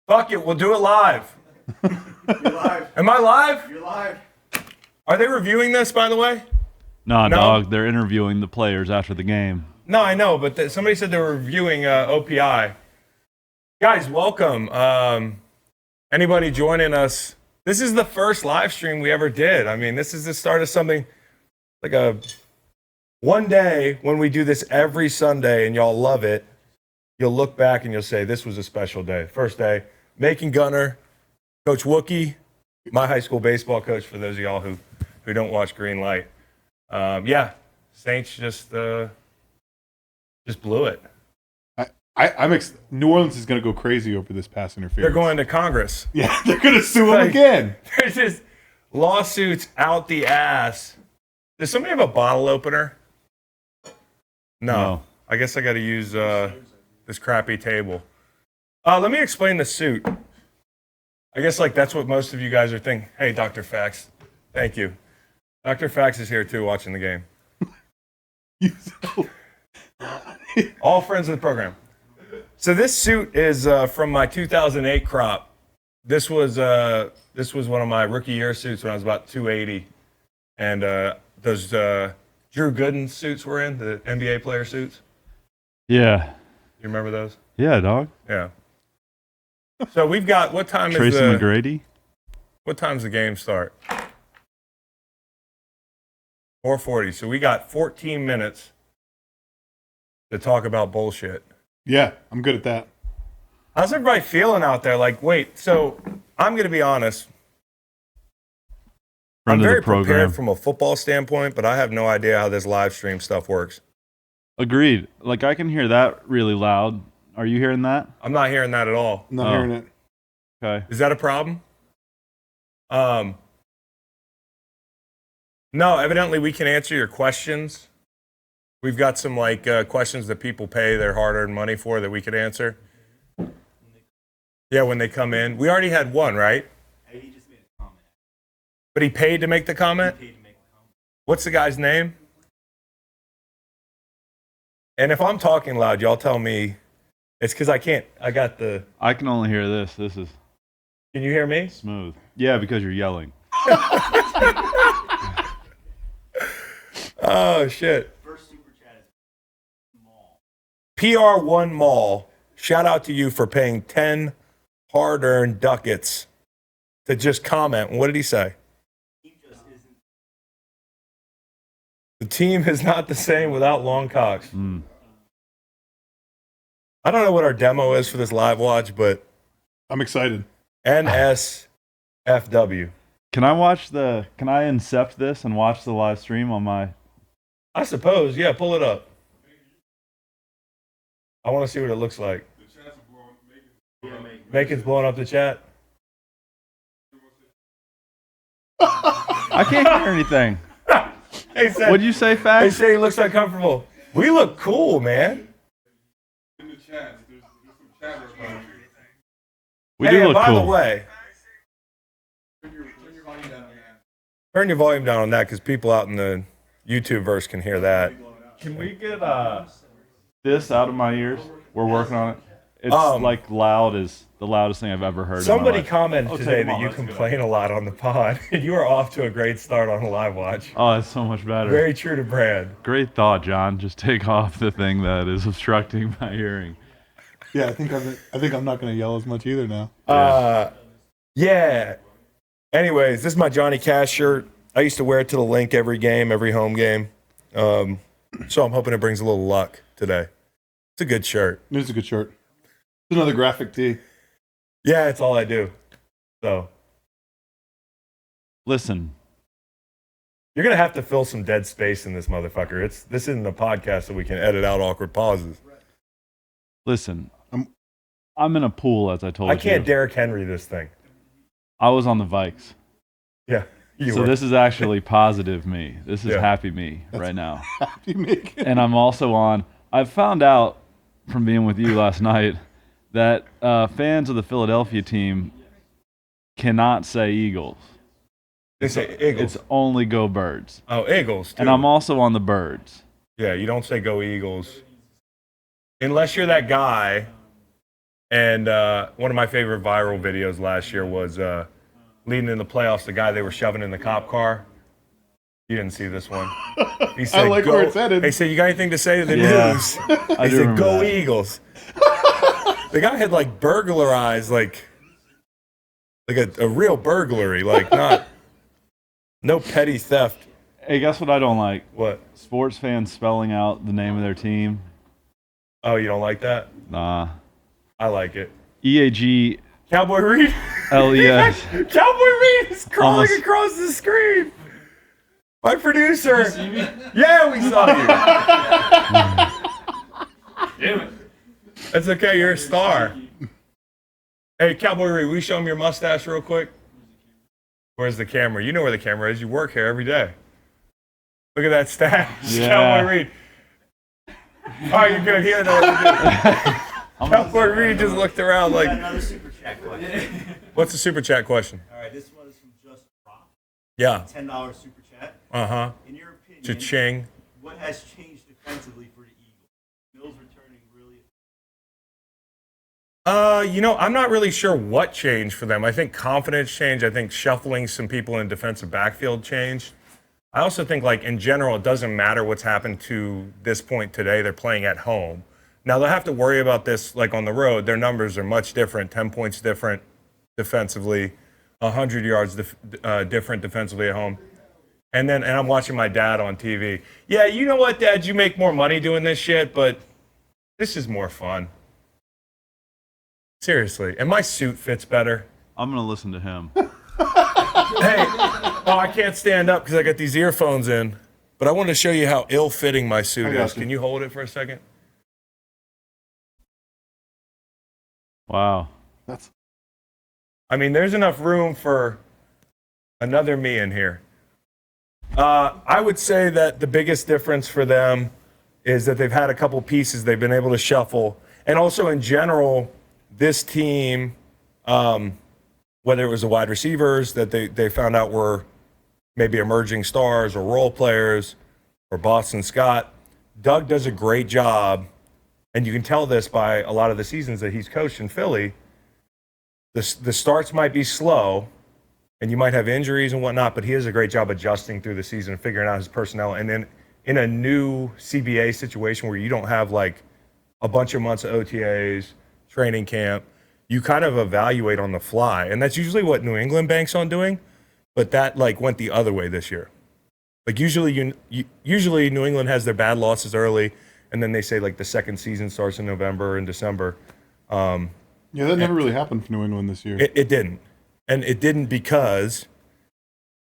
Fuck it, we'll do it live. You're live. Am I live? You're live. Are they reviewing this, by the way? Nah, No? dog. They're interviewing the players after the game. No, I know, but somebody said they were reviewing OPI. Guys, welcome. Anybody joining us? This is the first live stream we ever did. I mean, this is the start of something like one day when we do this every Sunday and y'all love it, you'll look back and you'll say, this was a special day. First day, Macon Gunner, Coach Wookie, my high school baseball coach, for those of y'all who don't watch Green Light. Yeah, Saints just blew it. New Orleans is going to go crazy over this pass interference. They're going to Congress. Yeah, they're going to sue him again. There's just lawsuits out the ass. Does somebody have a bottle opener? No. I guess I got to use this crappy table. Let me explain the suit. I guess that's what most of you guys are thinking. Hey, Dr. Fax. Thank you. Dr. Fax is here too, watching the game. All friends of the program. So this suit is from my 2008 crop. This was one of my rookie year suits when I was about 280, and those Drew Gooden suits were in the NBA player suits. Yeah. You remember those? Yeah, dog. Yeah. So we've got what time Tracy is McGrady? What time's the game start? 4:40. So we got 14 minutes to talk about bullshit. Yeah, I'm good at that. How's everybody feeling out there? Wait, so I'm going to be honest. I'm very prepared from a football standpoint, but I have no idea how this live stream stuff works. Agreed. I can hear that really loud. Are you hearing that? I'm not hearing that at all. Not hearing it. Okay. Is that a problem? No, evidently we can answer your questions. We've got some questions that people pay their hard-earned money for that we could answer. Yeah, when they come in. We already had one, right? He just made a comment. But he paid to make the comment? What's the guy's name? And if I'm talking loud, y'all tell me. It's because I can't. I can only hear this. This is Can you hear me? smooth. Yeah, because you're yelling. Oh, shit. First super chat is Mall. PR1 Mall, shout out to you for paying 10 hard-earned ducats to just comment. What did he say? He just isn't. The team is not the same without long cocks. Mm. I don't know what our demo is for this live watch, but I'm excited. NSFW. Can I incept this and watch the live stream on my... I suppose, yeah, pull it up. I want to see what it looks like. Macon's blowing up the chat. I can't hear anything. What'd you say, They Fax? say he looks uncomfortable. We look cool, man. In the chat, there's some chatter about you. We Hey, do and look by cool. the way, Turn your volume down, man. turn your volume down on that because people out in the YouTube verse can hear that. Can we get this out of my ears? We're working on it. It's loud as the loudest thing I've ever heard. Somebody in my life. commented I'll today take 'em that all, you that's a good complain a lot on the pod. You are off to a great start on the live watch. Oh, it's so much better. Very true to brand. Great thought, John. Just take off the thing that is obstructing my hearing. Yeah, I think I'm not going to yell as much either now. Yeah. Anyways, this is my Johnny Cash shirt. I used to wear it to the link every game, every home game. So I'm hoping it brings a little luck today. It's a good shirt. It is a good shirt. It's another graphic tee. Yeah, it's all I do. So Listen, you're gonna have to fill some dead space in this motherfucker. This isn't a podcast so we can edit out awkward pauses. listen. I'm in a pool, as I told you. I can't Derrick Henry this thing. I was on the Vikes. Yeah. You So were. this is actually positive me. This is Yeah. happy me right now. Happy Macon. And I'm also on. I found out from being with you last night that fans of the Philadelphia team cannot say Eagles. They say Eagles. It's only go Birds. Oh, Eagles, too. And I'm also on the Birds. Yeah, you don't say go Eagles. Unless you're that guy And one of my favorite viral videos last year was leading in the playoffs, the guy they were shoving in the cop car. You didn't see this one. He said, I like where it's headed. He said, "You got anything to say to the Yeah. news?" I He do said, remember "Go that. Eagles." The guy had like burglarized, like a real burglary, like no petty theft. Hey, guess what I don't like? What? Sports fans spelling out the name of their team. Oh, you don't like that? Nah. I like it. EAGLES. Cowboy Reed. Cowboy Reed is crawling Almost. across the screen. My producer. Yeah, we saw you. Damn it. That's okay. You're a star. Hey, Cowboy Reed, will you show him your mustache real quick? Where's the camera? You know where the camera is. You work here every day. Look at that stash. Yeah. Cowboy Reed. All right, you're good. He doesn't know what to do. Cowboy Reed just looked around Got like, another super chat question. what's the super chat question? All right, this one is from Just Rock. Yeah. $10 super chat. Uh-huh. In your opinion, Cha-ching. what has changed defensively for the Eagles? Mills returning really. I'm not really sure what changed for them. I think confidence changed. I think shuffling some people in defensive backfield changed. I also think, like, in general, it doesn't matter what's happened to this point today. They're playing at home. Now, they'll have to worry about this, like, on the road. Their numbers are much different, 10 points different defensively, 100 yards different defensively at home. And I'm watching my dad on TV. Yeah, you know what, Dad? You make more money doing this shit, but this is more fun. Seriously. And my suit fits better. I'm going to listen to him. Hey, I can't stand up because I got these earphones in. But I want to show you how ill-fitting my suit I got is. you. Can you hold it for a second? Wow. I mean, there's enough room for another me in here. I would say that the biggest difference for them is that they've had a couple pieces they've been able to shuffle. And also, in general, this team, whether it was the wide receivers that they found out were maybe emerging stars or role players or Boston Scott, Doug does a great job. And you can tell this by a lot of the seasons that he's coached in Philly. The starts might be slow, and you might have injuries and whatnot, but he does a great job adjusting through the season and figuring out his personnel. And then in a new CBA situation where you don't have like a bunch of months of OTAs, training camp, you kind of evaluate on the fly. And that's usually what New England banks on doing, but that like went the other way this year. Like usually New England has their bad losses early, and then they say like the second season starts in November and December. Yeah, that never really happened for New England this year. It didn't. And it didn't because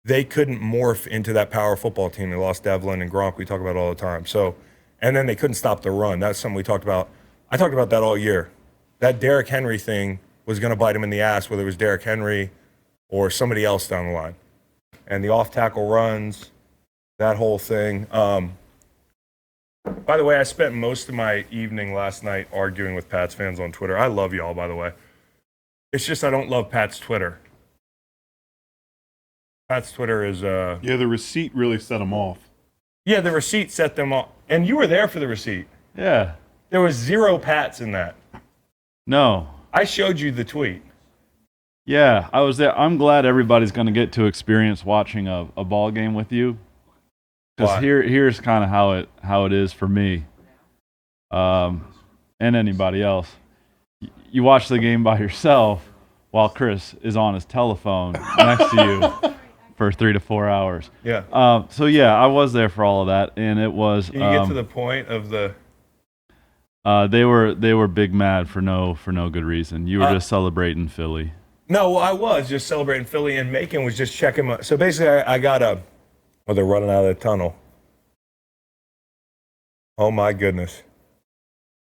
they couldn't morph into that power football team. They lost Devlin and Gronk, we talk about all the time. So, and then they couldn't stop the run. That's something we talked about. I talked about that all year. That Derrick Henry thing was going to bite him in the ass, whether it was Derrick Henry or somebody else down the line. And the off-tackle runs, that whole thing. By the way, I spent most of my evening last night arguing with Pats fans on Twitter. I love y'all, by the way. It's just I don't love Pat's Twitter. Pat's Twitter is Yeah, the receipt really set them off. yeah, the receipt set them off. And you were there for the receipt. Yeah. There was 0 Pats in that. No. I showed you the tweet. Yeah, I was there. I'm glad everybody's going to get to experience watching a ball game with you. Because Why? here's kind of how it is for me, and anybody else. You watch the game by yourself while Chris is on his telephone next to you for 3 to 4 hours. Yeah. So yeah, I was there for all of that, and it was. Can you get to the point of the They were big mad for no good reason. You were just celebrating Philly. No, well, I was just celebrating Philly, and Macon was just checking my. So basically, I got a. Well, they're running out of the tunnel. Oh my goodness!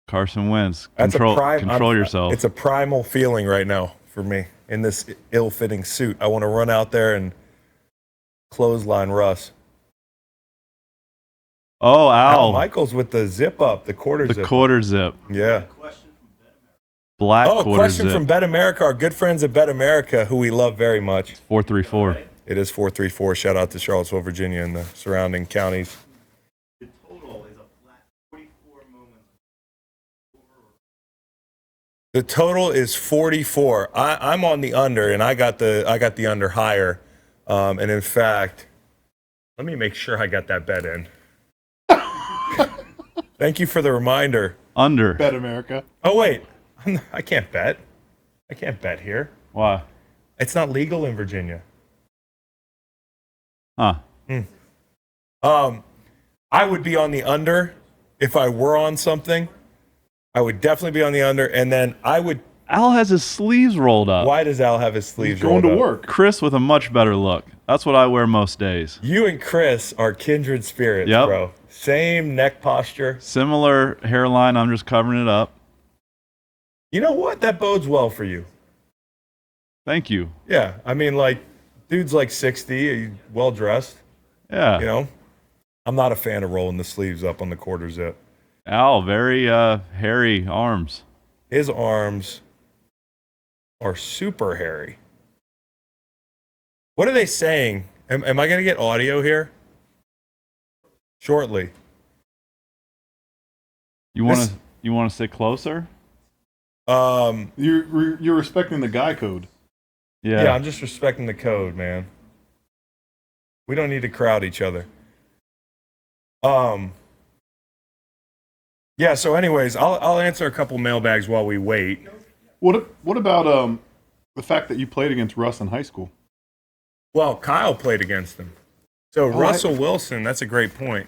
Carson Wentz, That's control yourself. It's a primal feeling right now for me in this ill-fitting suit. I want to run out there and clothesline Russ. Oh, Al Al, Michaels with the zip up, the quarter the zip. quarter zip, Yeah. Question from Bennett. black Oh, quarter question zip. from Bet America, our good friends at Bet America, who we love very much. 434. It is 434. Shout out to Charlottesville, Virginia, and the surrounding counties. The total is a flat 44 moments. The total is 44. I'm on the under, and I got the under higher. And in fact, let me make sure I got that bet in. Thank you for the reminder. Under. Bet America. Oh wait, I can't bet. I can't bet here. Why? It's not legal in Virginia. Huh. I would be on the under if I were on something. I would definitely be on the under, and then I would. Al has his sleeves rolled up. Why does Al have his sleeves He's going rolled to up? work. Chris with a much better look. That's what I wear most days. You and Chris are kindred spirits, Yep. bro. Same neck posture. Similar hairline. I'm just covering it up. You know what? That bodes well for you. Thank you. Yeah, I mean, like, dude's like 60, well dressed. Yeah. You know, I'm not a fan of rolling the sleeves up on the quarter zip. Al, very hairy arms. His arms are super hairy. What are they saying? Am I going to get audio here? Shortly. You want to sit closer? You're respecting the guy code. Yeah, I'm just respecting the code, man. We don't need to crowd each other. Yeah, so anyways, I'll answer a couple mailbags while we wait. What about the fact that you played against Russ in high school? Well, Kyle played against him. So Russell Wilson, that's a great point.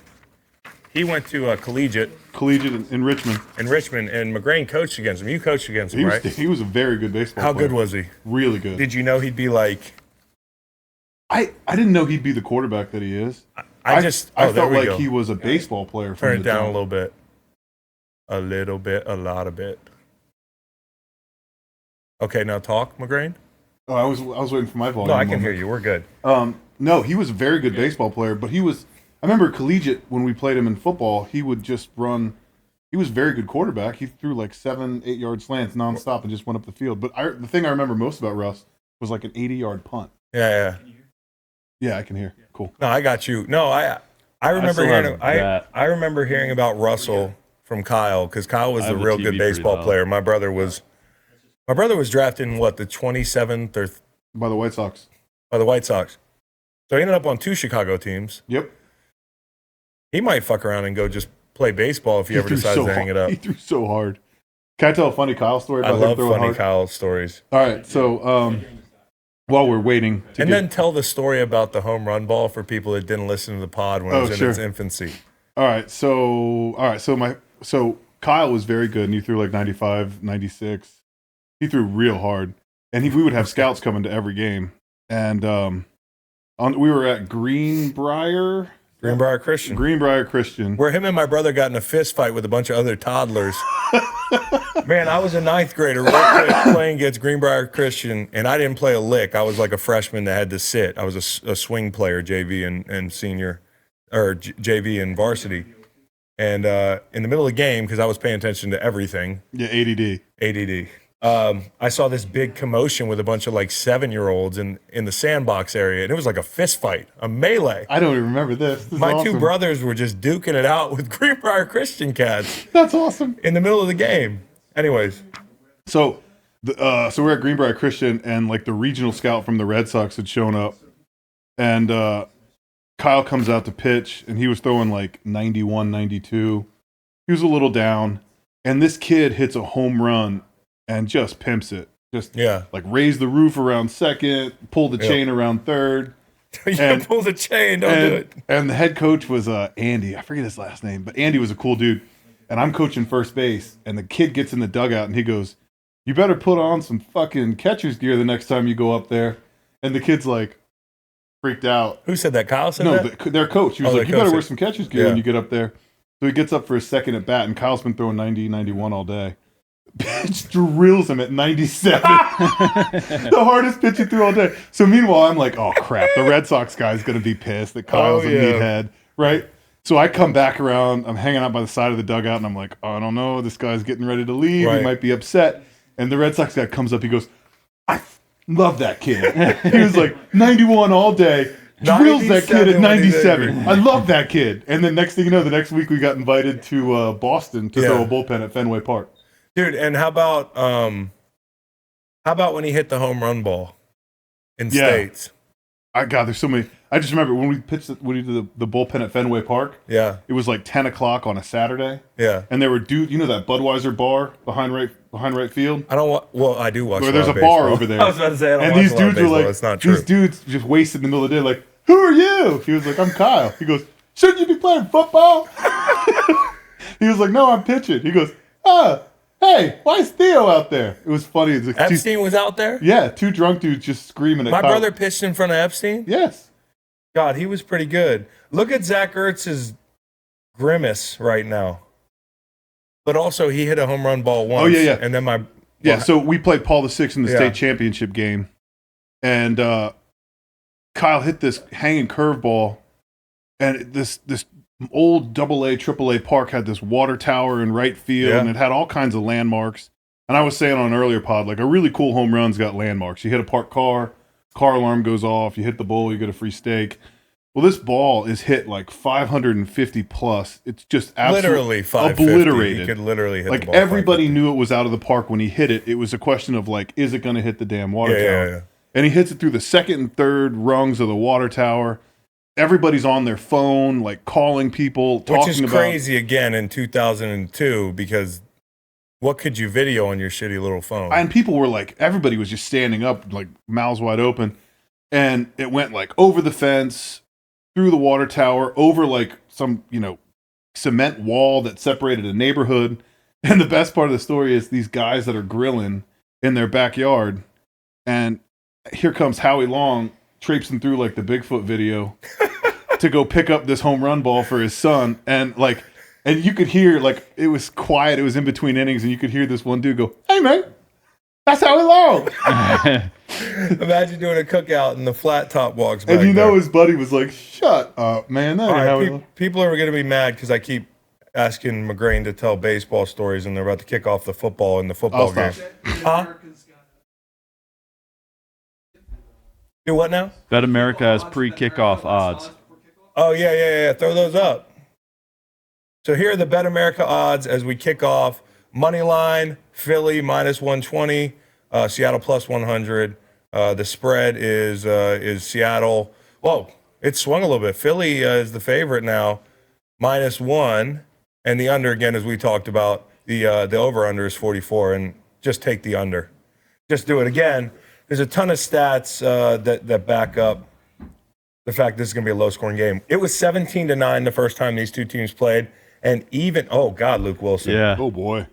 He went to collegiate In Richmond. in Richmond, and McGrain coached against him. You coached against him, right? He was a very good baseball How player. good was he? Really good. Did you know he'd be like... I didn't know he'd be the quarterback that he is. I I there felt we like go. he was a baseball player. From Turn it the down a jump. little bit. A little bit, a lot of bit. Okay, now talk, McGrain. Oh, I was waiting for my volume. No, I can moment. hear you. We're good. No, he was a very good baseball player, but he was. I remember collegiate when we played him in football. He would just run. He was a very good quarterback. He threw like 7-8 yard slants nonstop and just went up the field. But the thing I remember most about Russ was like an 80-yard punt. Yeah. Yeah, I can hear. Cool. No, I got you. No, I remember still hearing. have that. I remember hearing about Russell from Kyle because Kyle was I a have the real TV good baseball pretty player. My brother was drafted in what, the 27th or By the White Sox. by the White Sox. So he ended up on 2 Chicago teams. Yep. He might fuck around and go just play baseball if he ever threw decides so to hang hard. it up. He threw so hard. Can I tell a funny Kyle story I about him love throwing funny hard? Kyle stories. All right, so while we're waiting to And get, then tell the story about the home run ball for people that didn't listen to the pod when it was in its infancy. All right, so Kyle was very good, and he threw like 95, 96. He threw real hard, and we would have scouts coming to every game, and we were at Greenbrier Christian. Where him and my brother got in a fist fight with a bunch of other toddlers. Man, I was a 9th grader real quick playing against Greenbrier Christian, and I didn't play a lick. I was like a freshman that had to sit. I was a swing player, JV and senior, or JV and varsity. And in the middle of the game, because I was paying attention to everything. Yeah, ADD. I saw this big commotion with a bunch of like 7-year-olds in the sandbox area, and it was like a fist fight, a melee. I don't even remember this. This is My awesome. 2 brothers were just duking it out with Greenbrier Christian cats That's awesome. in the middle of the game. Anyways, So we're at Greenbrier Christian, and like the regional scout from the Red Sox had shown up, and Kyle comes out to pitch, and he was throwing like 91, 92. He was a little down, and this kid hits a home run and just pimps it. Just like raise the roof around second, pull the chain around third. you pull the chain, don't do it. And the head coach was Andy. I forget his last name, but Andy was a cool dude. And I'm coaching first base, and the kid gets in the dugout, and he goes, "You better put on some fucking catcher's gear the next time you go up there." And the kid's like freaked out. Who said that? Kyle said No, that? their coach. He was like, "You better wear some catcher's gear when Yeah. you get up there." So he gets up for his second at bat, and Kyle's been throwing 90, 91 all day. Pitch drills him at 97. The hardest pitch he threw all day. So meanwhile, I'm like, oh crap, the Red Sox guy's going to be pissed that Kyle's a meathead, right? So I come back around, I'm hanging out by the side of the dugout, and I'm like, oh, I don't know, this guy's getting ready to leave. Right. He might be upset. And the Red Sox guy comes up, he goes, I love that kid. He was like, 91 all day. Drills that kid at 97. I love that kid. And then next thing you know, the next week we got invited to Boston to throw a bullpen at Fenway Park. Dude, and how about when he hit the home run ball in Yeah. States? God, there's so many. I just remember when we did the bullpen at Fenway Park. Yeah, It was like 10 o'clock on a Saturday, yeah. and there were dudes. You know that Budweiser bar behind right field. I don't. Well, I do watch. Where a there's lot a of bar baseball. over there. I was about to say I don't And watch these a lot of dudes were baseball. like, It's not true. these dudes just wasted in the middle of the day. Like, who are you? He was like, I'm Kyle. He goes, shouldn't you be playing football? He was like, no, I'm pitching. He goes, hey, why is Theo out there? It was funny. It's like Epstein was out there. two drunk dudes just screaming at My Kyle. brother pitched in front of Epstein. Yes. God, he was pretty good. Look at Zach Ertz's grimace right now. But also, he hit a home run ball once. Oh, yeah. And then So we played Paul VI in the Yeah. state championship game, and Kyle hit this hanging curveball, and this old AA, AAA park had this water tower in right field, Yeah. and it had all kinds of landmarks. And I was saying on an earlier pod, like a really cool home run's got landmarks. You hit a parked car alarm goes off. You hit the bull, you get a free steak. Well, this ball is hit like 550 plus. It's just absolutely literally 550. obliterated. He could literally hit Like the ball. everybody knew it was out of the park when he hit it. It was a question of like, is it going to hit the damn water tower? Yeah. And he hits it through the second and third rungs of the water tower. Everybody's on their phone, like calling people, talking Which is about. crazy again in 2002 because what could you video on your shitty little phone? And people were like, everybody was just standing up, like mouths wide open. And it went like over the fence, through the water tower, over like some, cement wall that separated a neighborhood. And the best part of the story is these guys that are grilling in their backyard. And here comes Howie Long traipsing through like the Bigfoot video to go pick up this home run ball for his son. And you could hear, like, it was quiet. It was in between innings. And you could hear this one dude go, hey, man, that's Howie Long. Imagine doing a cookout and the flat top walks back And there. his buddy was like, shut up, man. That All ain't right, Howie Long. people are going to be mad because I keep asking McGrain to tell baseball stories and they're about to kick off the football in the football game. Stop. Huh? Do what now? Bet America has pre-kickoff odds. Oh, yeah. Throw those up. So here are the Bet America odds as we kick off. Money line, Philly minus 120, Seattle plus 100. The spread is Seattle. Whoa, it swung a little bit. Philly is the favorite now, minus 1. And the under, again, as we talked about, the over-under is 44. And just take the under. Just do it again. There's a ton of stats that back up the fact this is going to be a low-scoring game. It was 17-9 the first time these two teams played. And even, oh, God, Luke Wilson. Yeah. Oh, boy.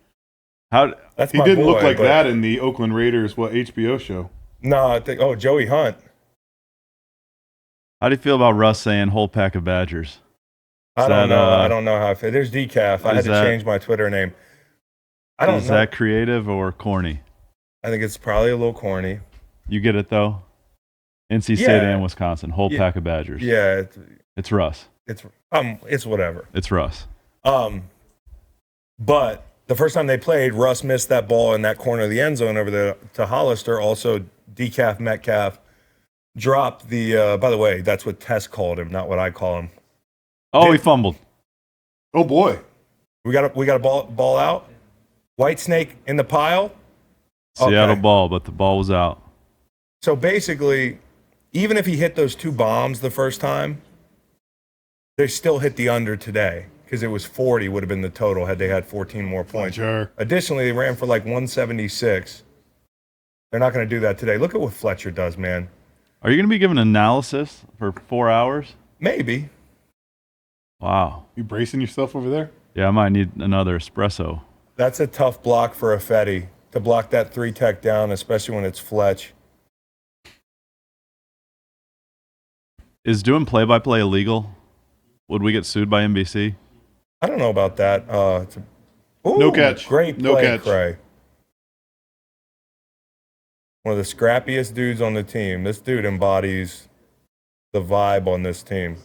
That's He my didn't look boy, like but- that in the Oakland Raiders, HBO show. No, I think, Joey Hunt. How do you feel about Russ saying whole pack of Badgers? I don't know. I don't know how I feel. There's decaf. I had to that- change my Twitter name. I don't Is know. that creative or corny? I think it's probably a little corny. You get it though? NC State Yeah. and Wisconsin, whole Yeah. pack of Badgers. Yeah, It's Russ. it's whatever. It's Russ. But the first time they played, Russ missed that ball in that corner of the end zone over there to Hollister. Also, decaf Metcalf dropped the. By the way, that's what Tess called him, not what I call him. Oh, he fumbled. Oh, boy. We got a ball out. White Snake in the pile. Seattle Okay. ball, but the ball was out. So basically, even if he hit those two bombs the first time, they still hit the under today because it was 40 would have been the total had they had 14 more points. Sure. Additionally, they ran for like 176. They're not going to do that today. Look at what Fletcher does, man. Are you going to be giving analysis for 4 hours? Maybe. Wow. You bracing yourself over there? Yeah, I might need another espresso. That's a tough block for a Fetty to block that 3-tech down, especially when it's Fletch. Is doing play-by-play illegal? Would we get sued by NBC? I don't know about that. No catch. Great No play, catch. Cray. One of the scrappiest dudes on the team. This dude embodies the vibe on this team.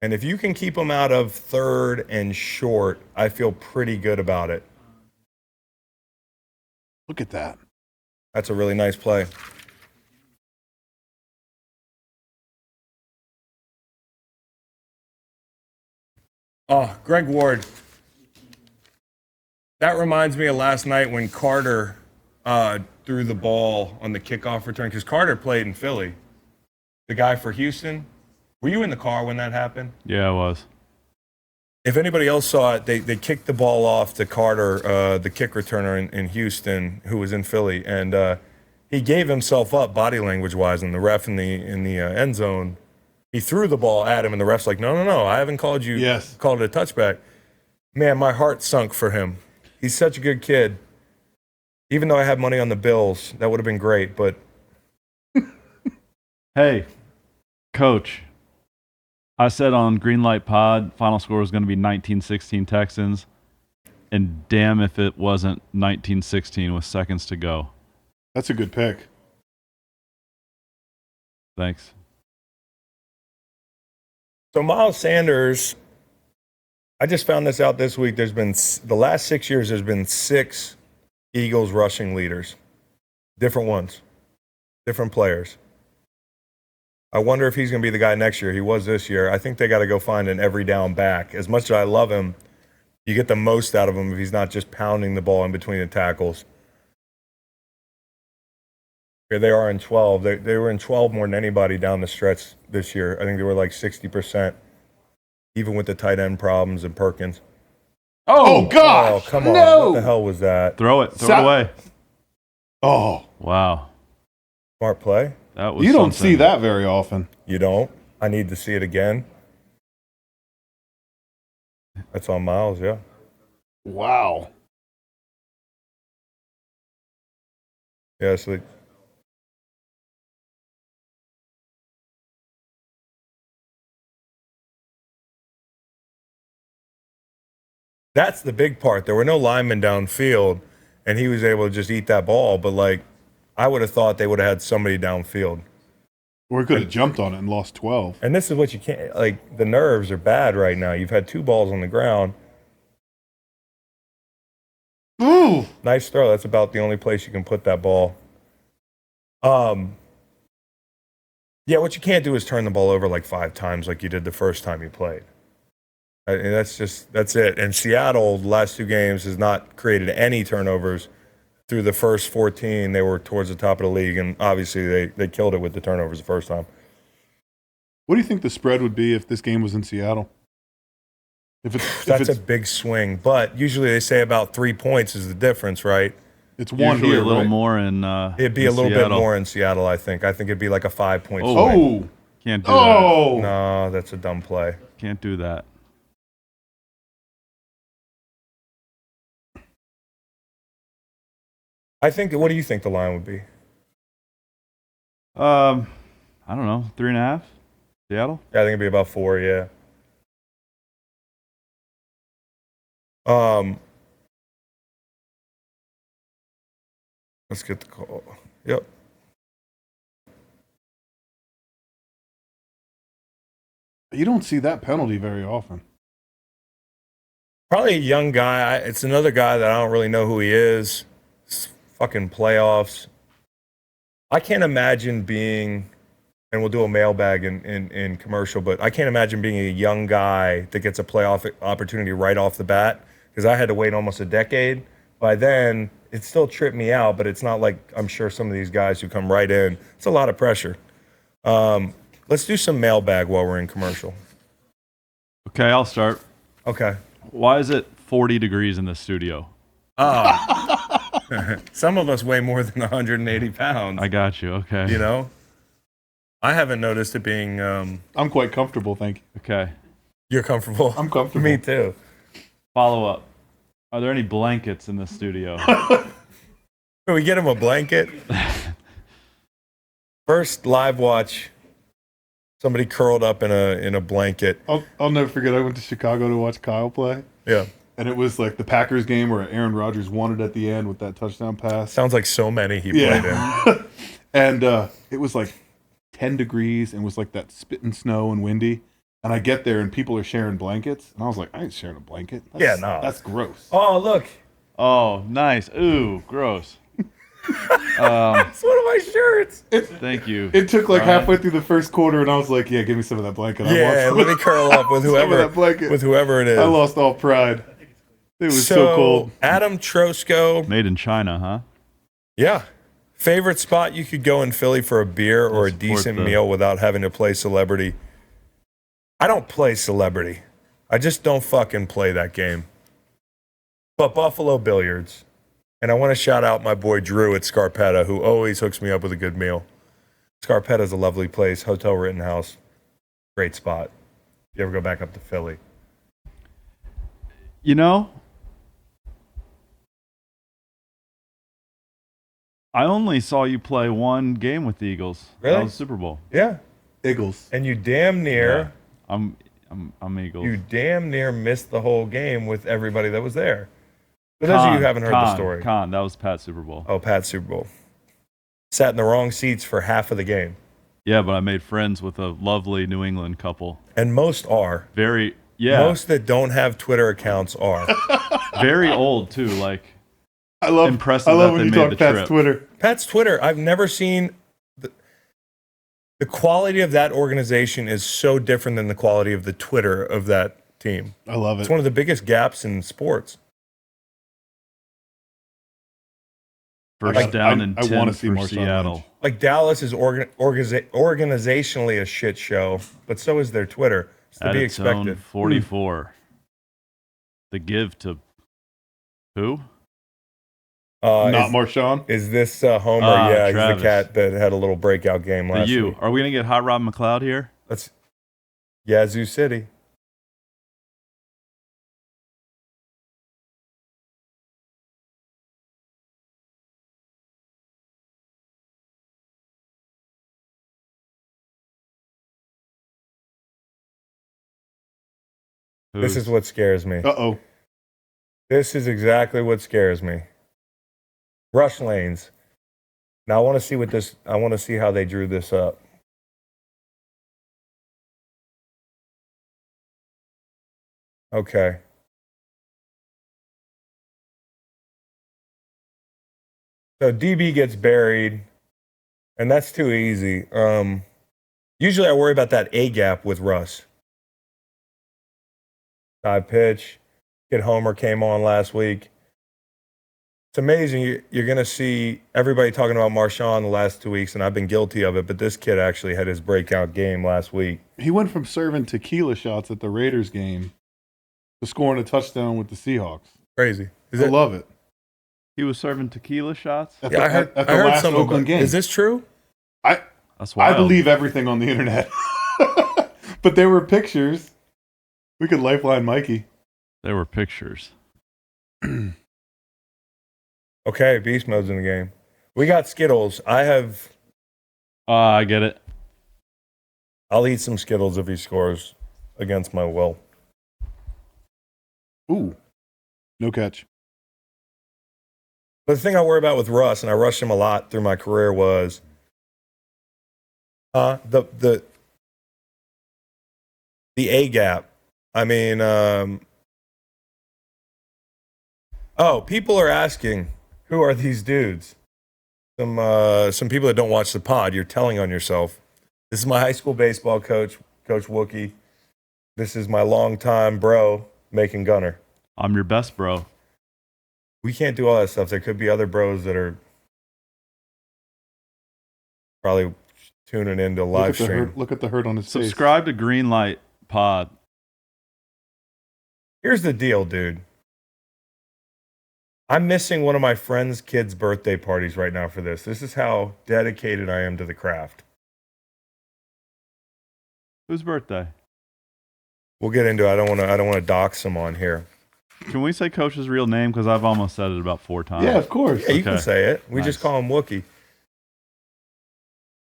And if you can keep him out of third and short, I feel pretty good about it. Look at that. That's a really nice play. Oh, Greg Ward. That reminds me of last night when Carter threw the ball on the kickoff return, because Carter played in Philly. The guy for Houston. Were you in the car when that happened? Yeah, it was. If anybody else saw it, they kicked the ball off to Carter, the kick returner in Houston, who was in Philly, and he gave himself up body language wise, and the ref in the end zone, he threw the ball at him, and the ref's like, no, I haven't called you. Yes. Called it a touchback. Man, my heart sunk for him. He's such a good kid. Even though I had money on the Bills, that would have been great, but Hey, Coach, I said on Greenlight Pod, final score was going to be 19-16 Texans, and damn if it wasn't 19-16 with seconds to go. That's a good pick. Thanks. so Miles Sanders, I just found this out this week. There's been, the last 6 years, there's been 6 Eagles rushing leaders. Different ones. Different players. I wonder if he's going to be the guy next year. He was this year. I think they got to go find an every down back. As much as I love him, you get the most out of him if he's not just pounding the ball in between the tackles. Here they are in 12. They were in 12 more than anybody down the stretch this year. I think they were like 60%, even with the tight end problems and Perkins. Oh, gosh. Oh, come on. No. What the hell was that? Throw it away. Oh, Wow. Smart play? That was you don't something. see that very often. You don't? I need to see it again. That's on Miles, yeah. Wow. Yeah, so that's the big part. There were no linemen downfield, and he was able to just eat that ball. But, like, I would have thought they would have had somebody downfield. Or he could have jumped on it and lost 12. And this is what you can't, like, the nerves are bad right now. You've had 2 balls on the ground. Ooh. Nice throw. That's about the only place you can put that ball. Yeah, what you can't do is turn the ball over like 5 times like you did the first time you played. And that's it. And Seattle, the last 2 games, has not created any turnovers. Through the first 14, they were towards the top of the league, and obviously they killed it with the turnovers the first time. What do you think the spread would be if this game was in Seattle? That's a big swing, but usually they say about 3 points is the difference, right? It's one Usually here, a little right? more in It'd be in a little Seattle. bit more in Seattle, I think. I think it'd be like a 5-point swing. Oh. Can't do Oh. No, that's a dumb play. that. Can't do that. I think. What do you think the line would be? I don't know, 3.5. Seattle. Yeah, I think it'd be about 4. Yeah. Let's get the call. Yep. You don't see that penalty very often. Probably a young guy. It's another guy that I don't really know who he is. It's fucking playoffs. I can't imagine being, and we'll do a mailbag in commercial, but I can't imagine being a young guy that gets a playoff opportunity right off the bat, because I had to wait almost a decade. By then, it still tripped me out, but it's not like I'm sure some of these guys who come right in. It's a lot of pressure. Let's do some mailbag while we're in commercial. Okay, I'll start. Okay. Why is it 40 degrees in the studio? Some of us weigh more than 180 pounds. I got you. Okay. You know? I haven't noticed it being... I'm quite comfortable, thank you. Okay. You're comfortable? I'm comfortable. Me too. Follow up. Are there any blankets in the studio? Can we get him a blanket? First live watch, somebody curled up in a blanket. I'll never forget. I went to Chicago to watch Kyle play, Yeah. and it was like the Packers game where Aaron Rodgers won it at the end with that touchdown pass. Sounds like so many he played in. Yeah. And it was like 10 degrees and was like that spitting snow and windy. And I get there and people are sharing blankets. And I was like, I ain't sharing a blanket. Yeah, no. That's gross. Oh, look. Oh, nice. Ooh, gross. It's one of my shirts. Thank you. It took like Brian. halfway through the first quarter, and I was like, "Yeah, give me some of that blanket." I want Yeah, some let of me curl up with some of whoever that blanket. with whoever it is. I lost all pride. It was so cold. Adam Trosko, Made in China, huh? yeah. Favorite spot you could go in Philly for a beer or a support decent the- meal without having to play celebrity? I don't play celebrity. I just don't fucking play that game. But Buffalo Billiards. And I want to shout out my boy Drew at Scarpetta, who always hooks me up with a good meal. Scarpetta's a lovely place, Hotel Rittenhouse. Great spot. If you ever go back up to Philly. You know, I only saw you play one game with the Eagles. Really? That was Super Bowl. Yeah. Eagles. And you damn near, I'm Eagles. you damn near missed the whole game with everybody that was there. For those of you who haven't heard the story. That was Pat's Super Bowl. Oh, Pat's Super Bowl. Sat in the wrong seats for half of the game. Yeah, but I made friends with a lovely New England couple. And most are. Most that don't have Twitter accounts are. very old too. Like I love Impressive I love that when they you made talk the Pat's trip. Twitter. Pat's Twitter, I've never seen the quality of that organization is so different than the quality of the Twitter of that team. I love it. It's one of the biggest gaps in sports. first down and I 10 wanna see for Marshawn Seattle. Lynch. Like Dallas is organizationally a shit show, but so is their Twitter. It's to At be its own expected. 44. The give to who? Not Marshawn. Is this Homer? Yeah, he's Travis. the cat that had a little breakout game The last you. week. Are we gonna get Hot Rod McLeod here? That's Yazoo City. This is what scares me. Uh-oh. This is exactly what scares me. Rush lanes. Now I want to see how they drew this up. Okay. So DB gets buried, and that's too easy. Usually I worry about that A gap with Russ. Side pitch. Kid Homer came on last week. It's amazing. You're going to see everybody talking about Marshawn the last 2 weeks, and I've been guilty of it, but this kid actually had his breakout game last week. He went from serving tequila shots at the Raiders game to scoring a touchdown with the Seahawks. Crazy. I love it. He was serving tequila shots. At Yeah, the, I heard, at the I heard last some Oakland game. Is this true? That's wild. I believe everything on the internet. But there were pictures. We could lifeline Mikey. There were pictures. Okay, beast mode's in the game. We got Skittles. I get it. I'll eat some Skittles if he scores against my will. Ooh. No catch. But the thing I worry about with Russ, and I rushed him a lot through my career, was the A gap. I mean, people are asking, who are these dudes? Some people that don't watch the pod, you're telling on yourself. This is my high school baseball coach, Coach Wookie. This is my longtime bro, Macon Gunner. I'm your best bro. We can't do all that stuff. There could be other bros that are probably tuning into live stream. Look at the hurt on his face. Subscribe to Greenlight Pod. Here's the deal, dude. I'm missing one of my friend's kids' birthday parties right now for this. This is how dedicated I am to the craft. Whose birthday? We'll get into it. I don't want to dox him on here. Can we say Coach's real name? Because I've almost said it about 4 times. Yeah, of course. Yeah, you can Okay. say it. We Nice. just call him Wookie.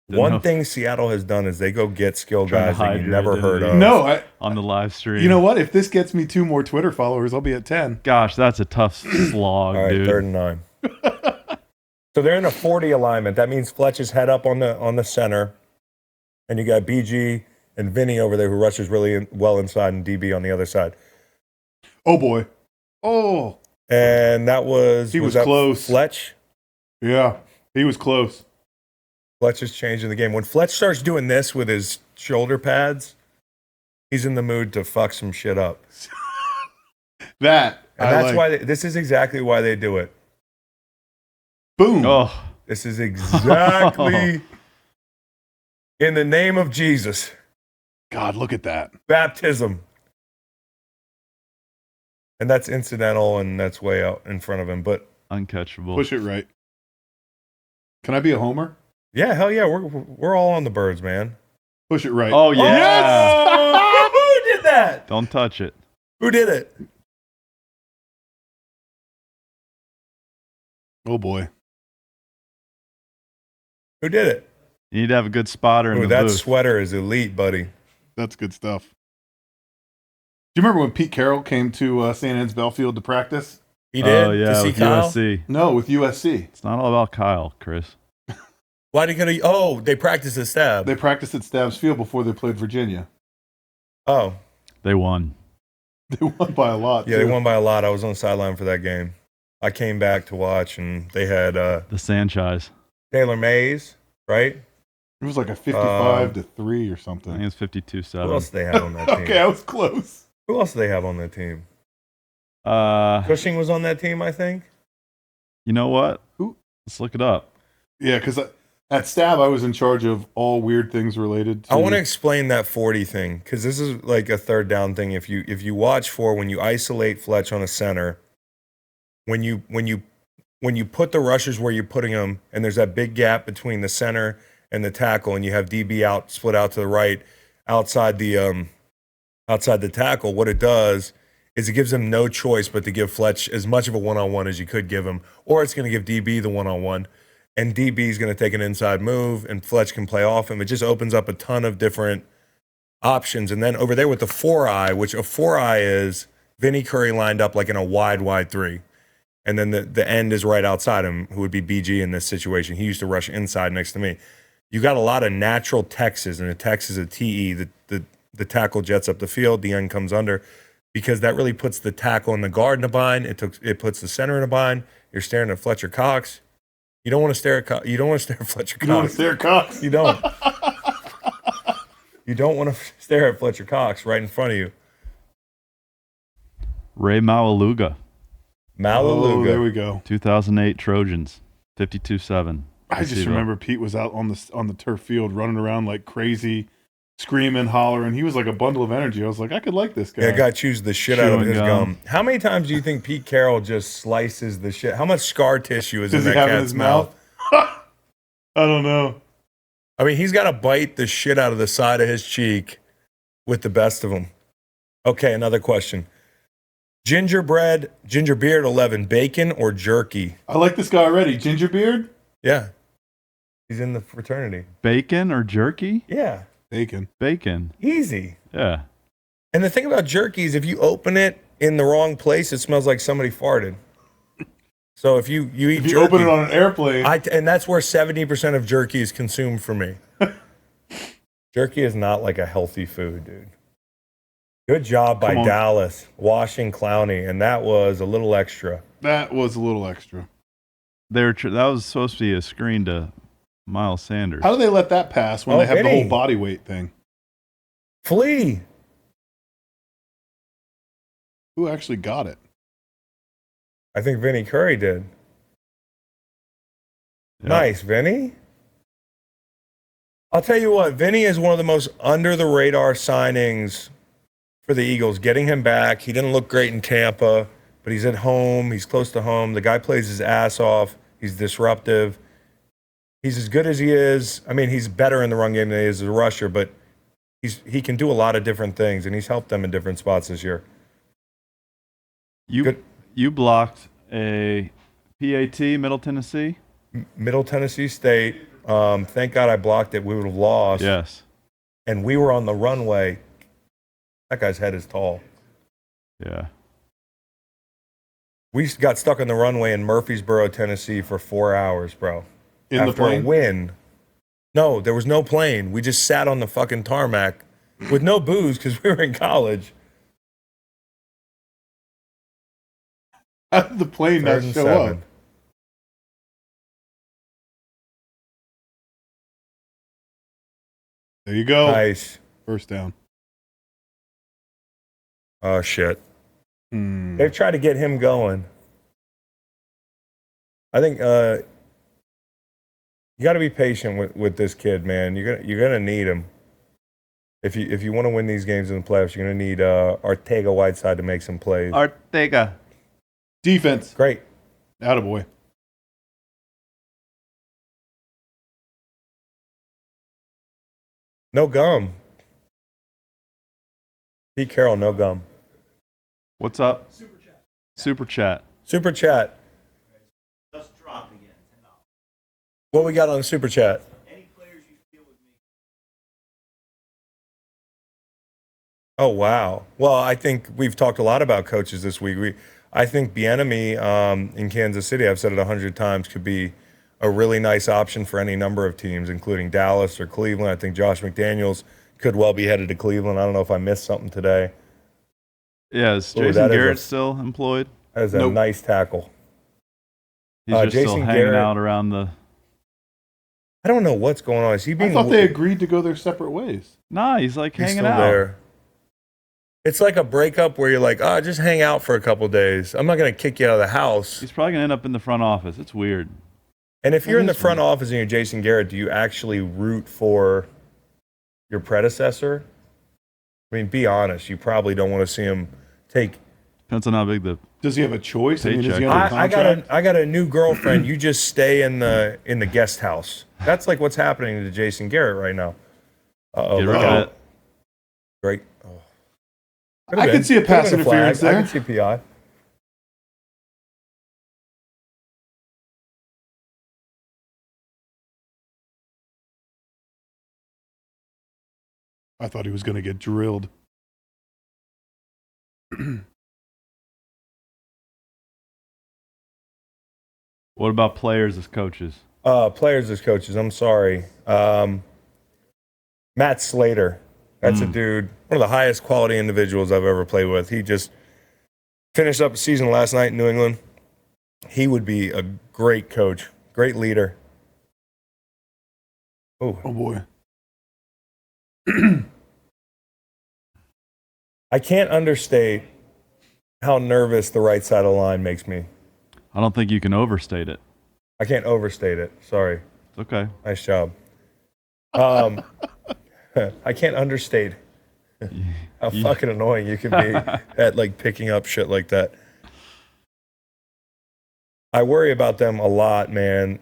Didn't One know- thing Seattle has done is they go get skill Trying to guys that hide you your never heard identity. of. No, on the live stream. you know what? If this gets me 2 more Twitter followers, I'll be at 10. Gosh, that's a tough slog, All right, dude. 3rd and 9. So they're in a 40 alignment. That means Fletch is head up on the center, and you got BG and Vinny over there who rushes really well inside, and DB on the other side. Oh, boy. Oh, And that was He was that close. Fletch. yeah. He was close. Fletch is changing the game. When Fletch starts doing this with his shoulder pads, he's in the mood to fuck some shit up. That. And I that's like. why this is exactly why they do it. Boom. Oh, This is exactly in the name of Jesus. God, look at that. Baptism. And that's incidental, and that's way out in front of him. But uncatchable. Push it right. Can I be a homer? yeah, hell yeah, we're all on the birds, man. Push it right. Oh, yeah. Who did that? Don't touch it. Who did it? Oh boy. Who did it? You need to have a good spotter in Ooh, the that booth. sweater is elite, buddy. That's good stuff. Do you remember when Pete Carroll came to St. Ed's Belfield to practice? He did. Oh, yeah, to see with Kyle? USC. No, with USC. It's not all about Kyle, Chris. Why did he go to? Oh, they practiced the stab. They practiced at Stabs Field before they played Virginia. Oh, They won. They won by a lot. yeah, too. they won by a lot. I was on the sideline for that game. I came back to watch, and they had The Sanchez. Taylor Mays, right? It was like a 55-3 or I something. think it's Who 52-7. else do they have on that team? Okay, I was close. Who else do they have on that team? Uh, Cushing was on that team, I think. you know what? Who? Let's look it up. Yeah, because at Stab, I was in charge of all weird things related to. I want to explain that 40 thing because this is like a third down thing. If you watch for when you isolate Fletch on a center, when you put the rushers where you're putting them, and there's that big gap between the center and the tackle, and you have DB out split out to the right outside the tackle. What it does is it gives them no choice but to give Fletch as much of a one-on-one as you could give him, or it's going to give DB the one-on-one. And DB is going to take an inside move, and Fletch can play off him. It just opens up a ton of different options. And then over there with the 4-eye, which a 4-eye is Vinny Curry lined up like in a wide 3. And then the end is right outside him, who would be BG in this situation. He used to rush inside next to me. You got a lot of natural Texas, and a Tex is a TE. The tackle jets up the field, the end comes under, because that really puts the tackle and the guard in a bind. It puts the center in a bind. You're staring at Fletcher Cox. You don't want to stare at you don't want to stare at Fletcher Cox. You want to stare Cox? You don't. You don't want to stare at Fletcher Cox right in front of you. Ray Malaluga, Oh, there Malaluga. we go. 2008 Trojans, 52-7. I just remember Pete was out on the turf field running around like crazy, screaming, hollering. He was like a bundle of energy. I was like, I could like this guy. Yeah, guy chews the shit out of Chewing his gum. gum. How many times do you think Pete Carroll just slices the shit? How much scar tissue is Does in he that have in cat's his mouth? mouth? I don't know. I mean, he's got to bite the shit out of the side of his cheek with the best of them. Okay, another question. Gingerbeard 11, bacon or jerky? I like this guy already. Gingerbeard? Yeah. He's in the fraternity. Bacon or jerky? Yeah. Bacon. Bacon. Easy. Yeah. And the thing about jerky is if you open it in the wrong place, it smells like somebody farted. So if you eat If you jerky, open it on an airplane, and that's where 70% of jerky is consumed for me. Jerky is not like a healthy food, dude. Good job by Come on. Dallas, washing Clowney, and that was a little extra. that was a little extra. That was supposed to be a screen to Miles Sanders. How do they let that pass when Oh, they have the Vinny. whole body weight thing? Flea. Who actually got it? I think Vinny Curry did. Yep. Nice, Vinny. I'll tell you what, Vinny is one of the most under the radar signings for the Eagles. Getting him back. He didn't look great in Tampa, but he's at home. He's close to home. The guy plays his ass off. He's disruptive. He's as good as he is. I mean, he's better in the run game than he is as a rusher, but he can do a lot of different things, and he's helped them in different spots this year. Good. You blocked a PAT, Middle Tennessee? Middle Tennessee State. Thank God I blocked it. We would have lost. Yes. And we were on the runway. That guy's head is tall. Yeah. We got stuck on the runway in Murfreesboro, Tennessee for 4 hours, bro. In the After a plane? win. No, there was no plane. We just sat on the fucking tarmac with no booze because we were in college. How did the plane not Third and show 7. up? There you go. Nice. First down. Oh, shit. Hmm. They've tried to get him going. I think you got to be patient with this kid, man. You're gonna need him. If you want to win these games in the playoffs, you're gonna need Ortega-Whiteside to make some plays. Ortega. Defense. Great. Attaboy. No gum. Pete Carroll, no gum. What's up? Super chat. Super chat. Just drop again. $10. What we got on the super chat? Any players you feel would make. Oh, wow. Well, I think we've talked a lot about coaches this week. I think Bieniemy in Kansas City, I've said it 100 times, could be a really nice option for any number of teams, including Dallas or Cleveland. I think Josh McDaniels could well be headed to Cleveland. I don't know if I missed something today. Yeah, is Ooh, Jason that is Garrett a- still employed? That is a Nope. nice tackle. He's just still Jason hanging Garrett- out around the. I don't know what's going on. Is he being? I thought they agreed to go their separate ways. Nah, he's like He's hanging still out. there. It's like a breakup where you're like, just hang out for a couple days. I'm not going to kick you out of the house. He's probably gonna end up in the front office. It's weird. And if you're in the is front office and you're Jason Garrett, do you actually root for your predecessor? I mean, be honest. You probably don't want to see him take. Depends on how big the. Does he have a choice? I mean, is Paycheck. he under contract? I got a new girlfriend. You just stay in the guest house. That's like what's happening to Jason Garrett right now. Uh-oh, Get look rid out. of it. Great. Oh. I could see a pass Could've been interference flag. there. I could see PI. I thought he was going to get drilled. What about players as coaches? Players as coaches. I'm sorry. Matt Slater. That's a dude, one of the highest quality individuals I've ever played with. He just finished up a season last night in New England. He would be a great coach, great leader. Oh, Oh, boy. I can't understate how nervous the right side of the line makes me. I don't think you can overstate it. I can't overstate it. Sorry. It's okay. Nice job. I can't understate how fucking annoying you can be at like picking up shit like that. I worry about them a lot, man.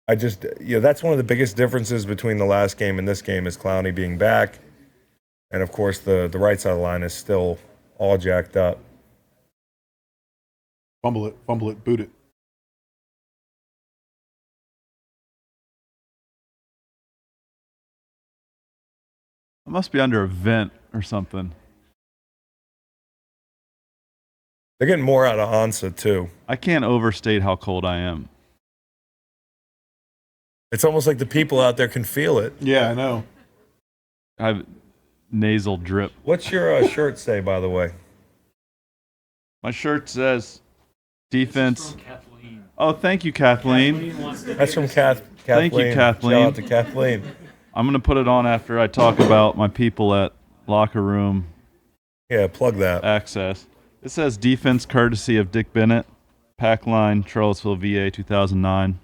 I just, that's one of the biggest differences between the last game and this game is Clowney being back. And of course, the right side of the line is still all jacked up. Fumble it, boot it. I must be under a vent or something. They're getting more out of Ansa, too. I can't overstate how cold I am. It's almost like the people out there can feel it. Yeah, I know. I have nasal drip. What's your shirt say, by the way? My shirt says defense. Kathleen. Oh, thank you, Kathleen. That's from Kathleen. Thank you, Kathleen. Shout out to Kathleen. I'm going to put it on after I talk about my people at locker room Yeah, plug that. access. It says defense courtesy of Dick Bennett, pack line, Charlottesville, VA, 2009.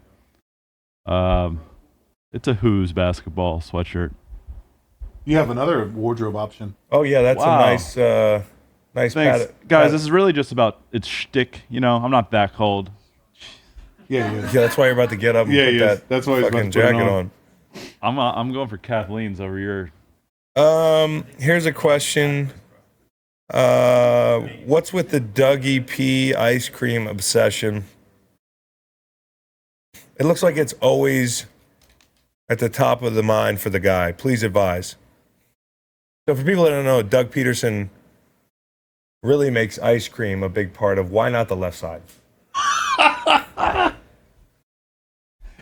It's a Who's basketball sweatshirt. You have another wardrobe option. Oh, yeah, that's Wow. a nice Thanks, pat. guys. This is really just about its shtick. I'm not that cold. Yeah. Yeah, that's why you're about to get up and Yeah, put yeah, that that's why he's about fucking to put it jacket on. on. I'm going for Kathleen's over your. Here's a question. What's with the Dougie P ice cream obsession? It looks like it's always at the top of the mind for the guy. Please advise. So for people that don't know, Doug Peterson really makes ice cream a big part of why not the left side?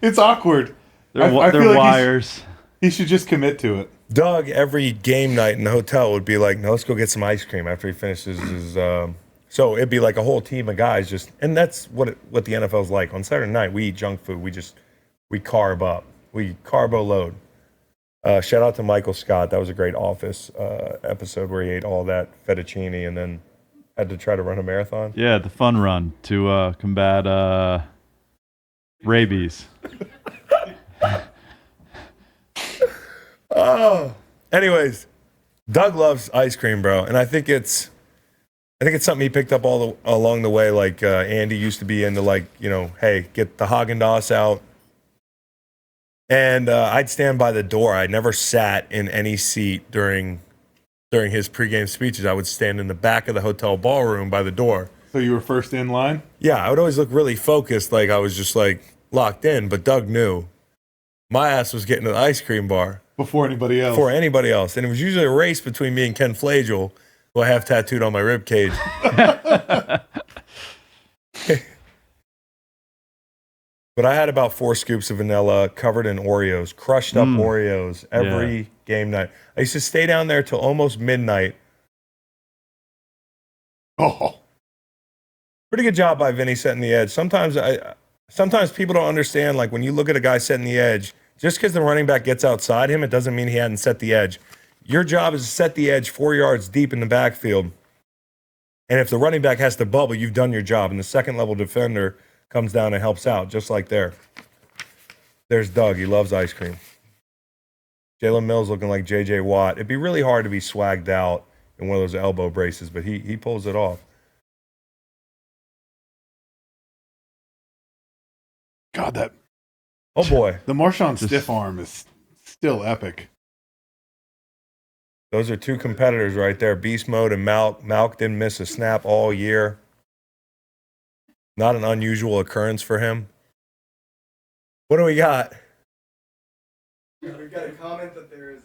It's awkward. They're, I they're feel like wires. he should just commit to it. Doug, every game night in the hotel, would be like, no, let's go get some ice cream after he finishes his. So it'd be like a whole team of guys just, and that's what the NFL's like. On Saturday night, we eat junk food. We carb up. We carbo load. Shout out to Michael Scott. That was a great Office episode where he ate all that fettuccine and then had to try to run a marathon. Yeah, the fun run to combat rabies. Oh, anyways, Doug loves ice cream, bro, and I think it's something he picked up along the way. Like Andy used to be into, like, hey, get the Haagen-Dazs out, and I'd stand by the door. I never sat in any seat during his pregame speeches. I would stand in the back of the hotel ballroom by the door. So you were first in line? Yeah, I would always look really focused, like I was just like locked in. But Doug knew my ass was getting to the ice cream bar Before anybody else. and it was usually a race between me and Ken Flagel, who I have tattooed on my rib cage. But I had about 4 scoops of vanilla covered in Oreos, crushed up Oreos every game night. I used to stay down there till almost midnight. Oh. Pretty good job by Vinny setting the edge. Sometimes people don't understand, like, when you look at a guy setting the edge, just because the running back gets outside him, it doesn't mean he hadn't set the edge. Your job is to set the edge 4 yards deep in the backfield. And if the running back has to bubble, you've done your job. And the second level defender comes down and helps out, just like there. There's Doug. He loves ice cream. Jalen Mills looking like J.J. Watt. It'd be really hard to be swagged out in one of those elbow braces, but he pulls it off. God, Oh, boy. the Marshawn stiff arm is still epic. Those are 2 competitors right there, Beast Mode and Malk. Malk didn't miss a snap all year. Not an unusual occurrence for him. What do we got? We got a comment that there is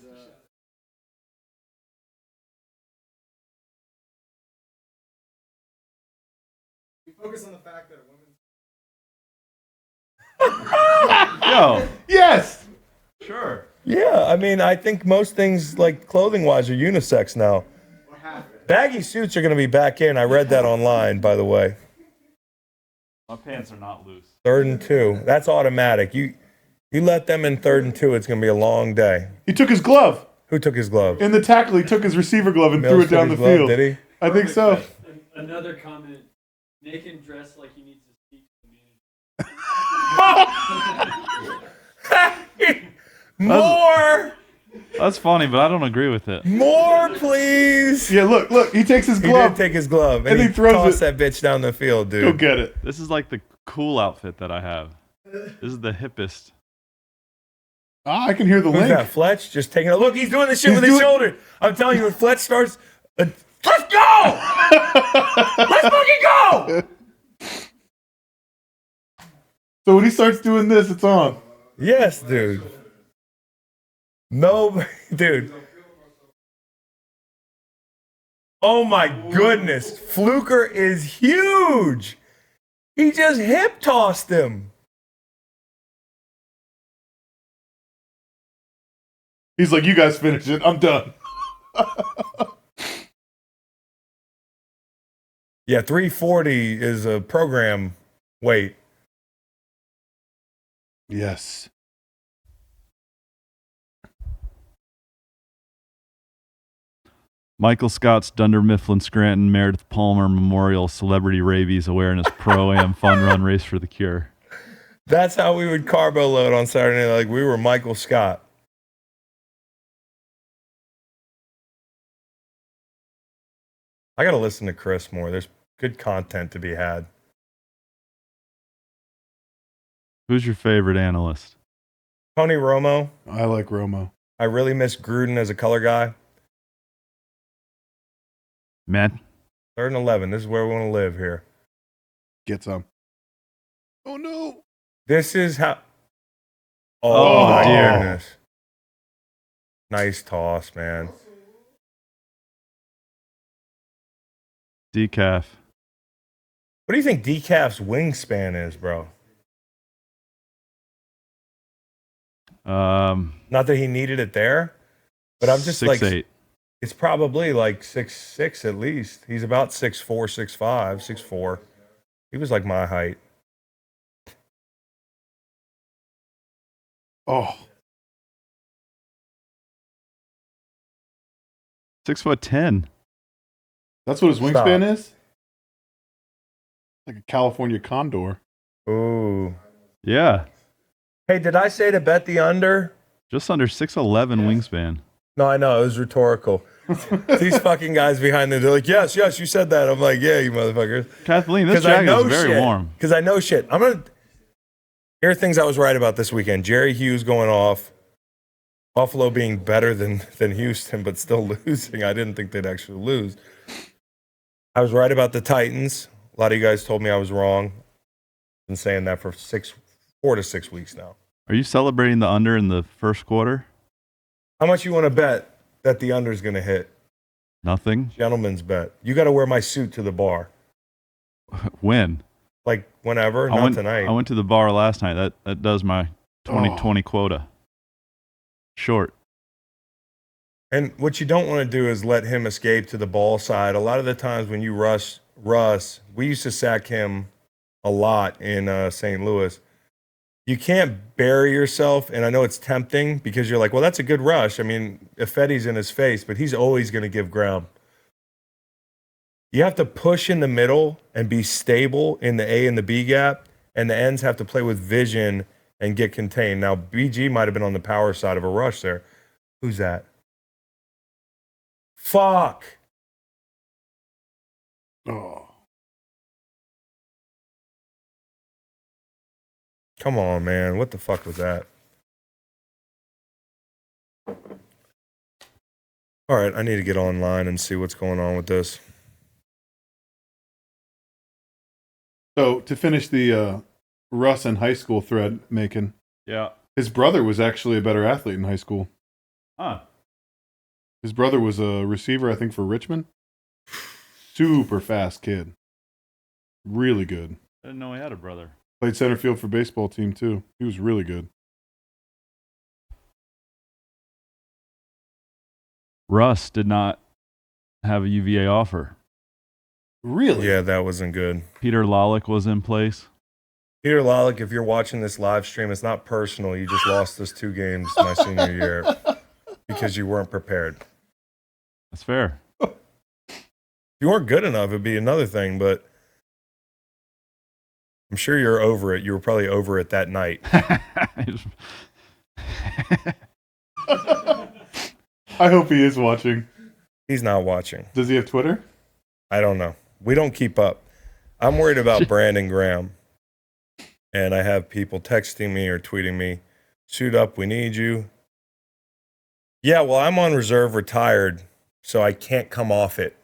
we focus on the fact that women. Yo, Yes! sure. Yeah, I mean, I think most things, like clothing-wise, are unisex now. What happened? Baggy suits are going to be back in. I read that online, by the way. My pants are not loose. 3rd and 2. That's automatic. You let them in 3rd and 2, it's going to be a long day. He took his glove. Who took his glove? In the tackle, he took his receiver glove and Mills threw it took down his the glove, field. Did he? I think so. Another comment. Make him dress like he needs to speak to the manager. More! That's funny, but I don't agree with it. More, please! Yeah, look. He takes his He glove. did take his glove, And and he he throws tossed it. that bitch down the field, Go dude. get it. This is like the cool outfit that I have. This is the hippest. Ah, I can hear the Who's link. that, Fletch? Just taking a look. He's doing the shit He's with his doing- shoulder. I'm telling you, when Fletch starts, let's go! Let's fucking go! So when he starts doing this, it's on. Yes, dude. No, dude. Oh my goodness. Fluker is huge. He just hip tossed him. He's like, you guys finish it. I'm done. Yeah, 340 is a program weight. Yes. Michael Scott's Dunder Mifflin Scranton Meredith Palmer Memorial Celebrity Rabies Awareness Pro-Am Fun Run Race for the Cure. That's how we would carbo load on Saturday night. Like, we were Michael Scott. I got to listen to Chris more. There's good content to be had. Who's your favorite analyst? Tony Romo. I like Romo. I really miss Gruden as a color guy. Man, 3rd and 11. This is where we want to live here. Get some. Oh, no. This is how. Oh, my dear. goodness. Nice toss, man. decaf. What do you think Decaf's wingspan is, bro? Not that he needed it there, but I'm just 6'8". it's probably like 6'6" at least. He's about 6'4", 6'5", 6'4". He was like my height. Oh. 6'10". That's what his Stop. wingspan is? Like a California condor. Ooh. Yeah, Hey, did I say to bet the under? just under 6'11" wingspan. No, I know. It was rhetorical. These fucking guys behind me, they're like, yes, you said that. I'm like, yeah, you motherfuckers. Kathleen, this 'Cause I jacket know is very shit. warm. Because I know shit. Here are things I was right about this weekend. Jerry Hughes going off. Buffalo being better than Houston, but still losing. I didn't think they'd actually lose. I was right about the Titans. A lot of you guys told me I was wrong. I've been saying that for 4 to 6 weeks now. Are you celebrating the under in the first quarter? How much you want to bet that the under is going to hit? Nothing. Gentleman's bet. You got to wear my suit to the bar. When? Like whenever, not tonight. I went to the bar last night. That does my 2020 quota. Short. And what you don't want to do is let him escape to the ball side. A lot of the times when you rush Russ, we used to sack him a lot in St. Louis. You can't bury yourself, and I know it's tempting because you're like, well, that's a good rush. I mean, Effetti's in his face, but he's always going to give ground. You have to push in the middle and be stable in the A and the B gap, and the ends have to play with vision and get contained. Now, BG might have been on the power side of a rush there. Who's that? Fuck. Oh. Come on, man. What the fuck was that? All right, I need to get online and see what's going on with this. So to finish the Russ in high school thread, Macon, Yeah. his brother was actually a better athlete in high school. Huh. His brother was a receiver, I think, for Richmond. Super fast kid. Really good. I didn't know he had a brother. Played center field for baseball team, too. He was really good. Russ did not have a UVA offer. Really? Yeah, that wasn't good. Peter Lalick was in place. Peter Lalick, if you're watching this live stream, it's not personal. You just lost those 2 games my senior year because you weren't prepared. That's fair. If you weren't good enough, it'd be another thing, but I'm sure you're over it. You were probably over it that night. I hope he is watching. He's not watching. Does he have Twitter? I don't know. We don't keep up. I'm worried about Brandon Graham. And I have people texting me or tweeting me, suit up, we need you. Yeah, well, I'm on reserve retired, so I can't come off it.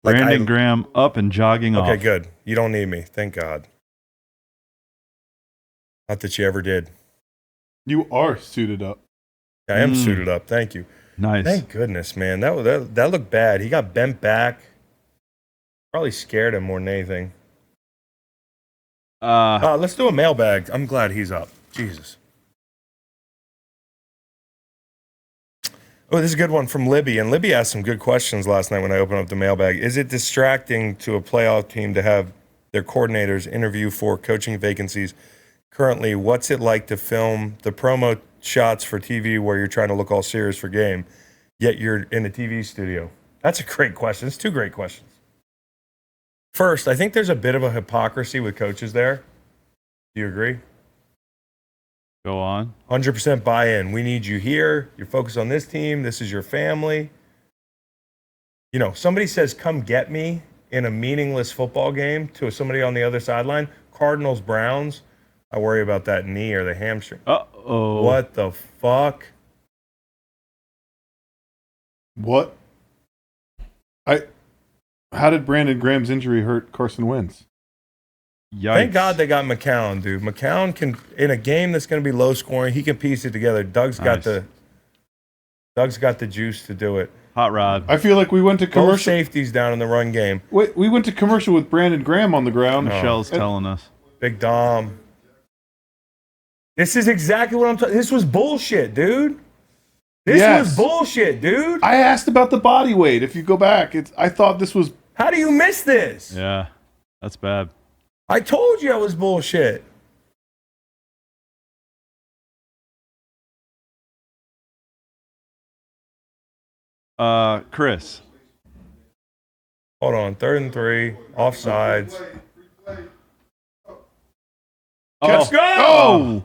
Brandon Graham up and jogging off. Okay, good. You don't need me. Thank God. Not that you ever did. You are suited up. I am suited up. Thank you. Nice. Thank goodness, man. That looked bad. He got bent back. Probably scared him more than anything. Let's do a mailbag. I'm glad he's up. Jesus. Oh, this is a good one from Libby. And Libby asked some good questions last night when I opened up the mailbag. Is it distracting to a playoff team to have their coordinators interview for coaching vacancies? Currently, what's it like to film the promo shots for TV where you're trying to look all serious for game, yet you're in a TV studio? That's a great question. It's 2 great questions. First, I think there's a bit of a hypocrisy with coaches there. Do you agree? Go on. 100% buy-in. We need you here. You're focused on this team. This is your family. You know, somebody says, come get me in a meaningless football game to somebody on the other sideline. Cardinals, Browns. I worry about that knee or the hamstring. Uh-oh. What the fuck? What? How did Brandon Graham's injury hurt Carson Wentz? Yikes. Thank God they got McCown, dude. McCown can, in a game that's going to be low scoring, he can piece it together. Doug's got the juice to do it. Hot rod. I feel like we went to Both commercial. safeties down in the run game. We went to commercial with Brandon Graham on the ground. Michelle's telling us. Big Dom. This is exactly what I'm talking. This was bullshit, dude. This was bullshit, dude. I asked about the body weight. If you go back, I thought this was. How do you miss this? Yeah, that's bad. I told you I was bullshit. Chris, Hold on, 3rd and 3, offsides. Let's go! Oh!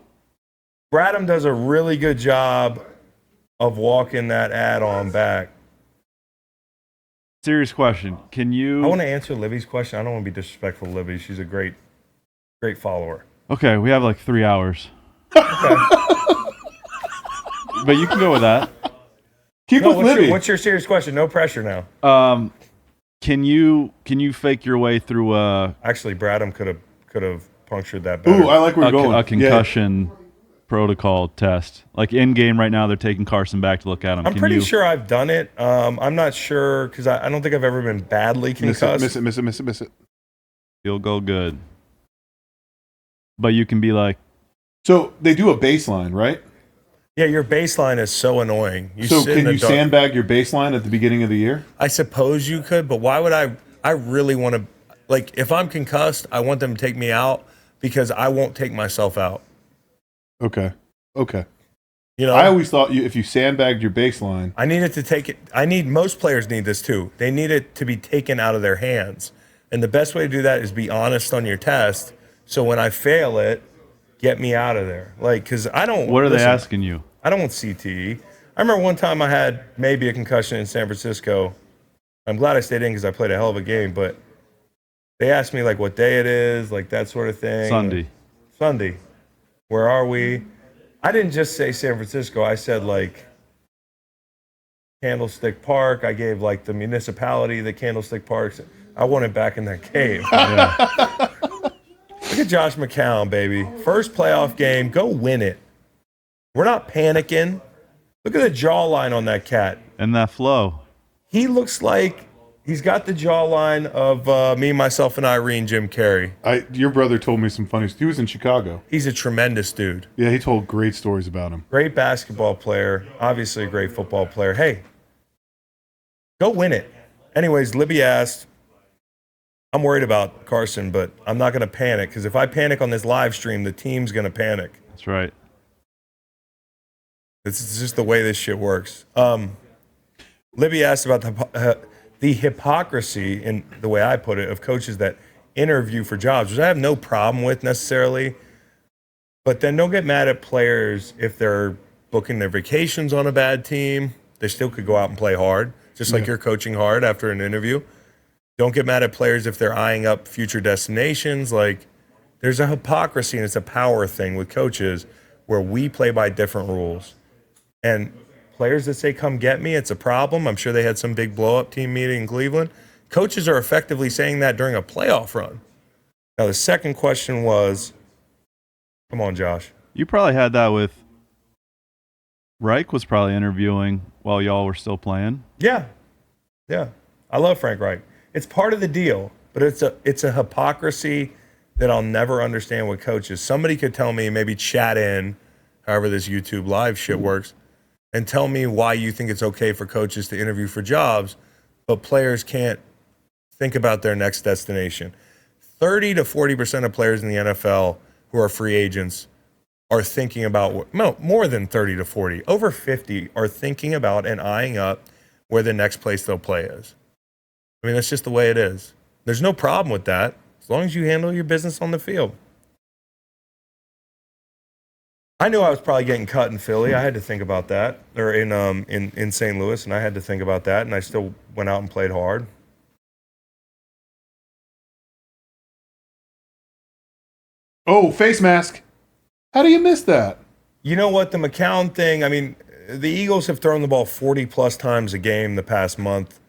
Bradham does a really good job of walking that add-on back. Serious question. Can you? I want to answer Libby's question. I don't want to be disrespectful to Libby. She's a great follower. Okay, we have like 3 hours. But you can go with that. Keep No, with Libby. what's your serious question? No pressure now. Can you fake your way through Actually, Bradham could have punctured that better. Ooh, I like where you're going. a concussion protocol test? Like in game right now, they're taking Carson back to look at him. I'm pretty sure I've done it. I'm not sure because I don't think I've ever been badly concussed. Miss it. Field goal good. But you can be like, So they do a baseline, right? Yeah, your baseline is so annoying. So sit in can the you dark. sandbag your baseline at the beginning of the year? I suppose you could, but why would I? I really want to. Like, if I'm concussed, I want them to take me out because I won't take myself out. Okay. You know, I always thought if you sandbagged your baseline. I need it to take it. Most players need this too. They need it to be taken out of their hands. And the best way to do that is be honest on your test. So when I fail it, get me out of there. Like, because I don't. what are they asking you? I don't want CTE. I remember one time I had maybe a concussion in San Francisco. I'm glad I stayed in because I played a hell of a game. But they asked me like what day it is, like that sort of thing. Sunday. Where are we? I didn't just say San Francisco. I said like Candlestick Park. I gave like the municipality, the Candlestick Parks. I wanted back in that game. Yeah. Look at Josh McCown, baby. First playoff game. Go win it. We're not panicking. Look at the jawline on that cat. And that flow. He looks like he's got the jawline of me, myself, and Irene, Jim Carrey. Your brother told me some funny. He was in Chicago. He's a tremendous dude. Yeah, he told great stories about him. Great basketball player. Obviously a great football player. Hey, go win it. Anyways, Libby asked, I'm worried about Carson, but I'm not going to panic because if I panic on this live stream, the team's going to panic. That's right. It's just the way this shit works. Libby asked about the hypocrisy, in the way I put it, of coaches that interview for jobs, which I have no problem with necessarily. But then don't get mad at players if they're booking their vacations on a bad team. They still could go out and play hard, just like you're coaching hard after an interview. Don't get mad at players if they're eyeing up future destinations. Like, there's a hypocrisy and it's a power thing with coaches where we play by different rules. And players that say, come get me, it's a problem. I'm sure they had some big blow-up team meeting in Cleveland. Coaches are effectively saying that during a playoff run. Now, the second question was, come on, Josh. You probably had that with Reich was probably interviewing while y'all were still playing. Yeah. I love Frank Reich. It's part of the deal, but it's a hypocrisy that I'll never understand with coaches. Somebody could tell me, maybe chat in, however this YouTube live shit works, and tell me why you think it's okay for coaches to interview for jobs, but players can't think about their next destination. 30 to 40% of players in the NFL who are free agents are thinking about, no, more than 30 to 40, over 50 are thinking about and eyeing up where the next place they'll play is. I mean, that's just the way it is. There's no problem with that, as long as you handle your business on the field. I knew I was probably getting cut in Philly. I had to think about that, or in St. Louis, and I had to think about that, and I still went out and played hard. Oh, face mask. How do you miss that? You know what? The McCown thing, I mean, the Eagles have thrown the ball 40-plus times a game the past month.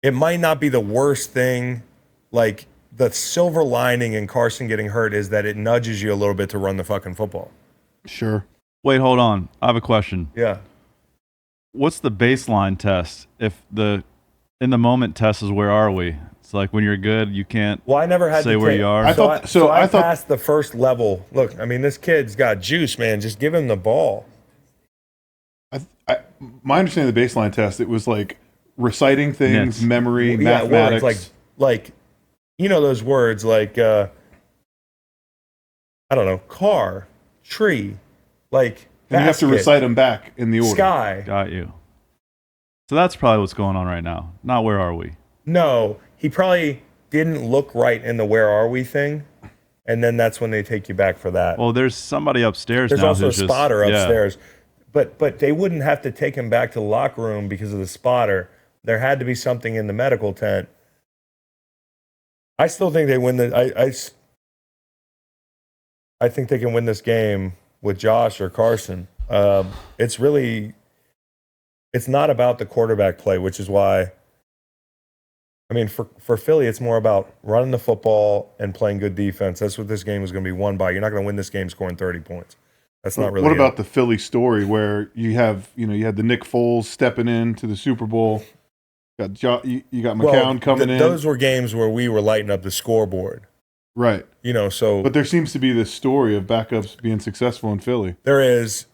It might not be the worst thing. Like, the silver lining in Carson getting hurt is that it nudges you a little bit to run the fucking football. Sure. Wait, hold on. I have a question. Yeah. What's the baseline test? If the in the moment test is where are we? It's like when you're good, you can't Well, I never had say to where take, you are. I thought- I passed the first level. Look, I mean, this kid's got juice, man. Just give him the ball. My understanding of the baseline test, it was like reciting things, Nits. memory, Yeah, mathematics. words like you know those words like I don't know, car, tree, like and you have to basket, recite them back in the order. sky. Got you. So that's probably what's going on right now. Not where are we? No, he probably didn't look right in the "Where are we" thing, and then that's when they take you back for that. Well, there's somebody upstairs There's now also a who's just- spotter yeah. upstairs, but they wouldn't have to take him back to the locker room because of the spotter. There had to be something in the medical tent. I still think they win the. I think they can win this game with Josh or Carson. It's not about the quarterback play, which is why. I mean, for Philly, it's more about running the football and playing good defense. That's what this game is going to be won by. You're not going to win this game scoring 30 points. That's not really. What about the Philly story where you had the Nick Foles stepping into the Super Bowl? You got McCown coming in. Those were games where we were lighting up the scoreboard. Right. So. But there seems to be this story of backups being successful in Philly. There is.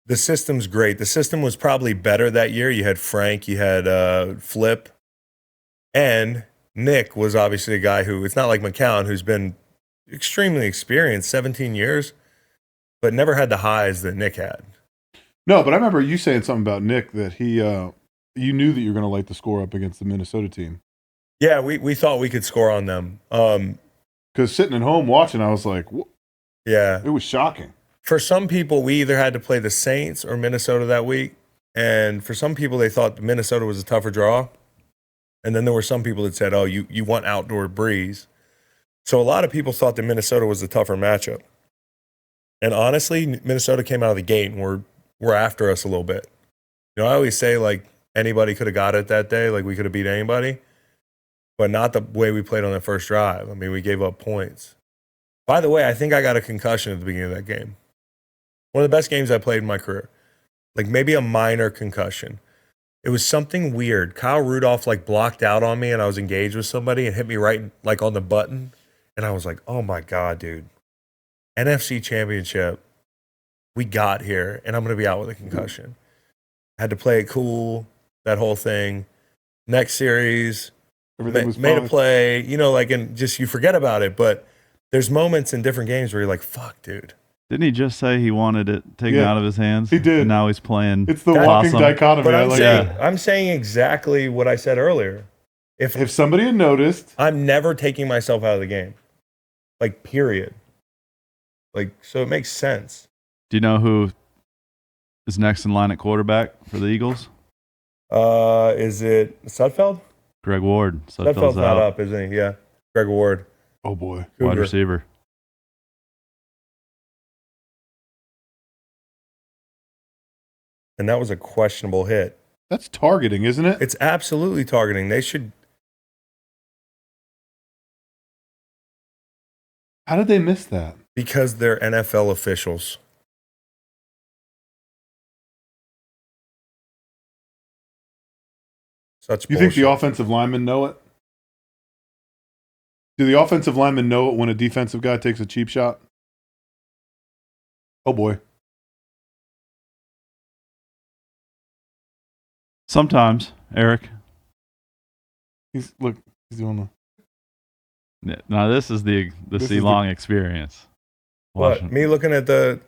The system's great. The system was probably better that year. You had Frank, you had Flip, and Nick was obviously a guy who, it's not like McCown, who's been extremely experienced, 17 years, but never had the highs that Nick had. No, but I remember you saying something about Nick that he, you knew that you were going to light the score up against the Minnesota team. Yeah, we thought we could score on them. Because sitting at home watching, I was like, yeah, it was shocking. For some people, we either had to play the Saints or Minnesota that week. And for some people, they thought Minnesota was a tougher draw. And then there were some people that said, oh, you want outdoor breeze. So a lot of people thought that Minnesota was the tougher matchup. And honestly, Minnesota came out of the gate and were after us a little bit. I always say, like, anybody could have got it that day. Like, we could have beat anybody. But not the way we played on the first drive. I mean, we gave up points. By the way, I think I got a concussion at the beginning of that game. One of the best games I played in my career. Like, maybe a minor concussion. It was something weird. Kyle Rudolph, like, blocked out on me, and I was engaged with somebody and hit me right, like, on the button. And I was like, oh, my God, dude. NFC Championship. We got here, and I'm going to be out with a concussion. I had to play it cool, that whole thing. Next series, Everything was made fine. a play, and just you forget about it. But there's moments in different games where you're like, fuck, dude. Didn't he just say he wanted it taken out of his hands? He did. And now he's playing. It's the walking awesome. dichotomy. But I I'm saying exactly what I said earlier. If somebody had noticed, I'm never taking myself out of the game. Like, period. Like, so it makes sense. Do you know who is next in line at quarterback for the Eagles? Is it Sudfeld? Greg Ward. Sudfeld's not up, isn't he? Yeah. Greg Ward. oh boy, Wide Cougar. receiver. And that was a questionable hit. that's targeting, isn't it? It's absolutely targeting. They should. How did they miss that? Because they're NFL officials. Such You bullshit. think the offensive linemen know it? Do the offensive linemen know it when a defensive guy takes a cheap shot? Oh boy. Sometimes, Eric. He's doing Now this is the This is C-Long experience. What? Watching- Me looking at the.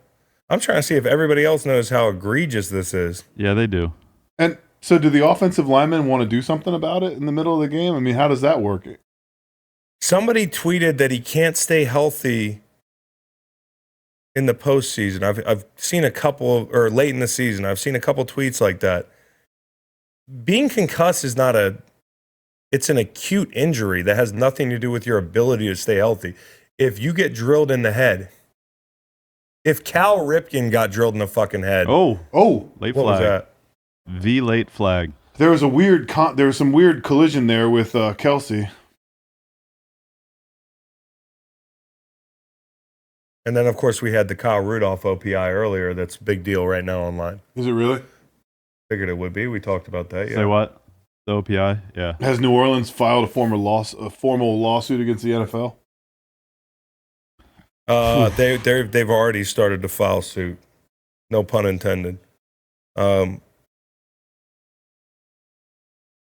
I'm trying to see if everybody else knows how egregious this is. Yeah, they do. And so do the offensive linemen want to do something about it in the middle of the game? I mean, how does that work? Somebody tweeted that he can't stay healthy in the postseason. I've seen a couple, or late in the season, I've seen a couple tweets like that. Being concussed is not it's an acute injury that has nothing to do with your ability to stay healthy. If you get drilled in the head, if Cal Ripken got drilled in the fucking head, Oh, Late what was flag. that? The late flag. there was there was some weird collision there with Kelsey. And then, of course, we had the Kyle Rudolph OPI earlier. That's a big deal right now online. Is it really? Figured it would be. We talked about that. Yeah. Say what? The OPI? Yeah. Has New Orleans filed a formal lawsuit against the NFL? They've already started to file suit. No pun intended.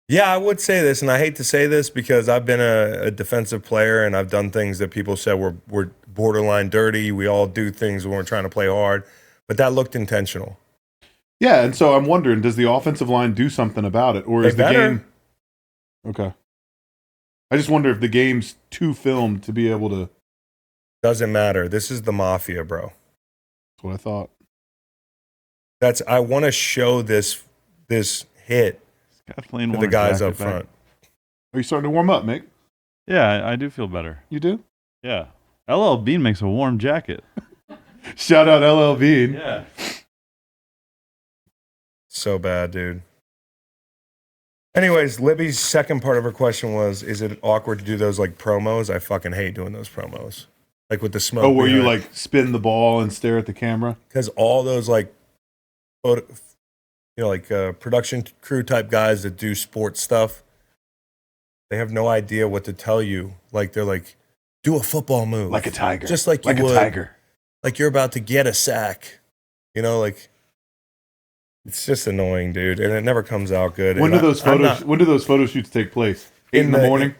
Yeah, I would say this, and I hate to say this because I've been a defensive player and I've done things that people said were borderline dirty. We all do things when we're trying to play hard, but that looked intentional. Yeah, and so I'm wondering, does the offensive line do something about it, or is They the better. game okay? I just wonder if the game's too filmed to be able to. Doesn't matter. This is the mafia, bro. That's what I thought. I want to show this hit Kathleen to won the her guys jacket up back. front. Are you starting to warm up, Mick? Yeah, I do feel better. You do? Yeah. LL Bean makes a warm jacket. Shout out LL Bean. Yeah. So bad, dude. Anyways, Libby's second part of her question was, is it awkward to do those like promos? I fucking hate doing those promos. Like with the smoke. Oh, where you like spin the ball and stare at the camera? Because all those like, production crew type guys that do sports stuff, they have no idea what to tell you. Like they're like, do a football move. Like a tiger. Just like you like would. a tiger. Like you're about to get a sack. You know, like it's just annoying, dude. And it never comes out good. When And do those photo shoots take place? 8 in the morning?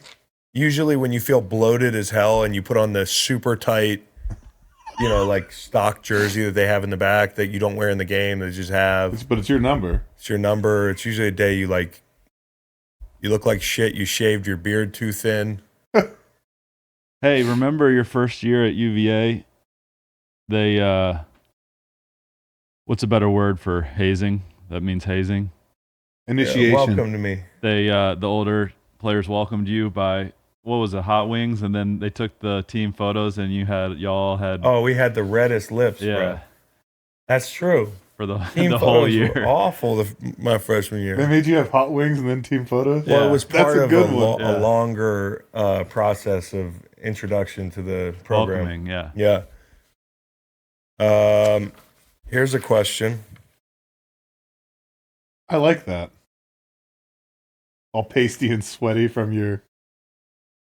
Usually when you feel bloated as hell and you put on the super tight, like stock jersey that they have in the back that you don't wear in the game, they just have. But it's your number. It's your number. It's usually a day you look like shit. You shaved your beard too thin. Hey, remember your first year at UVA? They, what's a better word for hazing? That means hazing. Initiation. Welcome to me. They, the older players welcomed you by, what was it, hot wings? And then they took the team photos and y'all had. Oh, we had the reddest lips, yeah, bro. That's true. for the, Team the whole photos year. were awful my freshman year. They made you have hot wings and then team photos? Well, it was part of Yeah. a longer process of introduction to the program. Welcoming, yeah. Yeah. Here's a question. I like that. All pasty and sweaty from your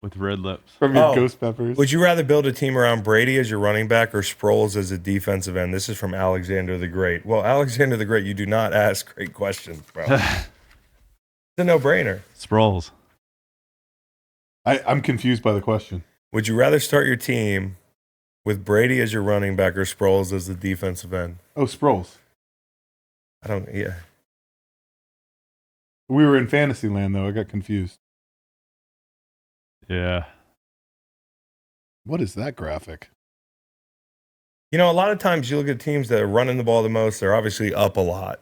With red lips. ghost peppers. Would you rather build a team around Brady as your running back or Sproles as a defensive end? This is from Alexander the Great. Well, Alexander the Great, you do not ask great questions, bro. It's a no-brainer. Sproles. I'm confused by the question. Would you rather start your team with Brady as your running back or Sproles as the defensive end? Oh, Sproles. Yeah. We were in Fantasyland, though. I got confused. Yeah. What is that graphic? A lot of times you look at teams that are running the ball the most, they're obviously up a lot.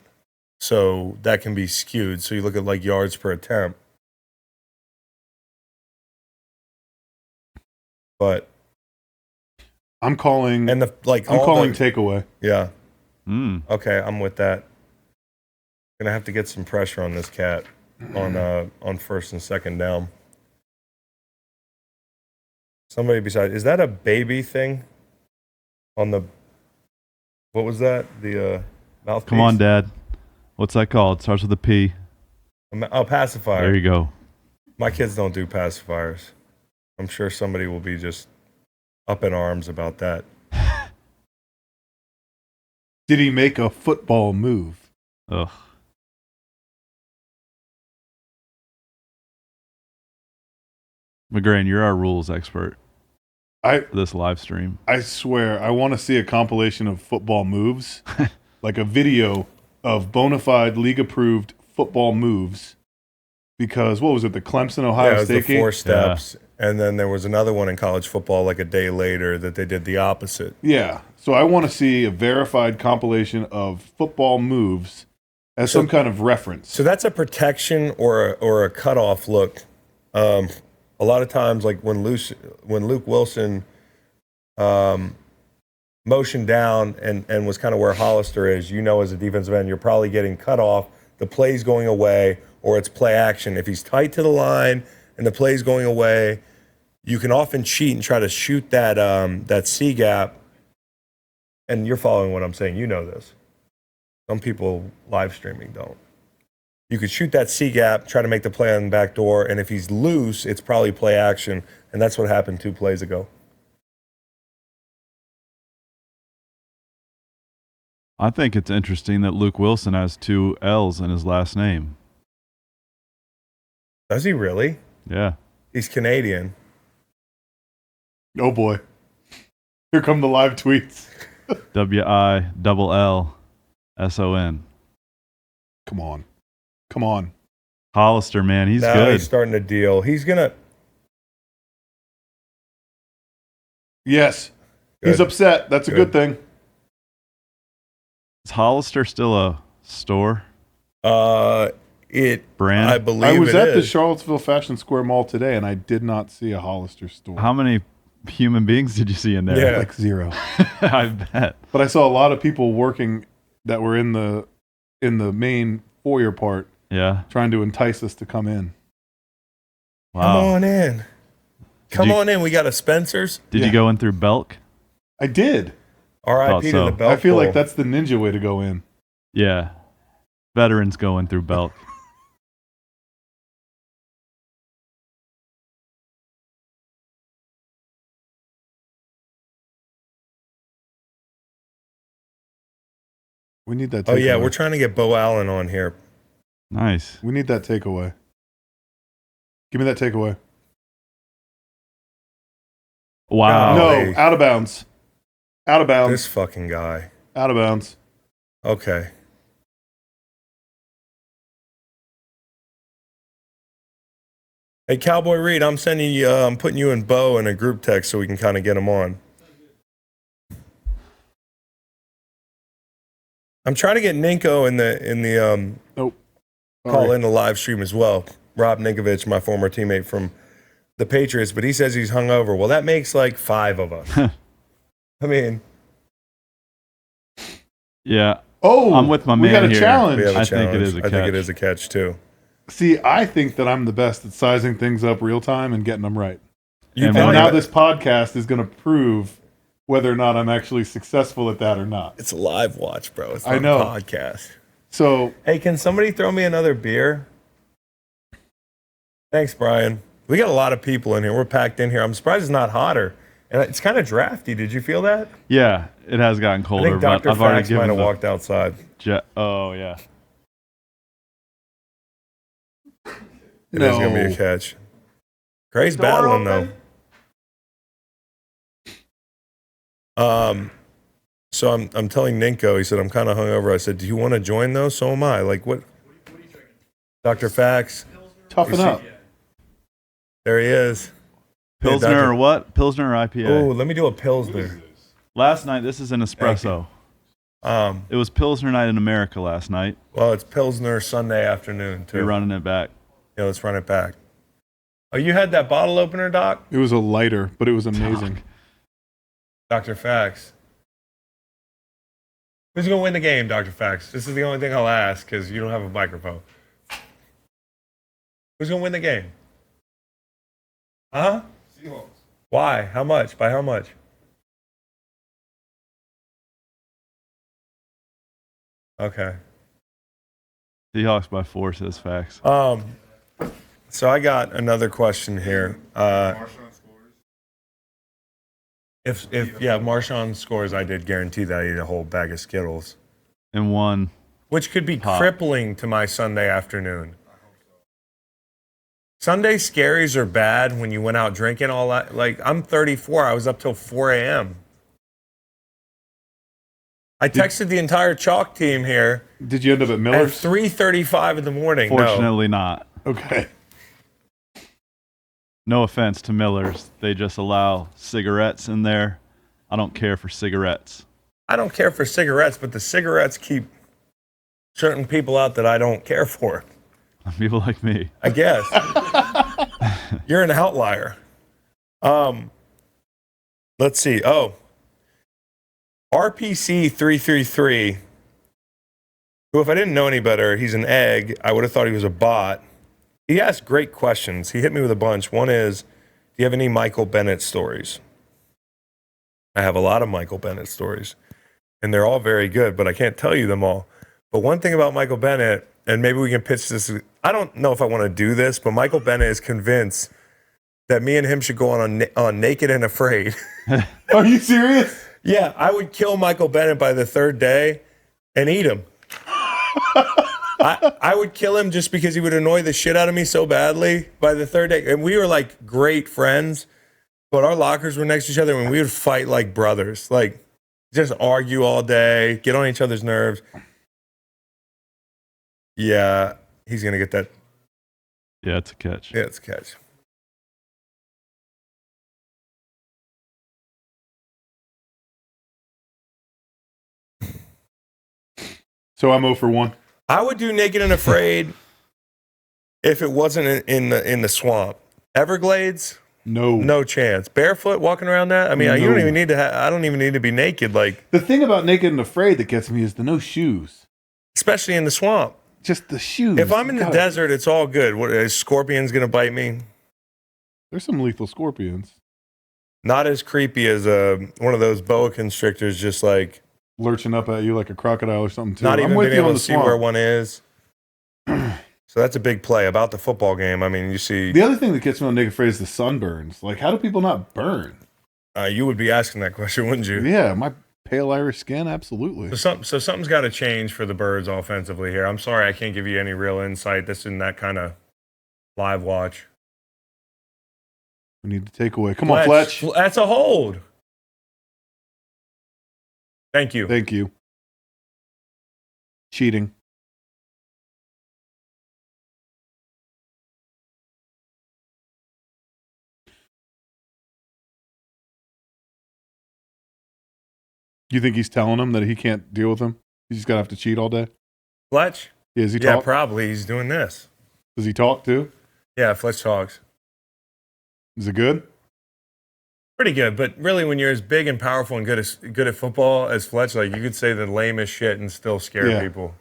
So that can be skewed. So you look at like yards per attempt. But I'm calling. and I'm calling takeaway. Yeah. Mm. Okay, I'm with that. Gonna have to get some pressure on this cat on first and second down. Somebody beside, is that a baby thing? On the, what was that? The mouthpiece? Come on, Dad. What's that called? Starts with a P. Oh, pacifier. There you go. My kids don't do pacifiers. I'm sure somebody will be just up in arms about that. Did he make a football move? Ugh. McGrain, you're our rules expert for this live stream. I swear, I want to see a compilation of football moves, like a video of bona fide league-approved football moves. Because what was it, the Clemson Ohio Yeah, it was State the game? 4 steps, and then there was another one in college football like a day later that they did the opposite. Yeah. So I want to see a verified compilation of football moves as some kind of reference. So that's a protection or a cutoff look. A lot of times, like when Luke Wilson motioned down and was kind of where Hollister is, as a defensive end, you're probably getting cut off, the play's going away, or it's play action. If he's tight to the line and the play's going away, you can often cheat and try to shoot that C gap. And you're following what I'm saying. You know this. Some people live streaming don't. You could shoot that C gap, try to make the play on the back door, and if he's loose, it's probably play action, and that's what happened 2 plays ago. I think it's interesting that Luke Wilson has 2 L's in his last name. Does he really? Yeah. He's Canadian. Oh boy. Here come the live tweets. WILLSON. Come on. Hollister, man, he's Now good. he's starting to deal. He's gonna. Yes. Good. He's upset. That's a good thing. Is Hollister still a store? Brand? I believe I was it at the is. Charlottesville Fashion Square Mall today, and I did not see a Hollister store. How many human beings did you see in there? Yeah. Like 0. I bet. But I saw a lot of people working that were in the main foyer part, Yeah. trying to entice us to come in. Wow. Come on in. Come you- on in. We got a Spencer's. Did Yeah. you go in through Belk? I did. R.I.P. so. to the belt. I feel like bull. that's the ninja way to go in. Yeah. Veterans going through Belk. We need that takeaway. Oh yeah, we're trying to get Bo Allen on here. Nice. We need that takeaway. Give me that takeaway. Wow. Golly. No, out of bounds. Out of bounds. This fucking guy. Out of bounds. Okay. Hey, Cowboy Reed, I'm sending you. I'm putting you and Bo in a group text so we can kind of get him on. I'm trying to get Ninko in the Nope. call Sorry. in the live stream as well. Rob Ninkovich, my former teammate from the Patriots, but he says he's hungover. Well, that makes like 5 of us. I mean, Yeah. Oh, I'm with my we man got a here. challenge. we have a I think it challenge. is a I think catch. it is a catch too. See, I think that I'm the best at sizing things up real time and getting them right. You And And probably- now this podcast is going to prove whether or not I'm actually successful at that or not. It's a live watch, bro. It's not I know. a podcast. So Hey, can somebody throw me another beer? Thanks, Brian. We got a lot of people in here. We're packed in here. I'm surprised it's not hotter. And it's kind of drafty. Did you feel that? Yeah. It has gotten I colder, think but Dr. I've already Fax might given have the walked outside. Oh, yeah. It is going to be a catch. Gray's battling, though. So I'm telling Ninko, he said, I'm kind of hungover. I said, do you want to join, though? So am I. Like, what? Dr. Fax. toughen up. There he is. Pilsner Dr. or what? Pilsner or IPA? Oh, let me do a Pilsner. Last night, this is an espresso. It was Pilsner night in America last night. Well, it's Pilsner Sunday afternoon, too. You're running it back. Yeah, let's run it back. Oh, you had that bottle opener, Doc? It was a lighter, but it was amazing. Dr. Fax. Who's going to win the game, Dr. Fax? This is the only thing I'll ask because you don't have a microphone. Who's going to win the game? Huh? Seahawks. Why? How much? By how much? Okay. Seahawks by 4 says facts. So I got another question here. Marshawn scores. If Marshawn scores, I did guarantee that I eat a whole bag of Skittles, And 1. which could be Pop. crippling to my Sunday afternoon. Sunday scaries are bad when you went out drinking all that. Like, I'm 34. I was up till 4 a.m. I texted the entire chalk team here Did you end up at at Miller's? 3:35 in the morning. No. Fortunately not. Okay. No offense to Miller's. They just allow cigarettes in there. I don't care for cigarettes. I don't care for cigarettes, but the cigarettes keep certain people out that I don't care for. People like me. I guess. You're an outlier. Let's see. Oh. RPC 333, who, if I didn't know any better, he's an egg. I would have thought he was a bot. He asked great questions. He hit me with a bunch. One is, do you have any Michael Bennett stories? I have a lot of Michael Bennett stories, and they're all very good, but I can't tell you them all. But one thing about Michael Bennett, and maybe we can pitch this, I don't know if I want to do this, but Michael Bennett is convinced that me and him should go on Naked and Afraid. Are you serious? Yeah, I would kill Michael Bennett by the 3rd day and eat him. I would kill him just because he would annoy the shit out of me so badly by the 3rd day. And we were like great friends, but our lockers were next to each other and we would fight like brothers. Like, just argue all day, get on each other's nerves. Yeah, he's going to get that. Yeah, it's a catch. Yeah, it's a catch. So I'm 0 for 1. I would do Naked and Afraid if it wasn't in the swamp. Everglades, no chance. Barefoot walking around that. I mean, you don't even need to. I don't even need to be naked. Like The thing about Naked and Afraid that gets me is the no shoes. especially in the swamp. Just the shoes. If I'm in the desert, it's all good. What is scorpions gonna bite me? There's some lethal scorpions Not as creepy as one of those boa constrictors. Just like lurching up at you like a crocodile or something too. not even I'm with being you able on to the see swamp. where one is. So that's a big play about the football game. I mean, you see, The other thing that gets me on Naked and Afraid is the sunburns. Like, how do people not burn? you would be asking that question, wouldn't you? Yeah, my pale Irish skin, absolutely. So something's got to change for the Birds offensively here. I'm sorry I can't give you any real insight. This isn't that kind of live watch. We need to take away. Come on, Fletch. That's a hold. Thank you. Thank you. Cheating. You think he's telling him that he can't deal with him? He's just got to have to cheat all day? Fletch? Yeah, is he Yeah, talk? probably. He's doing this. Does he talk too? Yeah, Fletch talks. Is it good? Pretty good, but really, when you're as big and powerful and good at football as Fletch, like you could say the lamest shit and still scare people.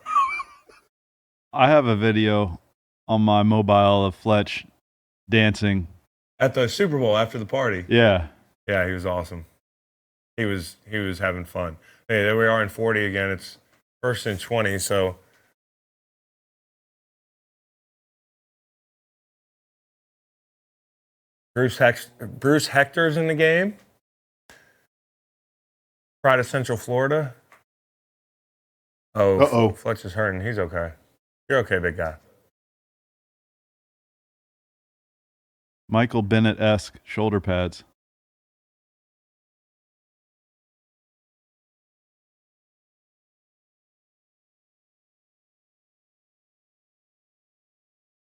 I have a video on my mobile of Fletch dancing. At the Super Bowl after the party. Yeah. Yeah, he was awesome. He was having fun. Hey, there we are in 40 again. It's 1st and 20, so Bruce Hector's in the game. Pride of Central Florida. Oh, Fletch is hurting. He's okay. You're okay, big guy. Michael Bennett-esque shoulder pads.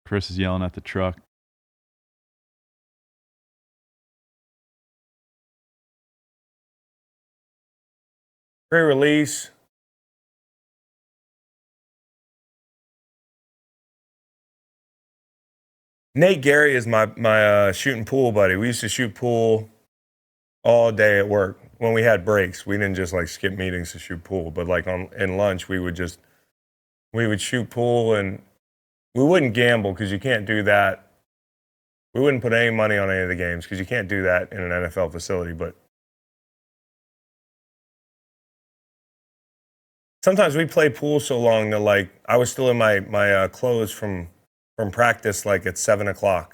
Chris is yelling at the truck. Pre-release. Nate Gary is my shooting pool buddy. We used to shoot pool all day at work when we had breaks. We didn't just like skip meetings to shoot pool, but like in lunch we would shoot pool, and we wouldn't gamble because you can't do that. We wouldn't put any money on any of the games because you can't do that in an NFL facility. But sometimes we play pool so long that like I was still in my clothes from practice like at 7:00.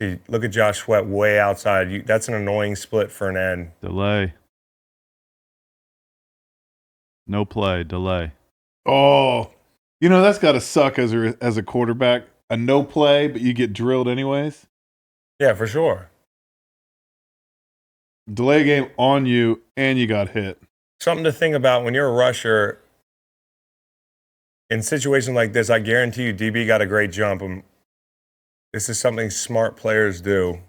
See, look at Josh Sweat way outside. That's an annoying split for an end. Delay. No play. Delay. Oh, you know, that's got to suck as a quarterback. A no play, but you get drilled anyways. Yeah, for sure. Delay game on you, and you got hit. Something to think about when you're a rusher. In situations like this, I guarantee you DB got a great jump. This is something smart players do.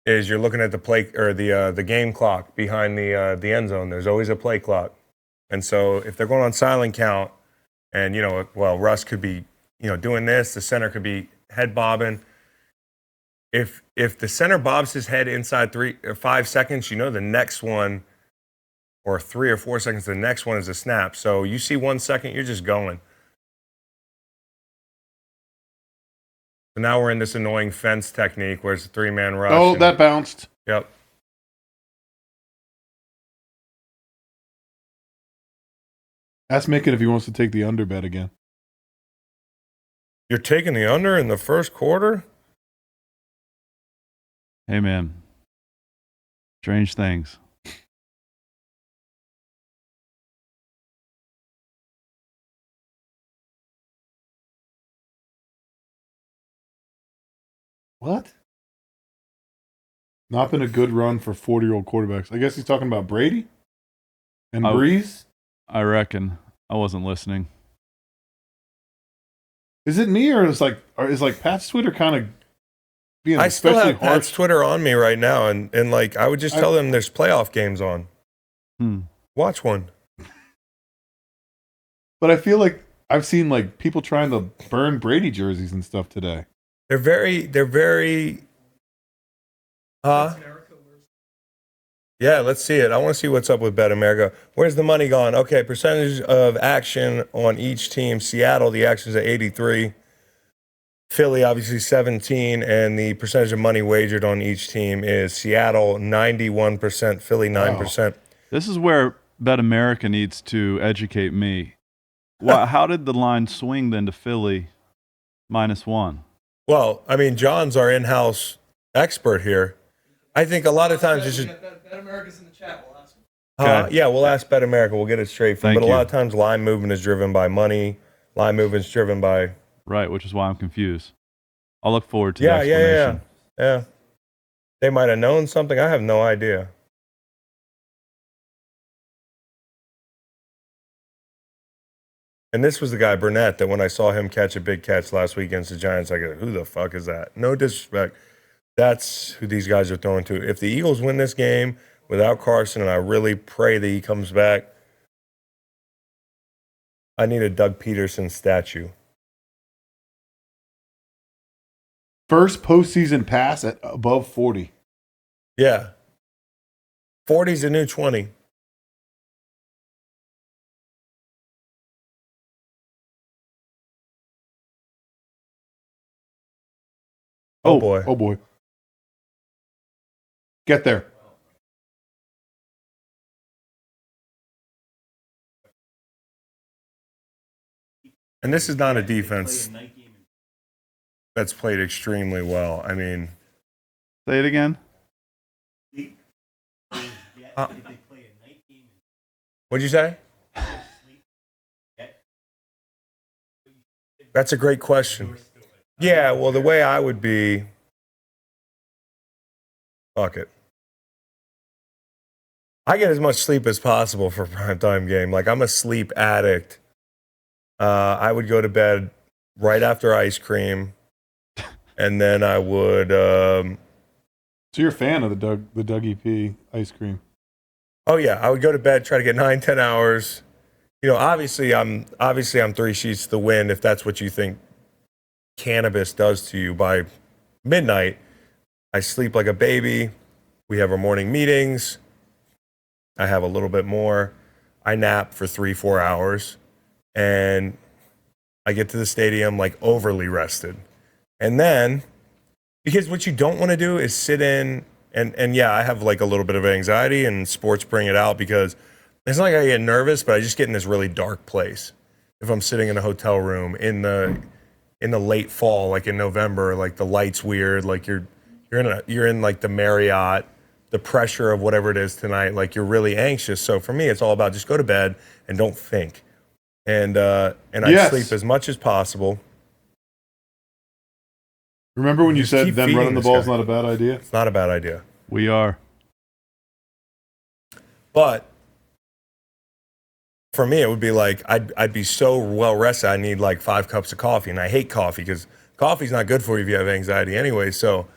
Is you're looking at the play or the game clock behind the end zone. There's always a play clock, and so if they're going on silent count, and Russ could be doing this, the center could be head bobbing. If the center bobs his head inside 3 or 5 seconds, the next one, or 3 or 4 seconds, the next one is a snap. So you see 1 second, you're just going. So now we're in this annoying fence technique where it's a 3-man rush. Oh, that bounced. Yep. Ask Mickett if he wants to take the under bet again. You're taking the under in the first quarter? Hey, man. Strange things. What? Not been a good run for 40-year-old quarterbacks. I guess he's talking about Brady and Breeze. I reckon. I wasn't listening. Is it me, or is Pat's Twitter kind of being I still especially have Pat's harsh? Twitter on me right now, and like I would just tell them there's playoff games on. Watch one. But I feel like I've seen like people trying to burn Brady jerseys and stuff today. They're very. Yeah, let's see it. I want to see what's up with Bet America. Where's the money gone? Okay, percentage of action on each team. Seattle, the action's at 83. Philly, obviously 17, and the percentage of money wagered on each team is Seattle 91%, Philly 9%. Wow. This is where Bet America needs to educate me. How did the line swing then to Philly -1? Well, I mean, John's our in-house expert here. I think a lot of times you should. Bet America's in the chat. We'll ask him. Okay. Yeah, we'll ask Bet America. We'll get it straight from. Thank But a lot you. of times, line movement is driven by money. Line movement's driven by. Right, which is why I'm confused. I'll look forward to the explanation. Yeah. They might have known something. I have no idea. And this was the guy, Bennett, that when I saw him catch a big catch last week against the Giants, I go, who the fuck is that? No disrespect. That's who these guys are throwing to. If the Eagles win this game without Carson, and I really pray that he comes back, I need a Doug Peterson statue. First postseason pass at above 40. Yeah. 40's the new 20. Oh, boy. Oh boy. Get there. And this is not a Play defense a night game and that's played extremely well. I mean, Say it again. sleep. If they play a night game what'd you say? and sleep, That's a great question. Yeah, well, the way I would be, fuck it. I get as much sleep as possible for a primetime game. Like, I'm a sleep addict. I would go to bed right after ice cream, and then I would. So you're a fan of the Dougie P ice cream? Oh yeah, I would go to bed, try to get 9-10 hours. You know, obviously I'm 3 sheets to the wind if that's what you think cannabis does to you. By midnight, I sleep like a baby. We have our morning meetings. I have a little bit more. I nap for 3-4 hours, and I get to the stadium like overly rested. And then, because what you don't want to do is sit in and yeah, I have like a little bit of anxiety, and sports bring it out because it's not like I get nervous, but I just get in this really dark place. If I'm sitting in a hotel room in the late fall, like in November, like the light's weird, like you're in like the Marriott, the pressure of whatever it is tonight, like you're really anxious. So for me, it's all about just go to bed and don't think. And I Yes. sleep as much as possible. Remember when you Just said keep them feeding running the this ball's guy. not a bad idea? It's not a bad idea. We are. But for me, it would be like I'd be so well rested. I need like 5 cups of coffee, and I hate coffee because coffee's not good for you if you have anxiety anyway. So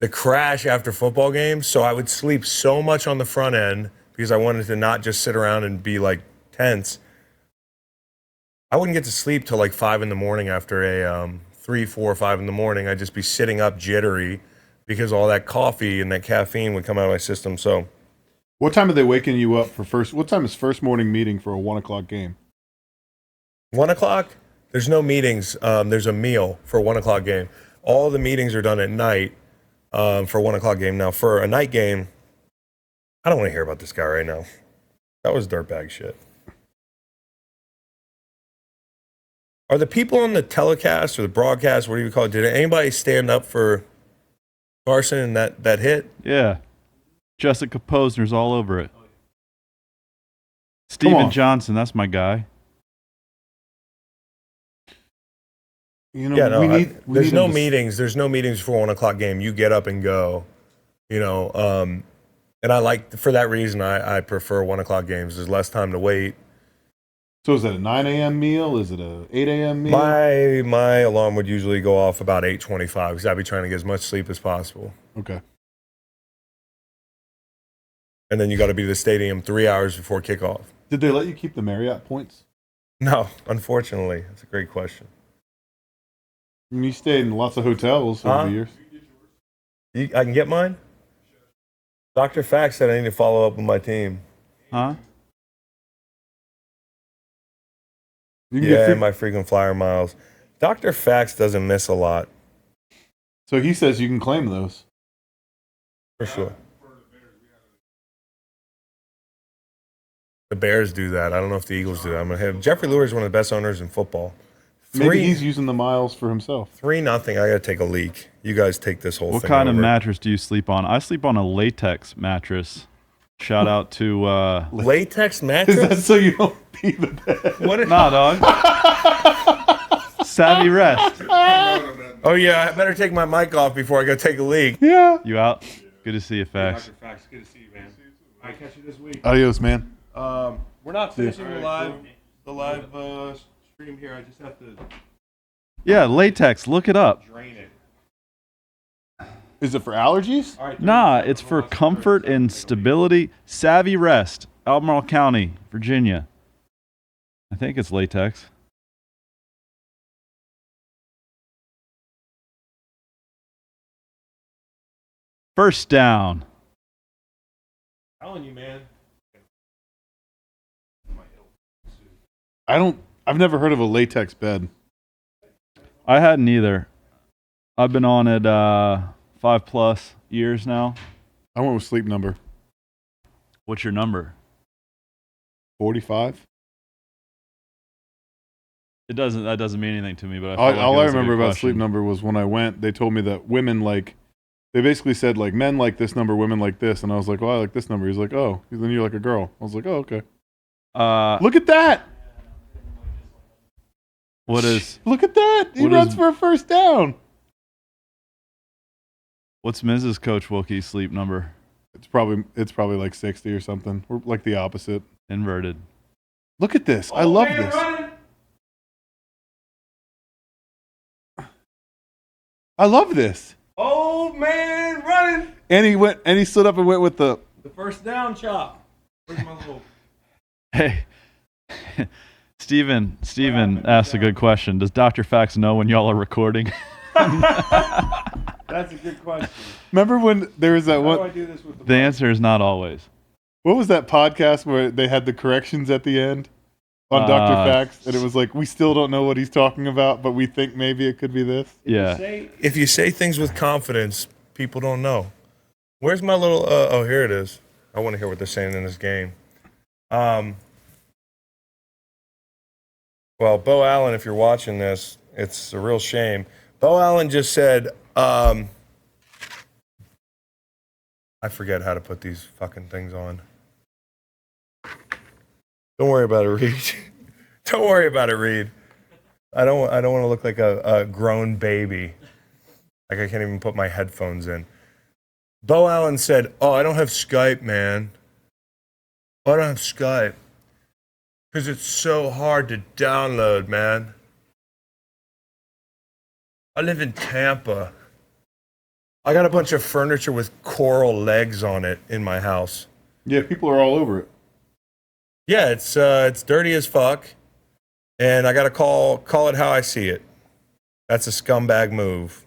the crash after football games. So I would sleep so much on the front end because I wanted to not just sit around and be like tense. I wouldn't get to sleep till like 5 in the morning after a 3, 4, 5 in the morning. I'd just be sitting up jittery because all that coffee and that caffeine would come out of my system. So What time are they waking you up for first? What time is first morning meeting for a 1 o'clock game? 1 o'clock, there's no meetings. There's a meal for a 1 o'clock game. All the meetings are done at night for a 1 o'clock game. Now, for a night game, I don't want to hear about this guy right now. That was dirtbag shit. Are the people on the telecast or the broadcast, what do you call it, did anybody stand up for Carson and that hit? Yeah. Jessica Posner's all over it. Steven on. Johnson, that's my guy. You know, Yeah, no, there's need no them to- meetings. There's no meetings for a 1 o'clock game. You get up and go, you know. And I like, for that reason, I prefer 1 o'clock games. There's less time to wait. So is that a 9 a.m. meal? Is it a 8 a.m. meal? My alarm would usually go off about 8:25 because I'd be trying to get as much sleep as possible. Okay. and then you got to be to the stadium 3 hours before kickoff. Did they let you keep the Marriott points? No, unfortunately. That's a great question. I mean, you stayed in lots of hotels over the years. I can get mine? Dr. Fax said I need to follow up with my team. Huh? You can get free- my frequent flyer miles. Dr. Fax doesn't miss a lot. So he says you can claim those. For sure. The Bears do that. I don't know if the Eagles do that. I'm gonna have Jeffrey Lurie is one of the best owners in football. Maybe he's using the miles for himself. 3-0. I gotta take a leak. You guys take this whole What thing. kind of over. mattress do you sleep on? I sleep on a latex mattress. Shout out to Latex Is that mattress? so you don't pee the bed? What is- nah, dog. Savvy Rest. Oh yeah, I better take my mic off before I go take a leak. Yeah. You out? Good to see you, Fax. Dr. Fax, good to see you, man. I catch you this week. Adios, man. We're not finishing the live stream here. I just have to Yeah, latex. Look it up. drain it. Is it for allergies? All right. Nah, it's for comfort and stability. Savvy Rest, Albemarle County, Virginia. I think it's latex. First down. Telling you, man. I've never heard of a latex bed. I hadn't either. I've been on it 5+ years now. I went with Sleep Number. What's your number? 45. That doesn't mean anything to me, but All I remember about Sleep Number was when I went, they told me that women they basically said like men like this number, women like this, and I was like, well, I like this number. He's like, oh, then you're like a girl. I was like, oh, okay. Look at that! What is Look at that! He What runs is- for a first down. what's Mrs. Coach Wilkie's sleep number? It's probably like 60 or something. We're like the opposite. Inverted. Look at this. I love this. I love this. Old man running. And he stood up and went with the The first down chop. Where's my little... Hey, Steven asked a good question. Does Dr. Fax know when y'all are recording? That's a good question. Remember when there was that How do I one? do this with the The answer is not always. What was that podcast where they had the corrections at the end on Dr. Fax, and it was like, we still don't know what he's talking about, but we think maybe it could be this. Yeah. If you say things with confidence, people don't know. Where's my little? Oh, here it is. I want to hear what they're saying in this game. Well, Bo Allen, if you're watching this, it's a real shame. Bo Allen just said, I forget how to put these fucking things on. Don't worry about it, Reed. Don't worry about it, Reed. I don't want to look like a grown baby. Like I can't even put my headphones in. Bo Allen said, oh, I don't have Skype, man. I don't have Skype. Because it's so hard to download, man. I live in Tampa. I got a bunch of furniture with coral legs on it in my house. Yeah, people are all over it. Yeah, it's dirty as fuck. And I got to call it how I see it. That's a scumbag move.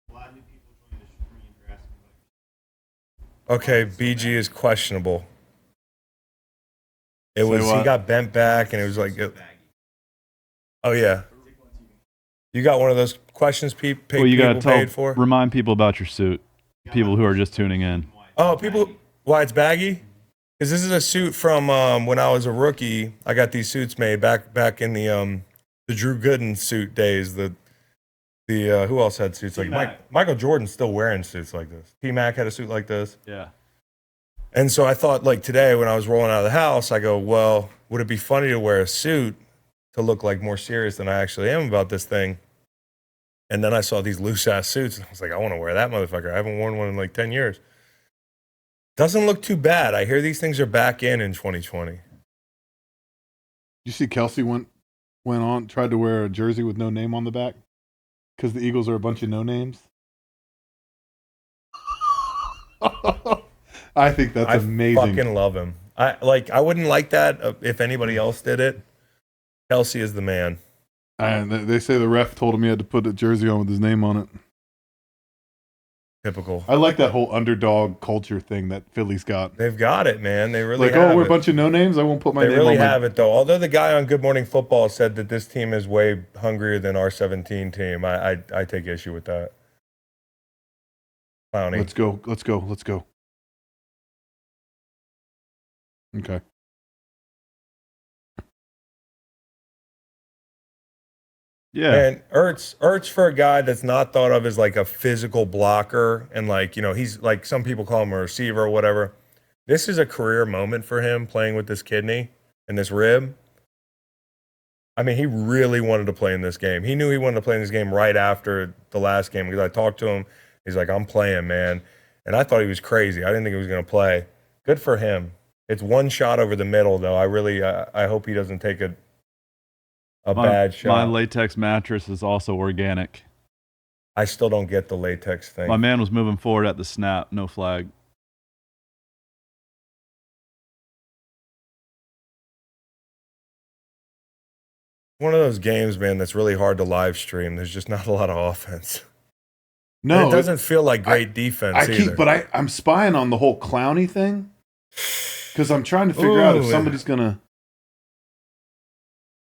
A lot of new people joining the stream. They're asking about Okay, BG is questionable. It Say was he what? got bent back and it was like, oh yeah. You got one of those questions people You gotta paid for? remind people about your suit. People who are just tuning in. Oh, people, why it's baggy? Because this is a suit from when I was a rookie. I got these suits made back in the Drew Gooden suit days. The who else had suits like Michael Jordan's still wearing suits like this. T-Mac had a suit like this. Yeah. And so I thought, like today when I was rolling out of the house, I go, well, would it be funny to wear a suit to look like more serious than I actually am about this thing? And then I saw these loose ass suits and I was like, I want to wear that motherfucker. I haven't worn one in like 10 years. Doesn't look too bad. I hear these things are back in 2020. You see Kelsey went on, tried to wear a jersey with no name on the back because the Eagles are a bunch of no names. I think that's I amazing. fucking love him. I wouldn't like that if anybody else did it. Kelsey is the man. And they say the ref told him he had to put a jersey on with his name on it. Typical. I like that whole underdog culture thing that Philly's got. They've got it, man. They really Like, have we're it. a bunch of no names. I won't put my They name really on my. have it, though. Although the guy on Good Morning Football said that this team is way hungrier than our 17 team, I take issue with that. Clowney. Let's go. Let's go. Let's go. Okay. Yeah. And Ertz for a guy that's not thought of as like a physical blocker, and like, you know, he's like, some people call him a receiver or whatever. This is a career moment for him, playing with this kidney and this rib. I mean, he really wanted to play in this game. He knew he wanted to play in this game right after the last game, because I talked to him. He's like, I'm playing, man. And I thought he was crazy. I didn't think he was going to play. Good for him. It's one shot over the middle, though. I really, I hope he doesn't take a bad shot. My latex mattress is also organic. I still don't get the latex thing. My man was moving forward at the snap, no flag. One of those games, man, that's really hard to live stream. There's just not a lot of offense. No, And it doesn't feel like great defense either. I'm spying on the whole Clowney thing because I'm trying to figure out if Ooh. somebody's gonna.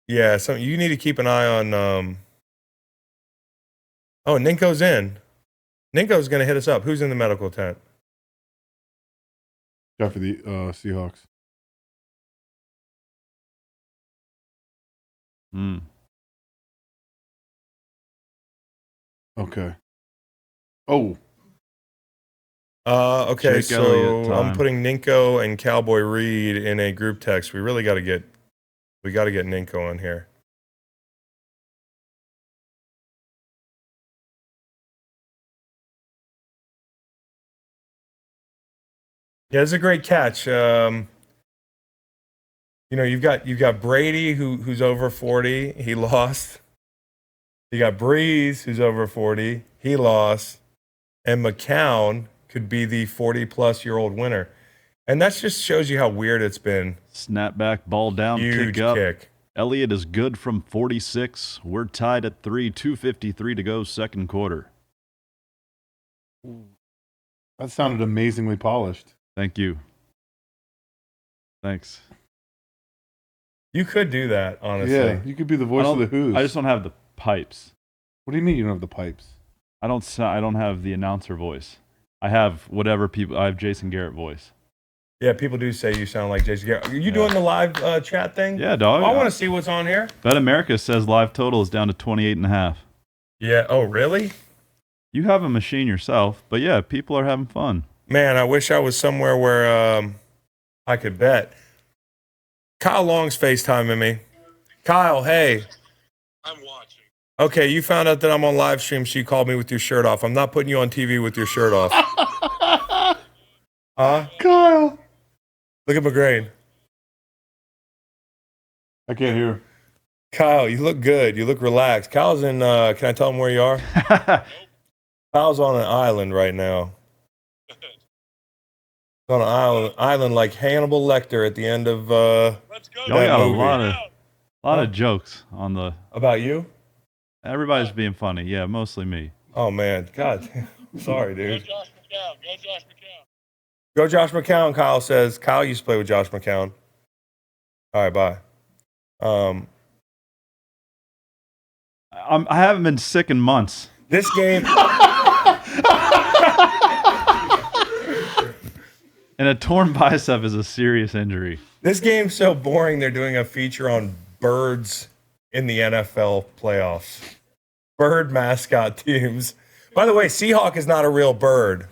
Yeah, so you need to keep an eye on. Oh, Ninko's in. Ninko's going to hit us up. Who's in the medical tent? Shot for the Seahawks. Mm. Okay. Oh, Okay, Jake Elliott so I'm time. putting Ninko and Cowboy Reed in a group text. We really got to get Ninko on here. Yeah, it's a great catch. You know, you've got Brady who's over 40. He lost. You got Breeze who's over 40. He lost. And McCown could be the 40-plus-year-old winner. And that just shows you how weird it's been. Snap back, ball down, Huge kick up. kick. Elliott is good from 46. We're tied at 3, 2:53 to go, second quarter. that sounded amazingly polished. Thank you. Thanks. You could do that, honestly. Yeah, you could be the voice of the Who's. I just don't have the pipes. What do you mean you don't have the pipes? I don't have the announcer voice. I have I have Jason Garrett voice. Yeah, people do say you sound like Jason Garrett. Are you doing the live chat thing? Yeah, dog. I want to see what's on here. Bet America says live total is down to 28.5. Yeah. Oh, really? You have a machine yourself, but yeah, people are having fun. Man, I wish I was somewhere where I could bet. Kyle Long's FaceTiming me. Kyle, hey. I'm watching. Okay, you found out that I'm on live stream, so you called me with your shirt off. I'm not putting you on TV with your shirt off. Kyle. Look at McGrain. I can't hear. Kyle, you look good. You look relaxed. Kyle's in, can I tell him where you are? Kyle's on an island right now. On an island like Hannibal Lecter at the end of Let's go. Y'all got a movie. lot of jokes on the. About you? Everybody's being funny. Yeah, mostly me. Oh man, God, sorry, Go dude. Josh McCown. Go Josh McCown. Go Josh McCown. Kyle says. Kyle used to play with Josh McCown. All right, bye. I haven't been sick in months. This game. And a torn bicep is a serious injury. This game's so boring. They're doing a feature on birds in the NFL playoffs. Bird mascot teams. By the way, Seahawk is not a real bird.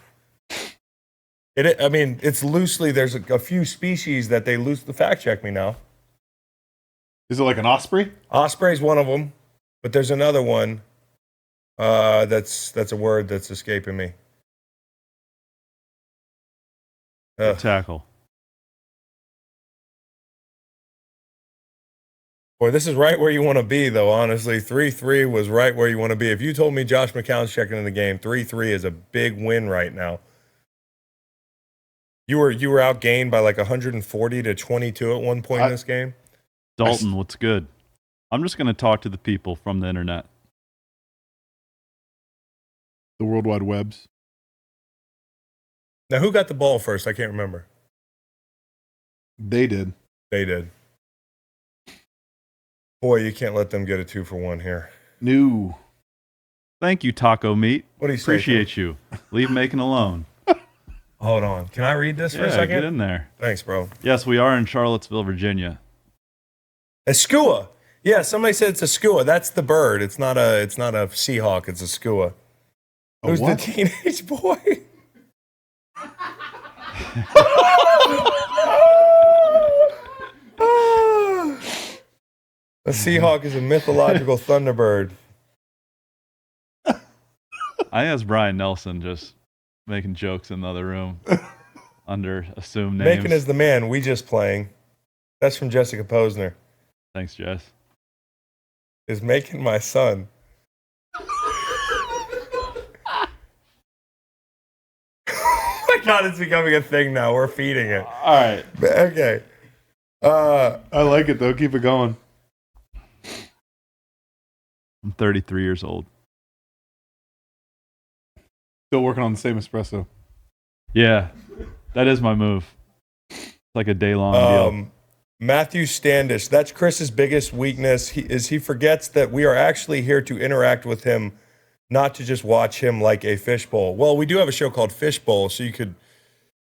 I mean, it's loosely. There's a few species that they loosely fact check me now. Is it like an osprey? Osprey's one of them, but there's another one. That's a word that's escaping me. Tackle. Boy, this is right where you want to be, though, honestly. 3-3 was right where you want to be. If you told me Josh McCown's checking in the game, 3-3 is a big win right now. You were outgained by like 140 to 22 at one point in this game. Dalton, what's good? I'm just going to talk to the people from the internet. The World Wide Webs. Now, who got the ball first? I can't remember. They did. They did. Boy, you can't let them get a 2-for-1 here. No. Thank you, Taco Meat. What do you say? Appreciate you. Leave Macon alone. Hold on. Can I read this for a Yeah, second? get in there. Thanks, bro. Yes, we are in Charlottesville, Virginia. A skua. Yeah, somebody said it's a skua. That's the bird. It's not a seahawk. It's a skua. A Who's what? the teenage boy? A seahawk is a mythological thunderbird. I think that's Brian Nelson just making jokes in the other room under assumed names. Macon is the man. We just playing. That's from Jessica Posner. Thanks, Jess. Is Macon my son? Oh my God, it's becoming a thing now. We're feeding it. All right. Okay. I like it though. Keep it going. I'm 33 years old. Still working on the same espresso. Yeah, that is my move. It's like a day-long deal. Matthew Standish. That's Chris's biggest weakness. He forgets that we are actually here to interact with him, not to just watch him like a fishbowl. Well, we do have a show called Fishbowl, so you could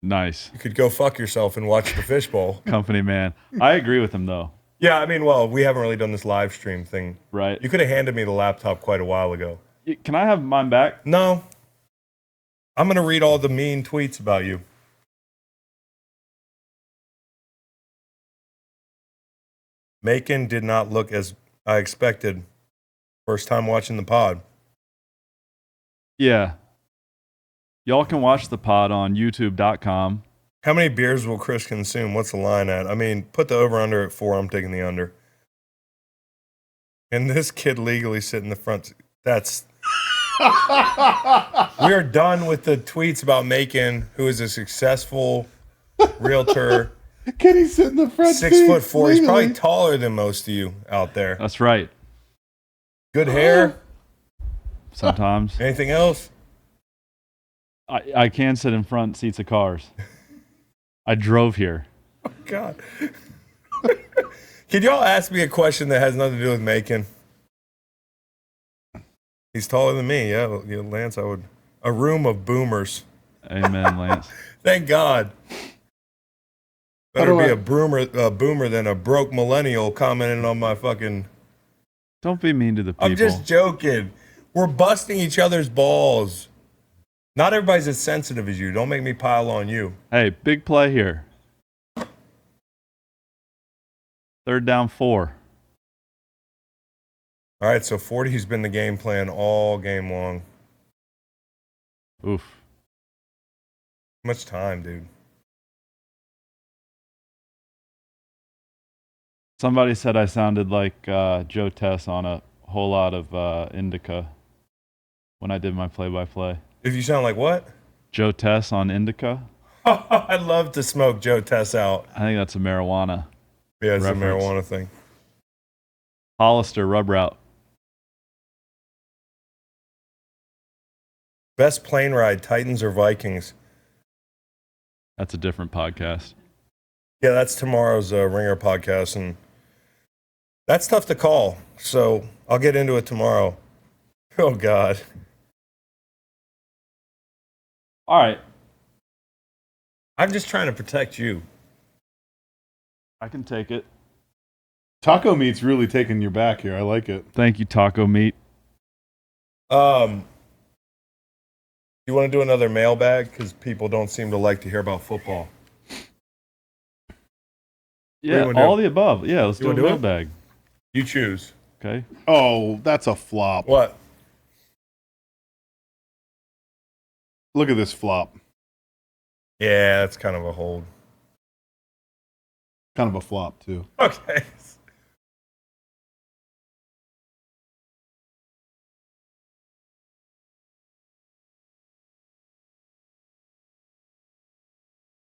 Nice. go fuck yourself and watch the Fishbowl. Company man. I agree with him, though. Yeah, I mean, well, we haven't really done this live stream thing. Right. You could have handed me the laptop quite a while ago. Can I have mine back? No. I'm going to read all the mean tweets about you. Macon did not look as I expected. First time watching the pod. Yeah. Y'all can watch the pod on youtube.com. How many beers will Chris consume? What's the line at? I mean, put the over-under at 4. I'm taking the under. And this kid legally sit in the front. That's... We are done with the tweets about Macon, who is a successful realtor. Can he sit in the front 6'4". He's probably taller than most of you out there. That's right. Good hair. Sometimes. Anything else? I can sit in front seats of cars. I drove here. Oh, God. Can y'all ask me a question that has nothing to do with Macon? He's taller than me. Yeah, Lance, I would. A room of boomers. Amen, Lance. Thank God. Better do be I- a boomer than a broke millennial commenting on my fucking... Don't be mean to the people. I'm just joking. We're busting each other's balls. Not everybody's as sensitive as you. Don't make me pile on you. Hey, big play here. 3rd down 4. All right, so 40's been the game plan all game long. Oof. How much time, dude? Somebody said I sounded like Joe Tess on a whole lot of Indica when I did my play-by-play. If you sound like what? Joe Tess on Indica? I'd love to smoke Joe Tess out. I think that's a marijuana. Yeah, it's Reference. a marijuana thing. Hollister rub route. Best plane ride, Titans or Vikings? That's a different podcast. Yeah, that's tomorrow's Ringer podcast, and that's tough to call. So I'll get into it tomorrow. Oh, God. All right. I'm just trying to protect you. I can take it. Taco Meat's really taking your back here. I like it. Thank you, Taco Meat. You want to do another mailbag? Because people don't seem to like to hear about football. Yeah, wanna do? all the above. Yeah, let's You do a wanna do it? mailbag. You choose. Okay. Oh, that's a flop. What? Look at this flop. Yeah, that's kind of a hold. Kind of a flop, too. Okay.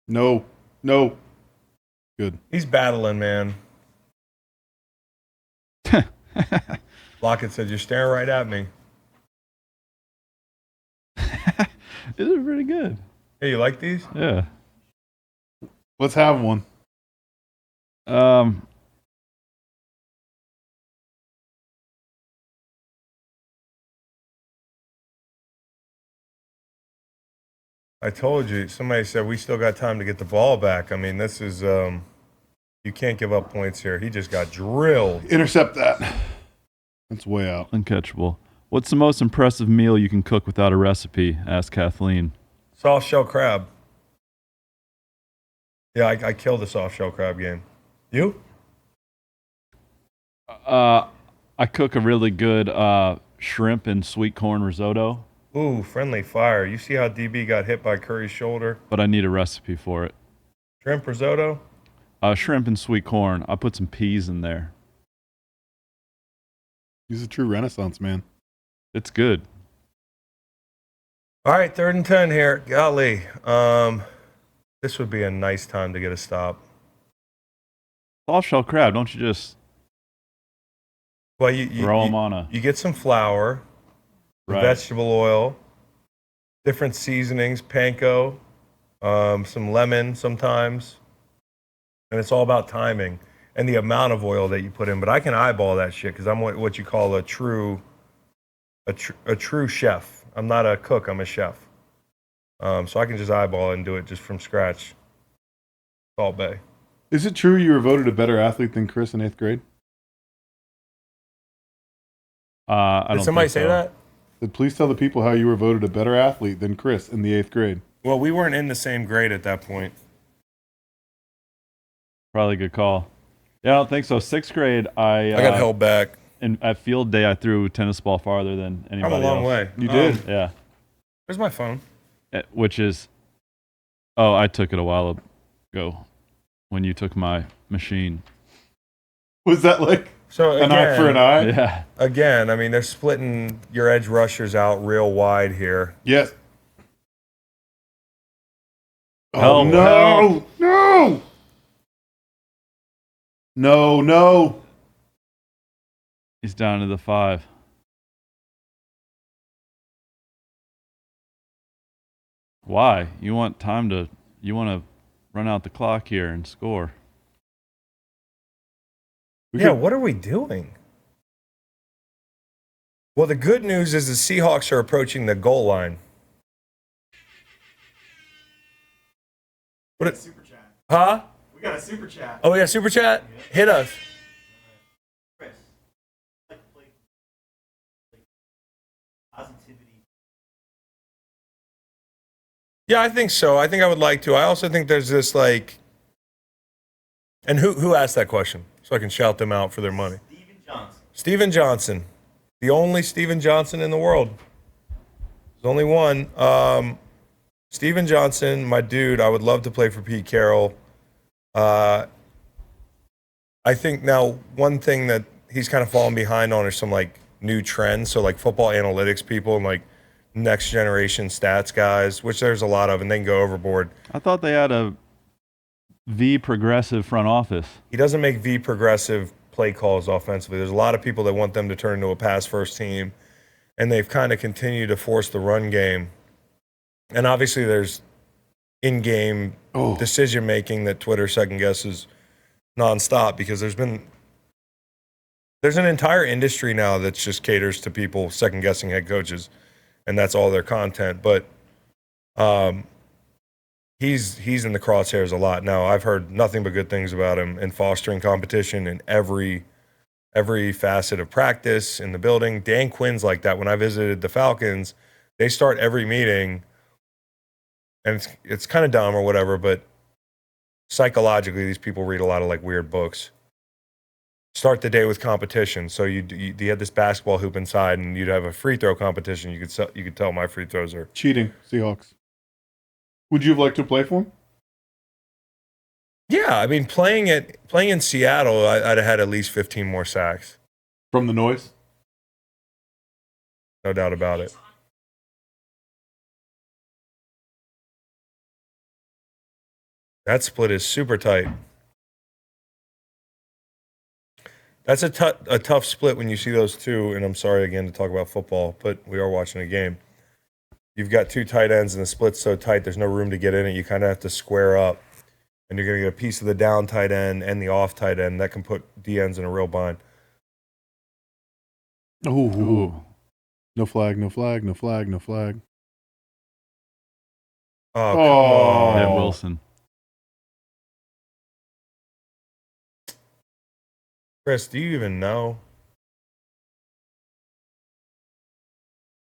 No. Good. He's battling, man. Lockett said, "You're staring right at me." These are pretty good. Hey, you like these? Yeah. Let's have one. I told you. Somebody said we still got time to get the ball back. I mean, this is you can't give up points here. He just got drilled. Intercept that. That's way out. Uncatchable. What's the most impressive meal you can cook without a recipe? Asked Kathleen. Soft shell crab. Yeah, I killed the soft shell crab game. You? I cook a really good shrimp and sweet corn risotto, Ooh, friendly fire. You see how DB got hit by Curry's shoulder? but I need a recipe for it. Shrimp risotto? Shrimp and sweet corn. I put some peas in there. He's a true Renaissance man. It's good. All right, 3rd and 10 here. Golly. This would be a nice time to get a stop. Soft shell crab. Don't you just Well, you throw them on a you get some flour, right? vegetable oil, different seasonings, panko, some lemon sometimes, and it's all about timing and the amount of oil that you put in. But I can eyeball that shit because I'm what you call a true chef. I'm not a cook. I'm a chef. So I can just eyeball it and do it just from scratch. Salt Bay. Is it true you were voted a better athlete than Chris in 8th grade? I don't Did somebody think say so. that? Said, please tell the people how you were voted a better athlete than Chris in the 8th grade. Well, we weren't in the same grade at that point. Probably a good call. Yeah, I don't think so. 6th grade, I I got held back. and at field day, I threw tennis ball farther than I'm anybody a long else. way. You did. Yeah, Where's my phone? which is, oh, I took it a while ago when you took my machine. Was that like So an eye for an eye? Yeah, Again, I mean, they're splitting your edge rushers out real wide here. Yes. Help, Oh, no. No. No. he's down to the 5. Why? You want to run out the clock here and score. Yeah, what are we doing? Well, the good news is the Seahawks are approaching the goal line. What? Super chat. Huh? We got a super chat. Oh yeah, super chat. Hit us. Chris, like positivity. Yeah, I think so. I think I would like to. I also think there's this like, and who asked that question so I can shout them out for their money. Steven Johnson. Steven Johnson, the only Steven Johnson in the world. There's only one. Steven Johnson, my dude. I would love to play for Pete Carroll. I think now one thing that he's kind of fallen behind on are some like new trends. So like football analytics people and like next generation stats guys, which there's a lot of, and they can go overboard. I thought they had a V progressive front office. He doesn't make V progressive play calls offensively. There's a lot of people that want them to turn into a pass first team, and they've kind of continued to force the run game. And obviously there's in-game decision making that Twitter second guesses nonstop because there's an entire industry now that just caters to people second guessing head coaches, and that's all their content. But he's in the crosshairs a lot now. I've heard nothing but good things about him and fostering competition in every facet of practice in the building. Dan Quinn's like that. When I visited the Falcons, they start every meeting, and it's kind of dumb or whatever, but psychologically, these people read a lot of like weird books. Start the day with competition. So you had this basketball hoop inside, and you'd have a free throw competition. You could tell my free throws are Cheating, Seahawks. Would you have liked to play for him? Yeah, I mean, playing in Seattle, I'd have had at least 15 more sacks. From the noise? No doubt about it. That split is super tight. That's a tough split when you see those two. And I'm sorry again to talk about football, but we are watching a game. You've got two tight ends and the split's so tight, there's no room to get in it. You kind of have to square up. And you're going to get a piece of the down tight end and the off tight end. That can put DNs in a real bind. Ooh. No flag, no flag, no flag, no flag. Oh, come on. Ed Wilson. Chris, do you even know?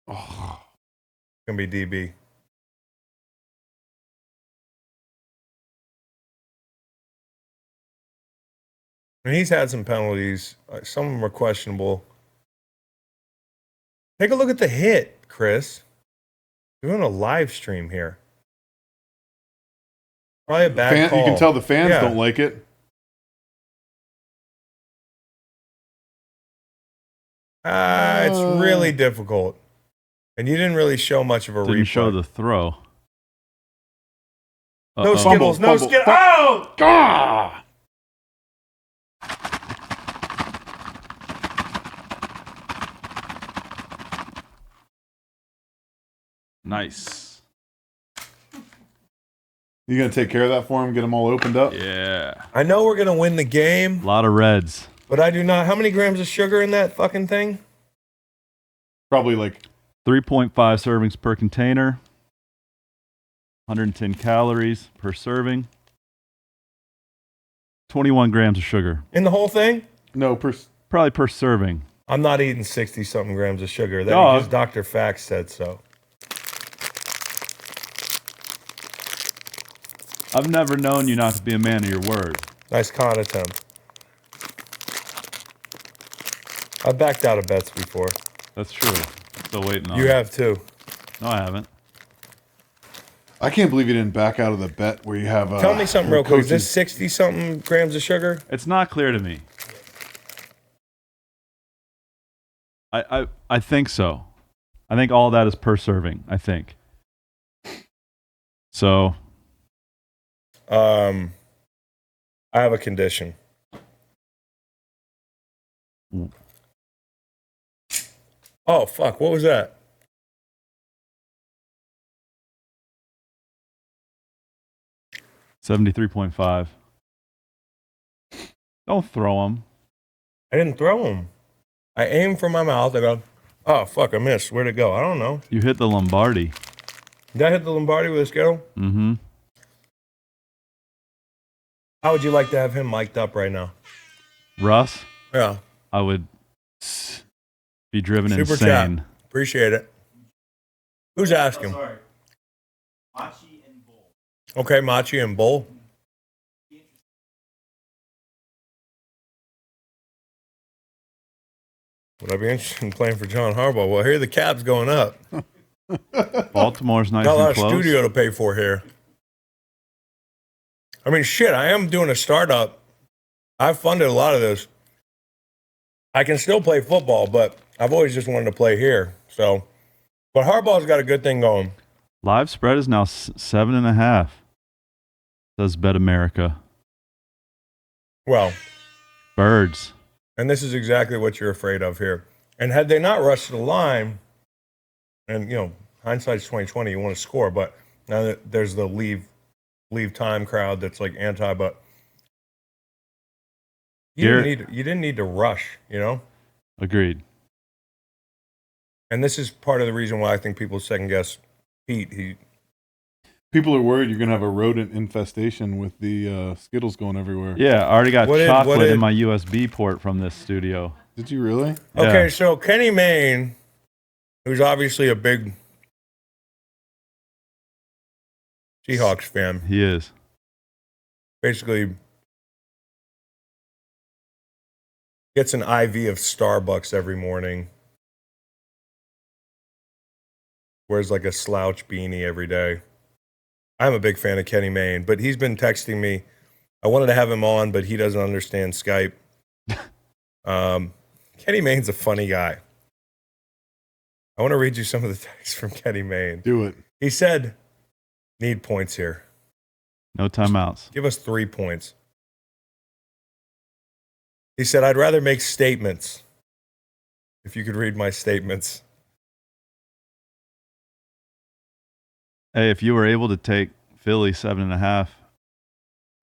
Oh. It's going to be DB. And he's had some penalties. Some of them are questionable. Take a look at the hit, Chris. We're doing a live stream here. Probably a bad call. You can tell the fans Yeah. don't like it. It's really difficult. And you didn't really show much of a Didn't replay. show the throw. No Uh-oh. Skittles, no Fumble. Skittles. Oh! Ah! Nice. You gonna take care of that for him? Get them all opened up? Yeah. I know we're going to win the game, A lot of reds. but I do not. How many grams of sugar in that fucking thing? Probably like 3.5 servings per container. 110 calories per serving. 21 grams of sugar. In the whole thing? no Probably per serving. I'm not eating 60-something grams of sugar. That No. because Dr. Fax said so. I've never known you not to be a man of your word. Nice con attempt. I backed out of bets before. That's true. Still waiting on You it. have too. No, I haven't. I can't believe you didn't back out of the bet where you have. Tell me something real quick. Is coaches- this 60-something grams of sugar? It's not clear to me. I think so. I think all that is per serving, I think. So, I have a condition. Oh, fuck. What was that? $73.5. Don't throw them. I didn't throw them. I aimed for my mouth. I go, oh, fuck, I missed. Where'd it go? I don't know. You hit the Lombardi. Did I hit the Lombardi with a Skittle? Mm-hmm. How would you like to have him mic'd up right now? Russ, Yeah. I would be driven Super insane. chat. Appreciate it. Who's asking? Sorry. Machi and Bull. Okay, Machi and Bull. Would I be interested in playing for John Harbaugh? Well, here the cab's going up. Baltimore's nice Got a lot and of close. studio to pay for here. I mean, shit, I am doing a startup. I've funded a lot of this. I can still play football, but I've always just wanted to play here. So, but Harbaugh's got a good thing going. Live spread is now 7.5. Says Bet America. Well, Birds. and this is exactly what you're afraid of here. And had they not rushed the line, and you know, hindsight's 2020, you want to score, but now that there's the leave time crowd that's like anti, but you didn't need to rush, you know? Agreed. And this is part of the reason why I think people second guess Pete. People are worried you're gonna have a rodent infestation with the Skittles going everywhere. Yeah, I already got What did- chocolate what did- in my USB port from this studio. Did you really? Okay, Yeah. so Kenny Mayne, who's obviously a big Seahawks fan, He is. basically gets an IV of Starbucks every morning. Wears like a slouch beanie every day. I'm a big fan of Kenny Mayne, but he's been texting me. I wanted to have him on, but he doesn't understand Skype. Kenny Mayne's a funny guy. I want to read you some of the texts from Kenny Mayne. Do it. He said, need points here. No timeouts. Give us 3 points. He said, I'd rather make statements. If you could read my statements. Hey, if you were able to take Philly 7.5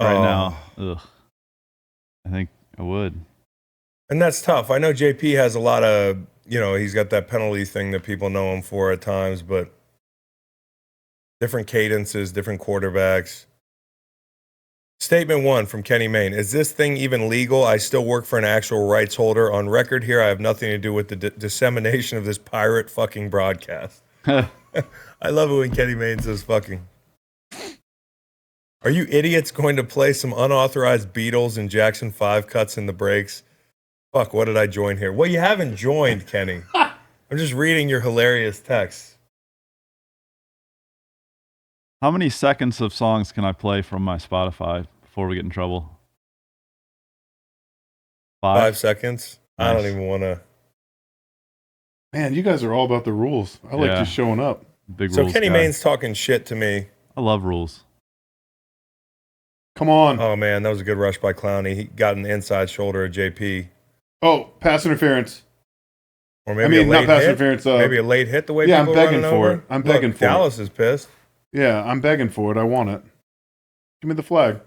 right now, I think I would. And that's tough. I know JP has a lot of, he's got that penalty thing that people know him for at times, but different cadences, different quarterbacks. Statement 1 from Kenny Mayne. Is this thing even legal? I still work for an actual rights holder. On record here, I have nothing to do with the dissemination of this pirate fucking broadcast. I love it when Kenny Mayne says fucking. Are you idiots going to play some unauthorized Beatles and Jackson 5 cuts in the breaks? Fuck, what did I join here? Well, you haven't joined, Kenny. I'm just reading your hilarious text. How many seconds of songs can I play from my Spotify before we get in trouble? 5 seconds? Nice. I don't even want to. Man, you guys are all about the rules. I like just showing up. Big So rules Kenny guy. Mayne's talking shit to me. I love rules. Come on. Oh, man, that was a good rush by Clowney. He got an inside shoulder of JP. Oh, pass interference. Or maybe a not late pass hit. interference. Maybe a late hit the way yeah, I'm people are begging running for over. it. I'm begging Look, for it. Dallas is pissed. Yeah, I'm begging for it. I want it. Give me the flag.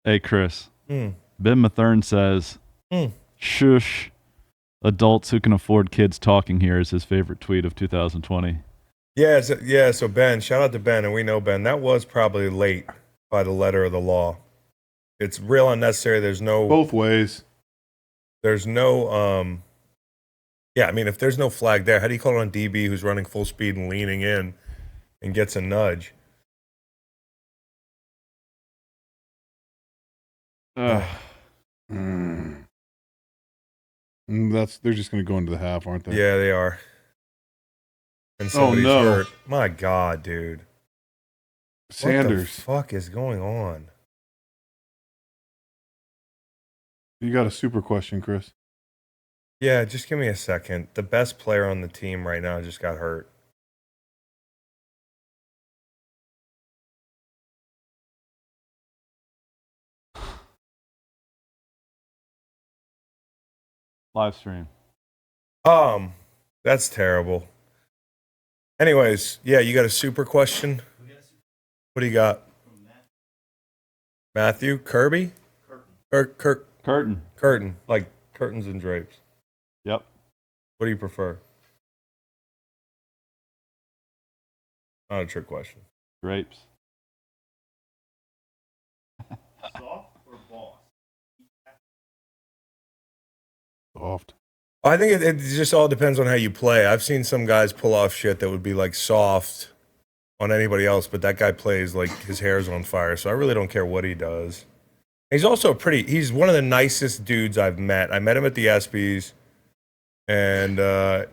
Hey, Chris. Hmm. Ben Mathern says, shush, adults who can afford kids talking here is his favorite tweet of 2020. Yeah, so Ben, shout out to Ben, and we know Ben. That was probably late by the letter of the law. It's real unnecessary. There's no... Both ways. There's no... Yeah, I mean, if there's no flag there, how do you call it on DB who's running full speed and leaning in and gets a nudge? They're just going to go into the half, aren't they? Yeah, they are. And somebody's no. hurt. My God, dude. Sanders. What the fuck is going on? You got a super question, Chris. Yeah, just give me a second. The best player on the team right now just got hurt. Live stream. That's terrible. Anyways, yeah, you got a super question? What do you got? Matthew? Kirby? Curtain. Like curtains and drapes. Yep. What do you prefer? Not a trick question. Grapes. Soft or boss? Soft. I think it just all depends on how you play. I've seen some guys pull off shit that would be like soft on anybody else, but that guy plays like his hair's on fire, so I really don't care what he does. He's also he's one of the nicest dudes I've met. I met him at the ESPYs, and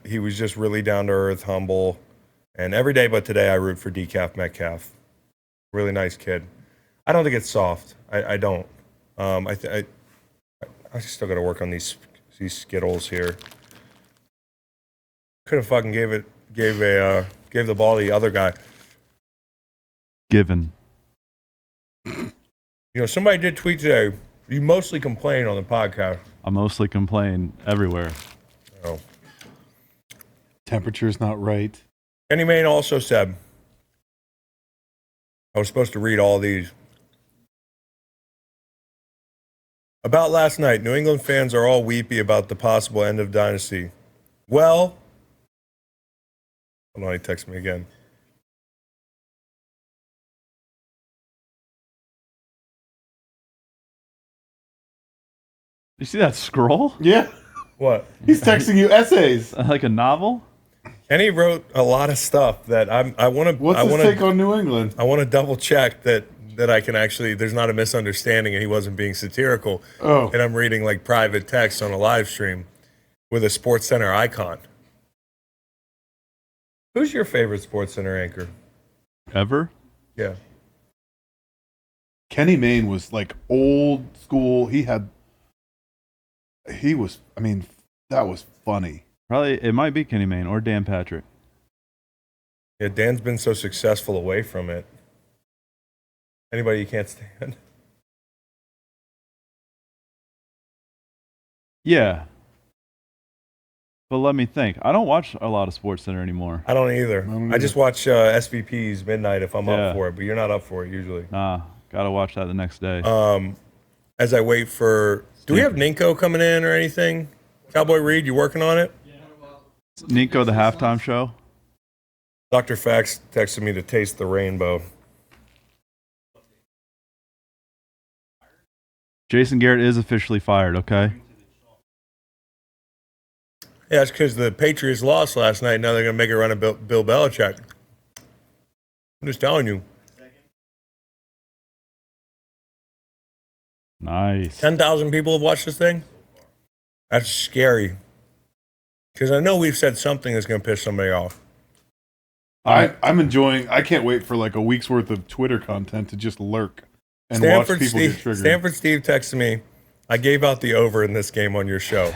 he was just really down to earth, humble, and every day but today I root for Decaf Metcalf. Really nice kid. I don't think it's soft. I don't. I still got to work on these Skittles here. Could have fucking gave the ball to the other guy. Given. Somebody did tweet today. You mostly complain on the podcast. I mostly complain everywhere. Oh. Temperature's not right. Kenny Mayne also said, I was supposed to read all these. About last night, New England fans are all weepy about the possible end of dynasty. Well, hold on, he texted me again. You see that scroll? Yeah. What? He's texting you essays. Like a novel? Kenny wrote a lot of stuff that I want to. What's his take on New England? I want to double check that I can actually. There's not a misunderstanding, and he wasn't being satirical. Oh. And I'm reading like private text on a live stream with a Sports Center icon. Who's your favorite Sports Center anchor? Ever? Yeah. Kenny Mayne was like old school. That was funny. Probably, it might be Kenny Mayne or Dan Patrick. Yeah, Dan's been so successful away from it. Anybody you can't stand? Yeah. But let me think. I don't watch a lot of SportsCenter anymore. I don't either. I just watch SVP's Midnight if I'm Yeah. up for it, but you're not up for it usually. Nah, gotta watch that the next day. As I wait for, do we have Ninko coming in or anything? Cowboy Reed, you working on it? Nico, the halftime show. Dr. Fax texted me to taste the rainbow. Jason Garrett is officially fired, okay? Yeah, it's because the Patriots lost last night. Now they're going to make it run at Bill Belichick. I'm just telling you. Nice. 10,000 people have watched this thing? That's scary. Because I know we've said something that's going to piss somebody off. I'm enjoying. I can't wait for like a week's worth of Twitter content to just lurk and watch people get triggered. Stanford Steve texted me. I gave out the over in this game on your show.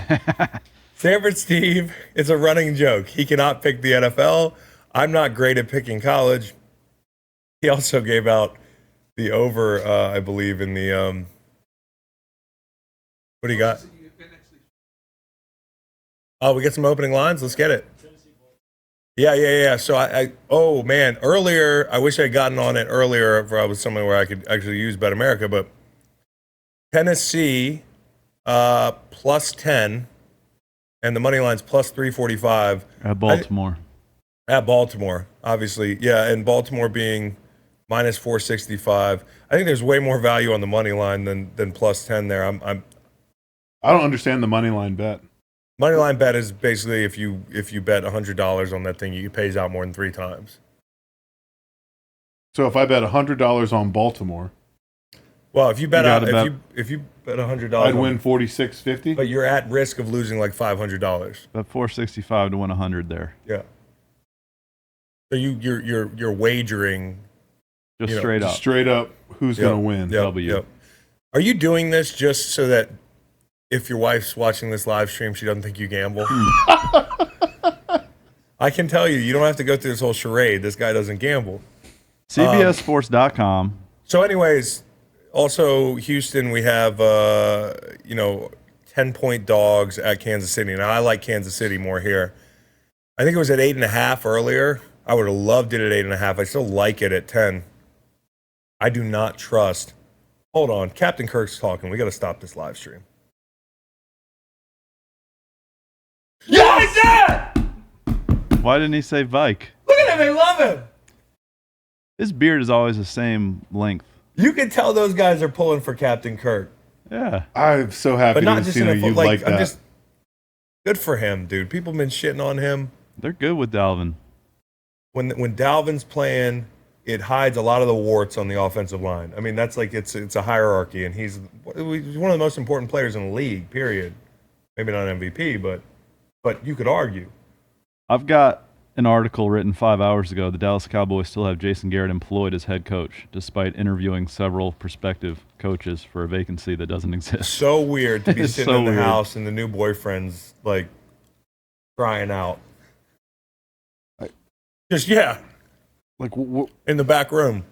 Stanford Steve, it's a running joke. He cannot pick the NFL. I'm not great at picking college. He also gave out the over, I believe, in the what do you got? Oh, we get some opening lines. Let's get it. Yeah. So oh man, earlier, I wish I had gotten on it earlier if I was somewhere where I could actually use Bet America, but Tennessee plus 10 and the money line's plus 345 At Baltimore. at Baltimore, obviously. Yeah, and Baltimore being minus 465. I think there's way more value on the money line than plus 10 there. I don't understand the money line bet. Money line bet is basically if you bet $100 on that thing, it pays out more than 3 times. So if I bet $100 on Baltimore, Well, if you bet You if you bet $100, I'd win $46.50. but you're at risk of losing like $500. Bet 465 to win 100 there. Yeah. So you're wagering. Just You know, straight up. Straight up, who's Yep, gonna win? Yep, W. yep. Are you doing this just so that if your wife's watching this live stream, she doesn't think you gamble? I can tell you, you don't have to go through this whole charade. This guy doesn't gamble. CBSSports.com. So, anyways, also Houston, we have 10-point dogs at Kansas City. Now I like Kansas City more here. I think it was at 8.5 earlier. I would have loved it at 8.5. I still like it at 10. I do not trust. Hold on, Captain Kirk's talking. We got to stop this live stream. Why didn't he say Vike? Look at him, they love him. His beard is always the same length. You can tell those guys are pulling for Captain Kirk, Yeah. I'm so happy but not to just see in a you like. like that. I'm just good for him, dude. People have been shitting on him. They're good with Dalvin. When Dalvin's playing, it hides a lot of the warts on the offensive line. I mean, that's like it's a hierarchy, and he's one of the most important players in the league. Period. Maybe not MVP, but you could argue. I've got an article written 5 hours ago. The Dallas Cowboys still have Jason Garrett employed as head coach, despite interviewing several prospective coaches for a vacancy that doesn't exist. So weird to be It's sitting so in the weird. house and the new boyfriend's like crying out. Just Like, in the back room.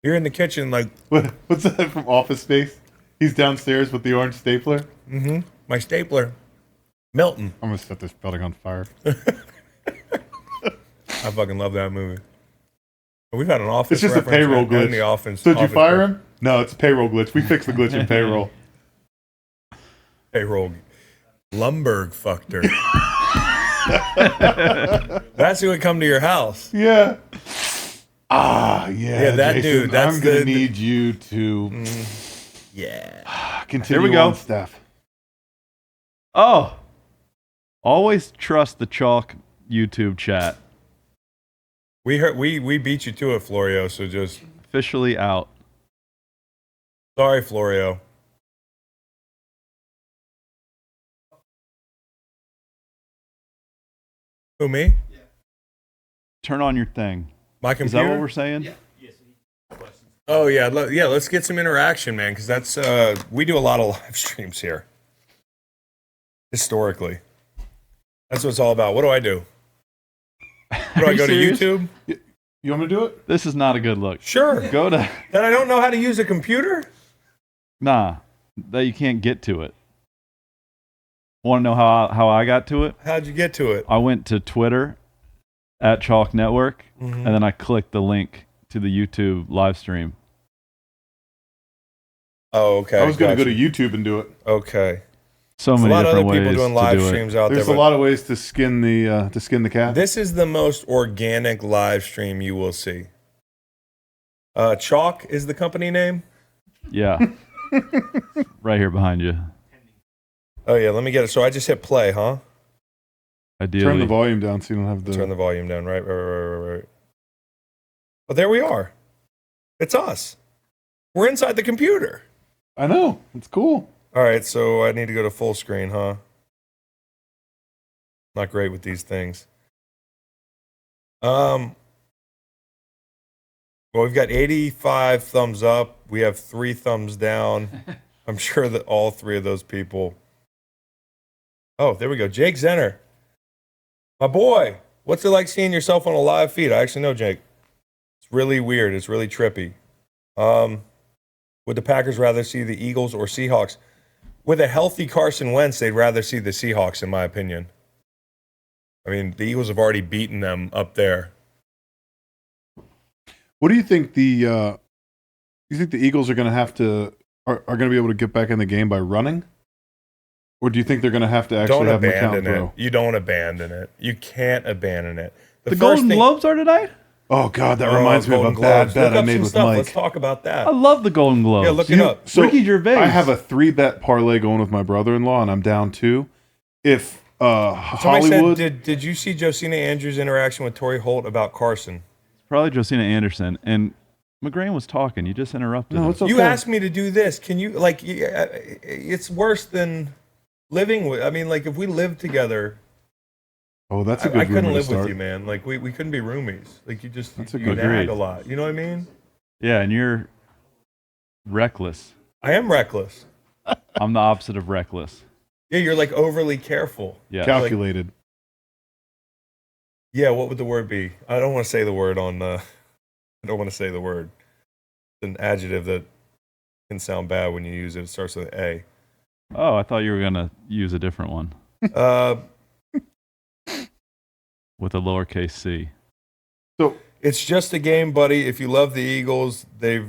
You're in the kitchen like, what's that from Office Space? He's downstairs with the orange stapler. my stapler, Milton. I'm gonna set this building on fire. I fucking love that movie. We've had an office. It's just a reference payroll and glitch. The offense. So did you office fire him? No, it's a payroll glitch. We fixed the glitch in payroll. Payroll. Lumberg fucked her. That's who would come to your house. Yeah. Yeah, that Jason, dude, that's I'm gonna the- need you to Yeah. continue Here we go. on, Steph. Oh! Always trust the Chalk YouTube chat. We beat you to it, Florio. So just Officially out. sorry, Florio. Who, me? Turn on your thing. My Is computer? that what we're saying? Oh yeah, let's get some interaction, man, because that's we do a lot of live streams here. Historically, that's what it's all about. What do I do? What do Are I you go serious? to YouTube? You want me to do it? This is not a good look. Sure. Go to That I don't know how to use a computer? nah. That you can't get to it. Want to know how I got to it? How'd you get to it? I went to Twitter at Chalk Network, Mhm. and then I clicked the link to the YouTube live stream. Oh, okay. I was going to go gotcha. to YouTube and do it. Okay. So There's a many lot of different other people ways doing to live do streams out There's there. a but lot of ways to skin the cat. This is the most organic live stream you will see. Chalk is the company name? it. Yeah. Right here behind you. Oh, yeah. Let me get it. So I just hit play, huh? Ideally. Turn the volume down so you don't have the. Turn the volume down. Right. Well, there we are. It's us. We're inside the computer. I know. It's cool. All right. So I need to go to full screen, huh? Not great with these things. Well, we've got 85 thumbs up. We have 3 thumbs down. I'm sure that all 3 of those people. Oh, there we go. Jake Zenner. My boy. What's it like seeing yourself on a live feed? I actually know Jake. It's really weird. It's really trippy. Would the Packers rather see the Eagles or Seahawks? With a healthy Carson Wentz, they'd rather see the Seahawks, in my opinion. I mean, the Eagles have already beaten them up there. What do you think the Eagles are going to have to are going to be able to get back in the game by running, or do you think they're going to have to actually Don't have McCown abandon throw? it. You don't abandon it. You can't abandon it. The first Golden thing- Globes are tonight? Oh God, that Oh, reminds me of a Golden bad Globes. bet Look I up made some with stuff. Mike. Let's talk about that. I love the Golden Globes. Yeah, look it up. So Ricky Gervais. I have a 3-bet parlay going with my brother-in-law, and I'm down 2. If Somebody Hollywood, said, did you see Josina Andrews' interaction with Torrey Holt about Carson? Probably Josina Anderson. And McGrain was talking. You just interrupted no, him. it's okay. You asked me to do this. Can you, like, it's worse than living with, I mean, like, if we lived together, Oh, that's a good I couldn't rumor to live with start. you, man. Like, we couldn't be roomies. Like, you just, That's a you good- nag Agreed. a lot. You know what I mean? Yeah, and you're reckless. I am reckless. I'm the opposite of reckless. Yeah, you're, like, overly careful. Yeah. Calculated. Yeah, what would the word be? I don't want to say the word on, I don't want to say the word. It's an adjective that can sound bad when you use it. It starts with an A. Oh, I thought you were going to use a different one with a lowercase c. So It's just a game, buddy. If you love the Eagles, they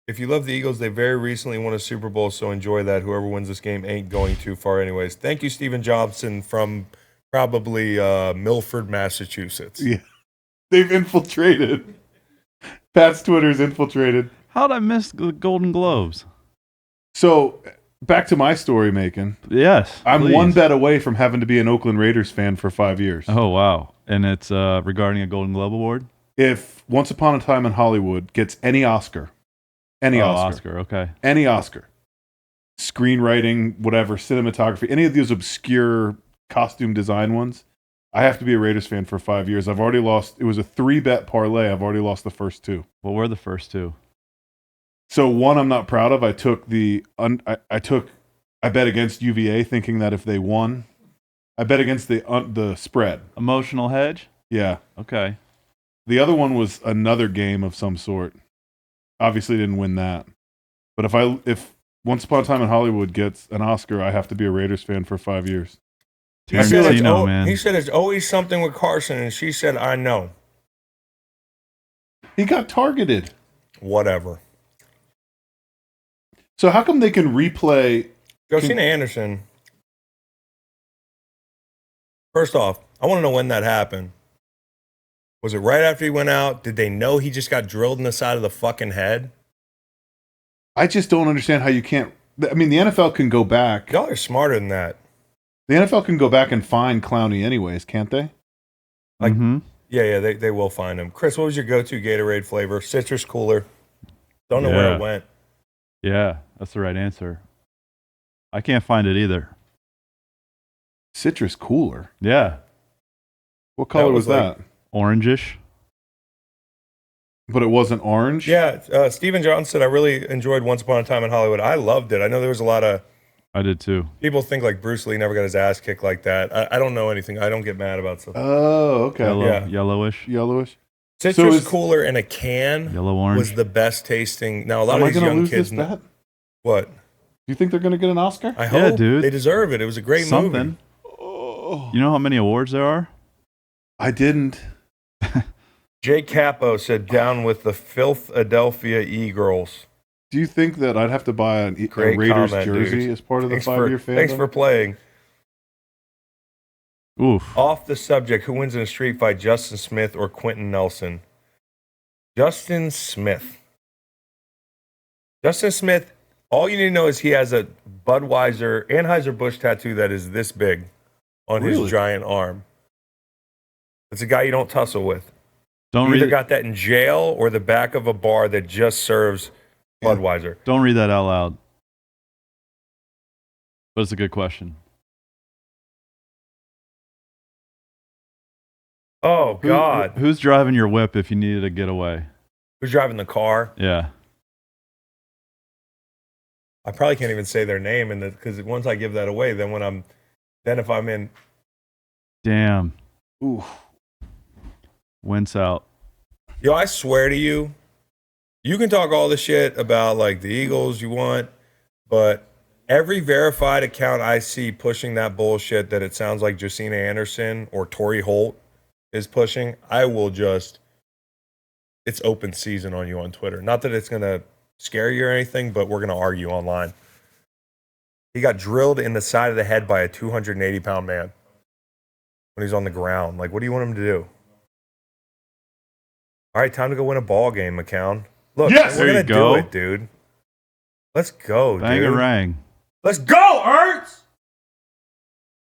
very recently won a Super Bowl, so enjoy that. Whoever wins this game ain't going too far anyways. Thank you, Stephen Johnson from probably Milford, Massachusetts. yeah, they've infiltrated. Pat's Twitter's infiltrated. How'd I miss the Golden Globes? So back to my story making. Yes. I'm please. one bet away from having to be an Oakland Raiders fan for 5 years. Oh, wow. And it's regarding a Golden Globe Award? If Once Upon a Time in Hollywood gets any Oscar, Oscar. Okay. any Oscar, screenwriting, whatever, cinematography, any of these obscure costume design ones, I have to be a Raiders fan for 5 years. I've already lost. It was a 3-bet parlay. I've already lost the first 2. What were the first 2? So one I'm not proud of. I took I bet against UVA thinking that if they won, I bet against the spread. Emotional hedge? Yeah. Okay. The other one was another game of some sort. Obviously didn't win that. But if Once Upon a Time in Hollywood gets an Oscar, I have to be a Raiders fan for 5 years. He said, Tarantino, man. he said it's always something with Carson, and she said, I know. He got targeted. Whatever. So how come they can replay? Josina Anderson. First off, I want to know when that happened. Was it right after he went out? Did they know he just got drilled in the side of the fucking head? I just don't understand how you can't. I mean, the NFL can go back. Y'all are smarter than that. The NFL can go back and find Clowney anyways, can't they? Like- Mhm. Yeah, they will find him. Chris, what was your go-to Gatorade flavor? Citrus cooler. Don't know where Yeah. it went. Yeah, that's the right answer. I can't find it either. Citrus cooler. Yeah. What color was was like- that? Orangish. But it wasn't orange. Yeah, Stephen Johnson said, I really enjoyed Once Upon a Time in Hollywood. I loved it. I know there was a lot of I did too. people think like Bruce Lee never got his ass kicked like that. I don't know anything. I don't get mad about stuff. Oh, okay. Yellow, Yeah. Yellowish. Yellowish. Citrus is- Cooler in a can Yellow orange. was the best tasting. Now a lot Am of I these going to young lose kids. this bet? Do What? you think they're going to get an Oscar? I Yeah, hope dude. they deserve it. It was a great Something. movie. Oh, You know how many awards there are? I didn't. Jay Capo said, "Down with the Philadelphia E-Girls." Do you think that I'd have to buy a Great Raiders comment, jersey dude. as part of the Thanks 5-year fandom? Thanks for playing. Oof. Off the subject, who wins in a street fight, Justin Smith or Quentin Nelson? Justin Smith. Justin Smith, all you need to know is he has a Budweiser Anheuser-Busch tattoo that is this big on Really? his giant arm. It's a guy you don't tussle with. Don't You either read. got that in jail or the back of a bar that just serves Budweiser. Don't read that out loud. But it's a good question. Oh, God. Who's driving your whip if you needed a getaway? Who's driving the car? Yeah. I probably can't even say their name because once I give that away, then if I'm in, Damn. Ooh. Wince out. yo, I swear to you, you can talk all the shit about like the Eagles you want, but every verified account I see pushing that bullshit that it sounds like Josina Anderson or Torrey Holt is pushing, it's open season on you on Twitter. Not that it's gonna scare you or anything, but we're gonna argue online. He got drilled in the side of the head by a 280-pound man when he's on the ground. Like, what do you want him to do? All right, time to go win a ball game, McCown. Look, Yes! we're There gonna you go. do it, dude. Let's go, Bang dude. a rang. Let's go, Ertz!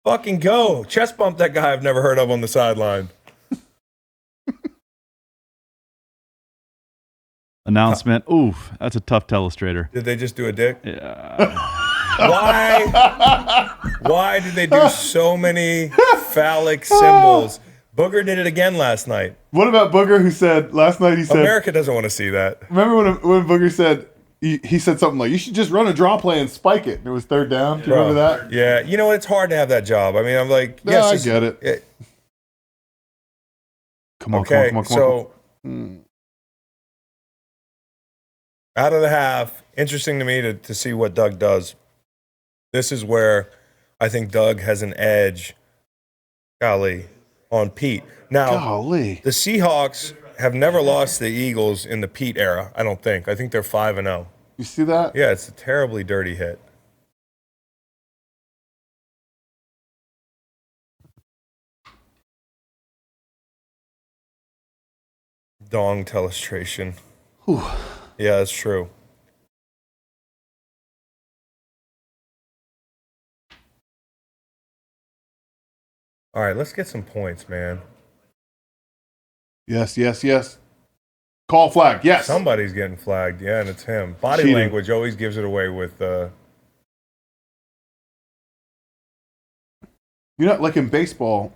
Fucking go. Chest bump that guy I've never heard of on the sideline. Announcement. Oof. That's a tough telestrator. Did they just do a dick? Yeah. Why did they do so many phallic symbols? Booger did it again last night. What about Booger, who said last night? He said, America doesn't want to see that. "Remember when Booger said he said something like, you should just run a draw play and spike it." And it was third down. Do you remember that? Yeah, you know what? It's hard to have that job. I mean, I'm like, No, yes, I it's- get it. Come on, Okay, come on. so Mm. out of the half, interesting to me to see what Doug does. This is where I think Doug has an edge, golly, on Pete. Now, Golly. the Seahawks have never lost the Eagles in the Pete era, I don't think. I think they're 5-0. You see that? Yeah, it's a terribly dirty hit. Dong telestration. Whew. Yeah, that's true. All right, let's get some points, man. Yes, yes, yes. Call flag. Yes. Somebody's getting flagged, yeah, and it's him. Body Cheating. language always gives it away with. You know, like in baseball,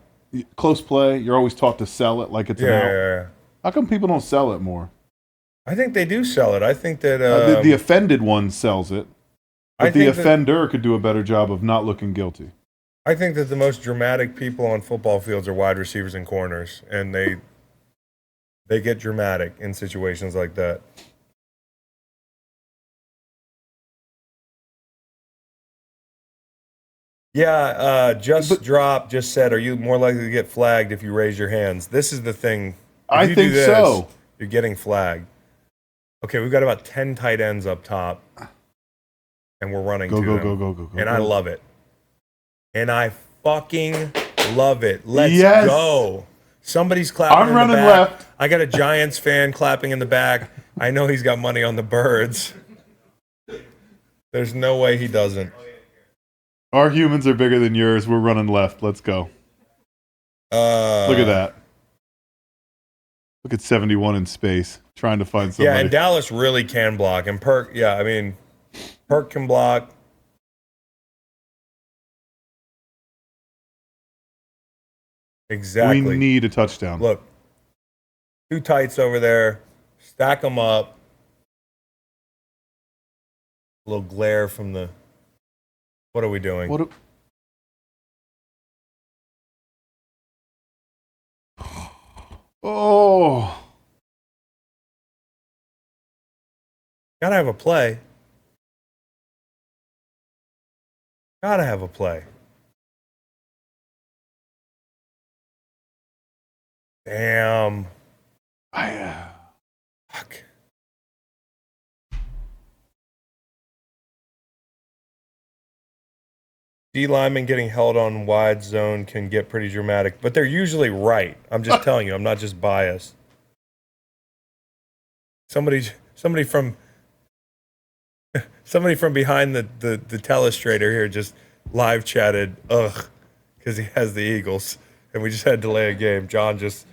close play, you're always taught to sell it like it's an out. Yeah, How come people don't sell it more? I think they do sell it. I think that The offended one sells it, I but the think that- offender could do a better job of not looking guilty. I think that the most dramatic people on football fields are wide receivers and corners, and they get dramatic in situations like that. Yeah, Drop just said, are you more likely to get flagged if you raise your hands? This is the thing. If I you do think this, so. You're getting flagged. Okay, we've got about 10 tight ends up top, and we're running Go, to go, them. go. And I love it. And I fucking love it. Let's Yes. go. Somebody's clapping I'm in running the back. left. I got a Giants fan clapping in the back. I know he's got money on the Birds. There's no way he doesn't. Our humans are bigger than yours. We're running left. Let's go. Look at that. Look at 71 in space, trying to find somebody. Yeah, and Dallas really can block. And Perk, yeah, I mean, Perk can block. Exactly. We need a touchdown. Look, two tights over there. Stack them up. A little glare from the. What are we doing? What? Oh, Gotta have a play. Gotta have a play. Damn. Fuck. D linemen getting held on wide zone can get pretty dramatic, but they're usually right. I'm just telling you, I'm not just biased. Somebody from behind the telestrator here just live chatted, because he has the Eagles, and we just had to delay a game. John just.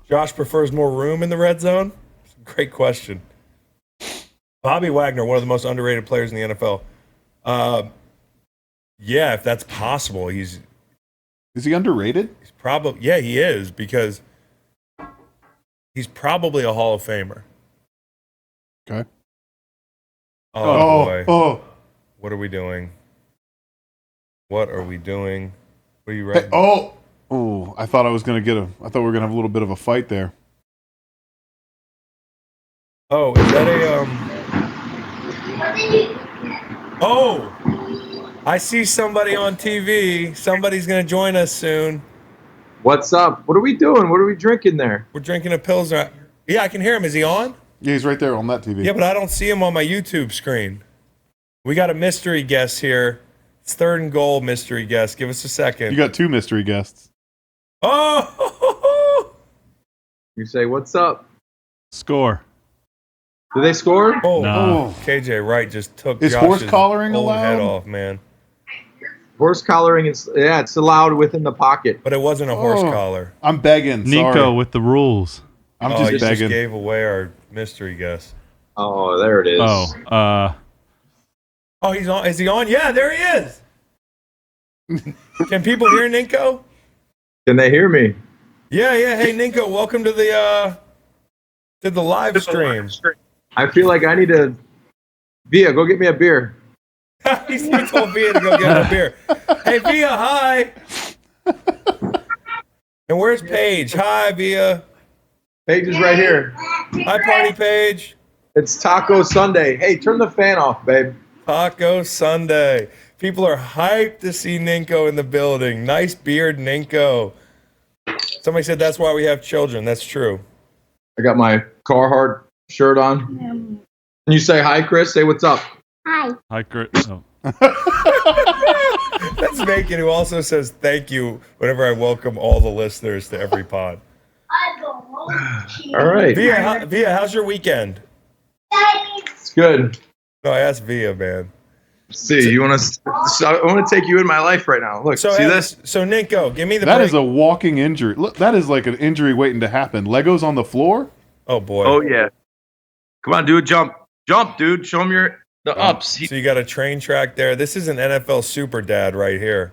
Josh prefers more room in the red zone? Great question. Bobby Wagner, one of the most underrated players in the NFL. Yeah, if that's possible. Is he underrated? He's probably, yeah, he is, because he's probably a Hall of Famer. Okay. Oh, boy. Oh. What are we doing? What are we doing? What are you writing? Hey, oh, I thought I was gonna I thought we were gonna have a little bit of a fight there. Oh, is that a Oh, I see somebody on TV. Somebody's gonna join us soon. What's up? What are we doing? What are we drinking there? We're drinking a Pilsner. Yeah, I can hear him. Is he on? Yeah, he's right there on that TV. Yeah, but I don't see him on my YouTube screen. We got a mystery guest here. It's 3rd and goal mystery guest. Give us a second. You got 2 mystery guests. Oh! You say, what's up? Score. Did they score? Oh, No. KJ Wright just took Is Josh's horse collaring old allowed? head off, man. Horse collaring is, yeah, it's allowed within the pocket. But it wasn't a horse Oh. collar. I'm begging. Nico Sorry. with the rules. I'm You just just begging. gave away our mystery guest. Oh, there it is. Oh, Oh, he's on. Is he on? Yeah, there he is. Can people hear Ninko? Can they hear me? Yeah. Hey, Ninko, welcome to the live stream. I feel like I need to. Via, go get me a beer. He told Via to go get a beer. Hey, Via, hi. And where's Paige? Hi, Via. Paige is right here. Hi, Party Paige. It's Taco Sunday. Hey, turn the fan off, babe. Taco Sunday. People are hyped to see Ninko in the building. Nice beard, Ninko. Somebody said that's why we have children. That's true. I got my Carhartt shirt on. Can you say hi, Chris? Say what's up. hi, Chris. Oh. That's Macon, who also says thank you whenever I welcome all the listeners to every pod. All right. Via, how's your weekend? It's good. No, I asked Via, man. See, you want to? I want to take you in my life right now. Look, So see this? So Ninko, give me the That break. is a walking injury. Look, that is like an injury waiting to happen. Legos on the floor. Oh boy. Oh yeah. Come on, do a jump. Jump, dude. Show him the ups. So you got a train track there. This is an NFL super dad right here.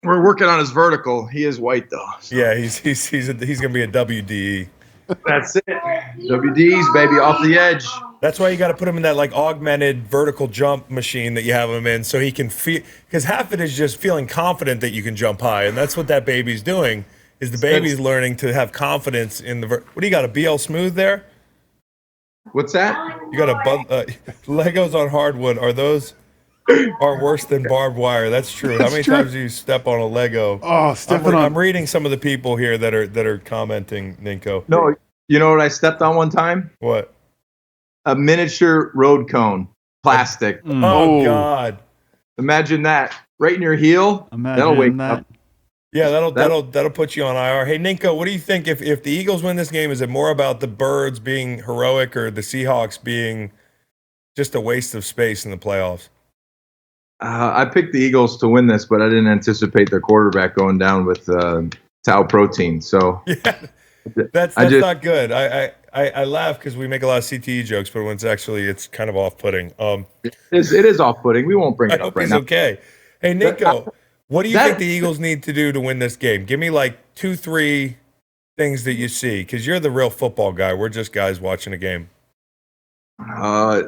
We're working on his vertical. He is white though. So Yeah, he's gonna be a WDE. that's it. WDs, baby, off the edge. That's why you got to put him in that like augmented vertical jump machine that you have him in, so he can feel. Because half it is just feeling confident that you can jump high, and that's what that baby's doing. Is the baby's learning to have confidence in the. What do you got? A BL Smooth there? What's that? You got a Legos on hardwood. Are worse than barbed wire. That's true. How many times do you step on a Lego? Oh, stepping on. I'm reading some of the people here that are commenting, Ninko. No, you know what I stepped on one time? What? A miniature road cone, plastic. Oh Oh. God. Imagine that, right in your heel. Imagine That'll wake that. up. Yeah, that'll put you on IR. Hey, Ninko, what do you think if the Eagles win this game? Is it more about the Birds being heroic or the Seahawks being just a waste of space in the playoffs? I picked the Eagles to win this, but I didn't anticipate their quarterback going down with tau protein. So Yeah, that's not good. I laugh because we make a lot of CTE jokes, but when it's kind of off-putting. it is off-putting. We won't bring I it up hope right he's now. okay. Hey, Ninko, what do you think the Eagles need to do to win this game? Give me like 2-3 things that you see, because you're the real football guy. We're just guys watching a game.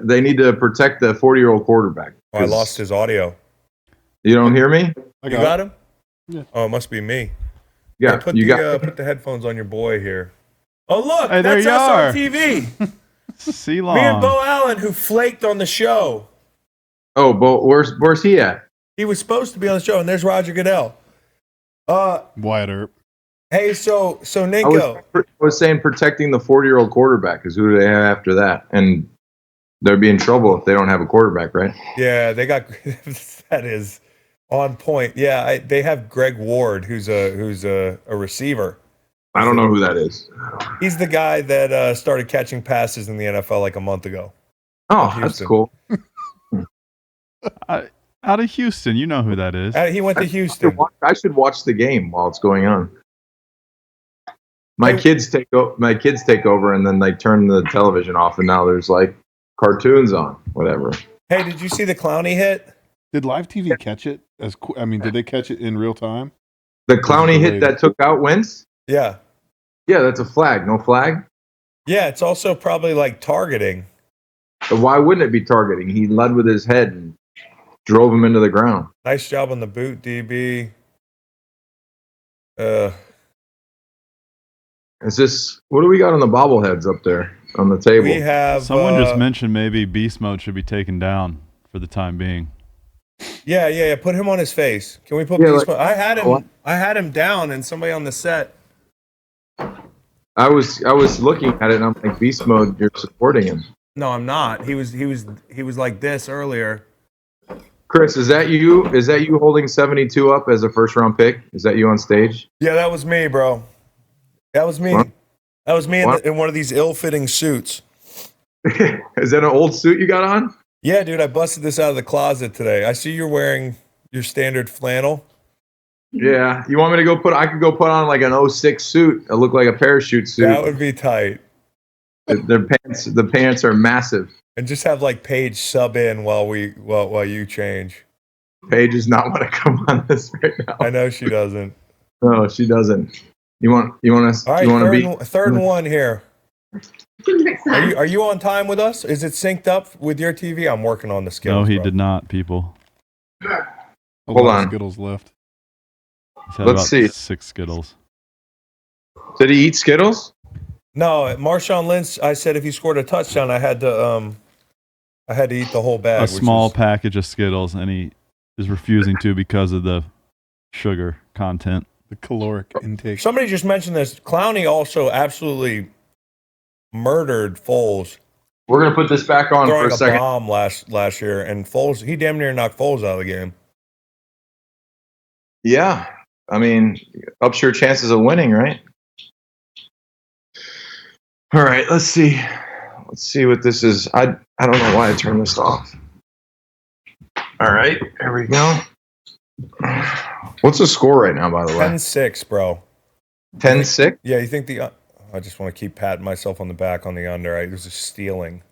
They need to protect the 40-year-old quarterback. Oh, I lost his audio. You don't hear me? I You got him? Yeah. Oh, it must be me. Yeah, put you the got. put the headphones on your boy here. Oh look, Hey, there that's you us are. on TV. C-Long. Me and Bo Allen, who flaked on the show. Oh, but where's he at? He was supposed to be on the show, and there's Roger Goodell. Wyatt Earp. Hey, so I Nico, was saying protecting the 40-year-old quarterback, because who do they have after that? And they'd be in trouble if they don't have a quarterback, right? yeah, they got that is on point. Yeah, they have Greg Ward, who's a receiver. I don't know who that is. He's the guy that started catching passes in the NFL like a month ago. Oh, From that's Houston. cool. Out of Houston, you know who that is. He went to Houston. I should watch the game while it's going on. My kids take over, and then they turn the television off, and now there's like cartoons on, whatever. Hey, did you see the Clowney hit? Did live TV catch it? Did they catch it in real time? The Clowney hit that took out Wentz? Yeah. Yeah, that's a flag. No flag? Yeah, it's also probably like targeting. But why wouldn't it be targeting? He led with his head and drove him into the ground. Nice job on the boot, DB. Is this what do we got on the bobbleheads up there on the table? We have Someone just mentioned maybe Beast Mode should be taken down for the time being. Yeah. Put him on his face. Can we put Beast Mode? I had him down, and somebody on the set. I was looking at it, and I'm like, Beast Mode, you're supporting him. No, I'm not. He was like this earlier. Chris, is that you? Is that you holding 72 up as a first round pick? Is that you on stage? Yeah, that was me, bro. That was me. What? That was me in one of these ill-fitting suits. Is that an old suit you got on? Yeah, dude, I busted this out of the closet today. I see you're wearing your standard flannel. Yeah. You want me to go I could go put on like an 06 suit. It look like a parachute suit. That would be tight. The pants are massive. And just have like Paige sub in while you change. Paige does not want to come on this right now. I know she doesn't. No, she doesn't. You want us? All right, you want to be third and one here. Are you on time with us? Is it synced up with your TV? I'm working on the Skittles. No, he bro. did not, people. Hold on. Skittles left. He's had Let's about see. 6 Skittles. Did he eat Skittles? No, Marshawn Lynch. I said if he scored a touchdown, I had to eat the whole bag. A small package of Skittles, and he is refusing to because of the sugar content. The caloric intake. Somebody just mentioned this. Clowney also absolutely murdered Foles. We're gonna put this back on for Throwing a a second. bomb last year, and Foles, he damn near knocked Foles out of the game. Yeah, I mean, ups your chances of winning, right? All right, let's see. Let's see what this is. I don't know why I turned this off. All right, here we go. What's the score right now, by the way? 10-6, bro. 10-6? Yeah, you think I just want to keep patting myself on the back on the under. I was just stealing.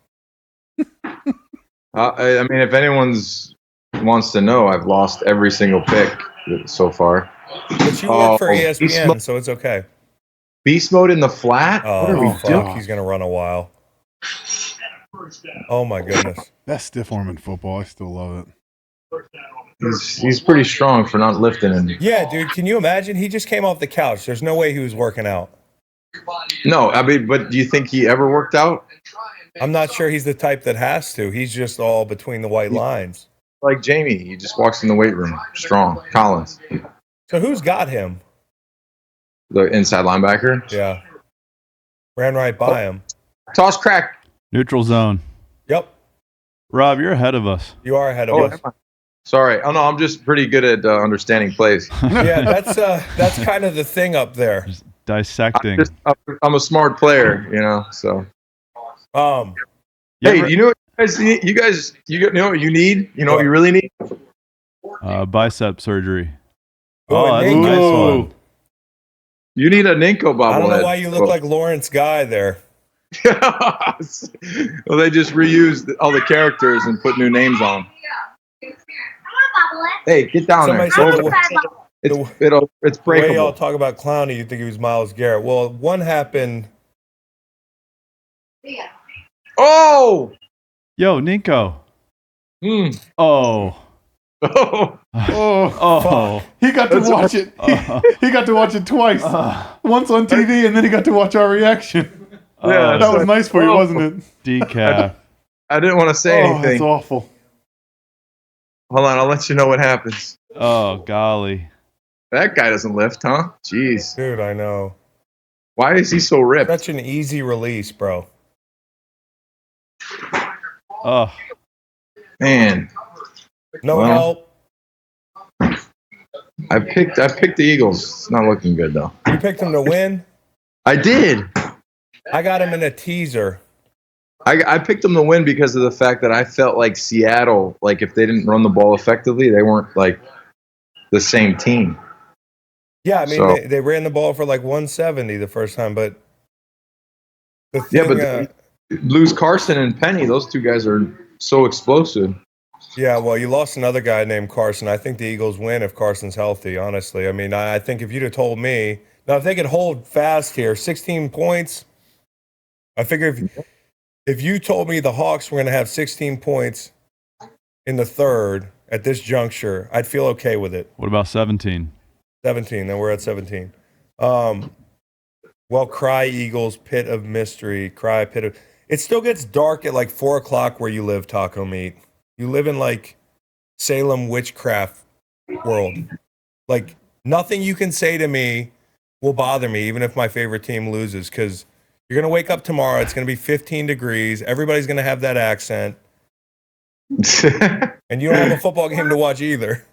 I mean, if anyone's wants to know, I've lost every single pick so far. But you work for ESPN, so it's okay. Beast mode in the flat? What are we fuck. doing? He's going to run a while. Oh, my goodness. That's stiff arm in football. I still love it. He's pretty strong for not lifting him. Yeah, dude, can you imagine? He just came off the couch. There's no way he was working out. No, I mean, but do you think he ever worked out? I'm not sure he's the type that has to. He's just all between the white lines. Like Jamie, he just walks in the weight room strong. Collins, So who's got him? the inside linebacker. Yeah. Ran right by him. Toss crack. Neutral zone. Yep. Rob, you're ahead of us. You are ahead of Oh, us. sorry. Oh no, I'm just pretty good at understanding plays. Yeah, that's kind of the thing up there. Just dissecting. I'm a smart player, you know. So You hey, ever- you know what you guys you know what you need? You know what you really need? bicep surgery. Oh, Oh, that's a Ninko. nice one. You need a Ninko bobblehead. I don't know why you look like Lawrence Guy there. Well, they just reused all the characters and put new names on. Hey, get down Somebody there. said It's the way y'all breakable. talk about Clowney, you think he was Myles Garrett. Well, one happened. Oh! Yo, Ninko. Mm. Oh. Oh, Oh, he got to watch it. He got to watch it twice. Once on TV, and then he got to watch our reaction. yeah. That was nice for you, wasn't it? Decaf. I didn't want to say Oh, that's anything. awful. Hold on, I'll let you know what happens. Oh, golly. That guy doesn't lift, huh? Jeez. Dude, I know. Why is he so ripped? Such an easy release, bro. Oh, Man, No Well. help. I picked the Eagles. It's not looking good though. You picked him to win. I did. I got him in a teaser. I picked them to win because of the fact that I felt like Seattle, like if they didn't run the ball effectively, they weren't like the same team. Yeah, I mean, So- they ran the ball for like 170 the first time, but the thing, Yeah, but lose Carson and Penny. Those two guys are so explosive. yeah, well, you lost another guy named Carson. I think the Eagles win if Carson's healthy, honestly. I mean, I think if you'd have told me, now if they could hold fast here, 16 points, I figure if you told me the Hawks were going to have 16 points in the third at this juncture, I'd feel okay with it. what about 17? 17, then we're at 17. Well, cry Eagles, pit of mystery, cry pit of... It still gets dark at like 4 o'clock where you live, Taco Meat. You live in like Salem witchcraft world. Like nothing you can say to me will bother me, even if my favorite team loses, because you're going to wake up tomorrow. It's going to be 15 degrees. Everybody's going to have that accent. And you don't have a football game to watch either.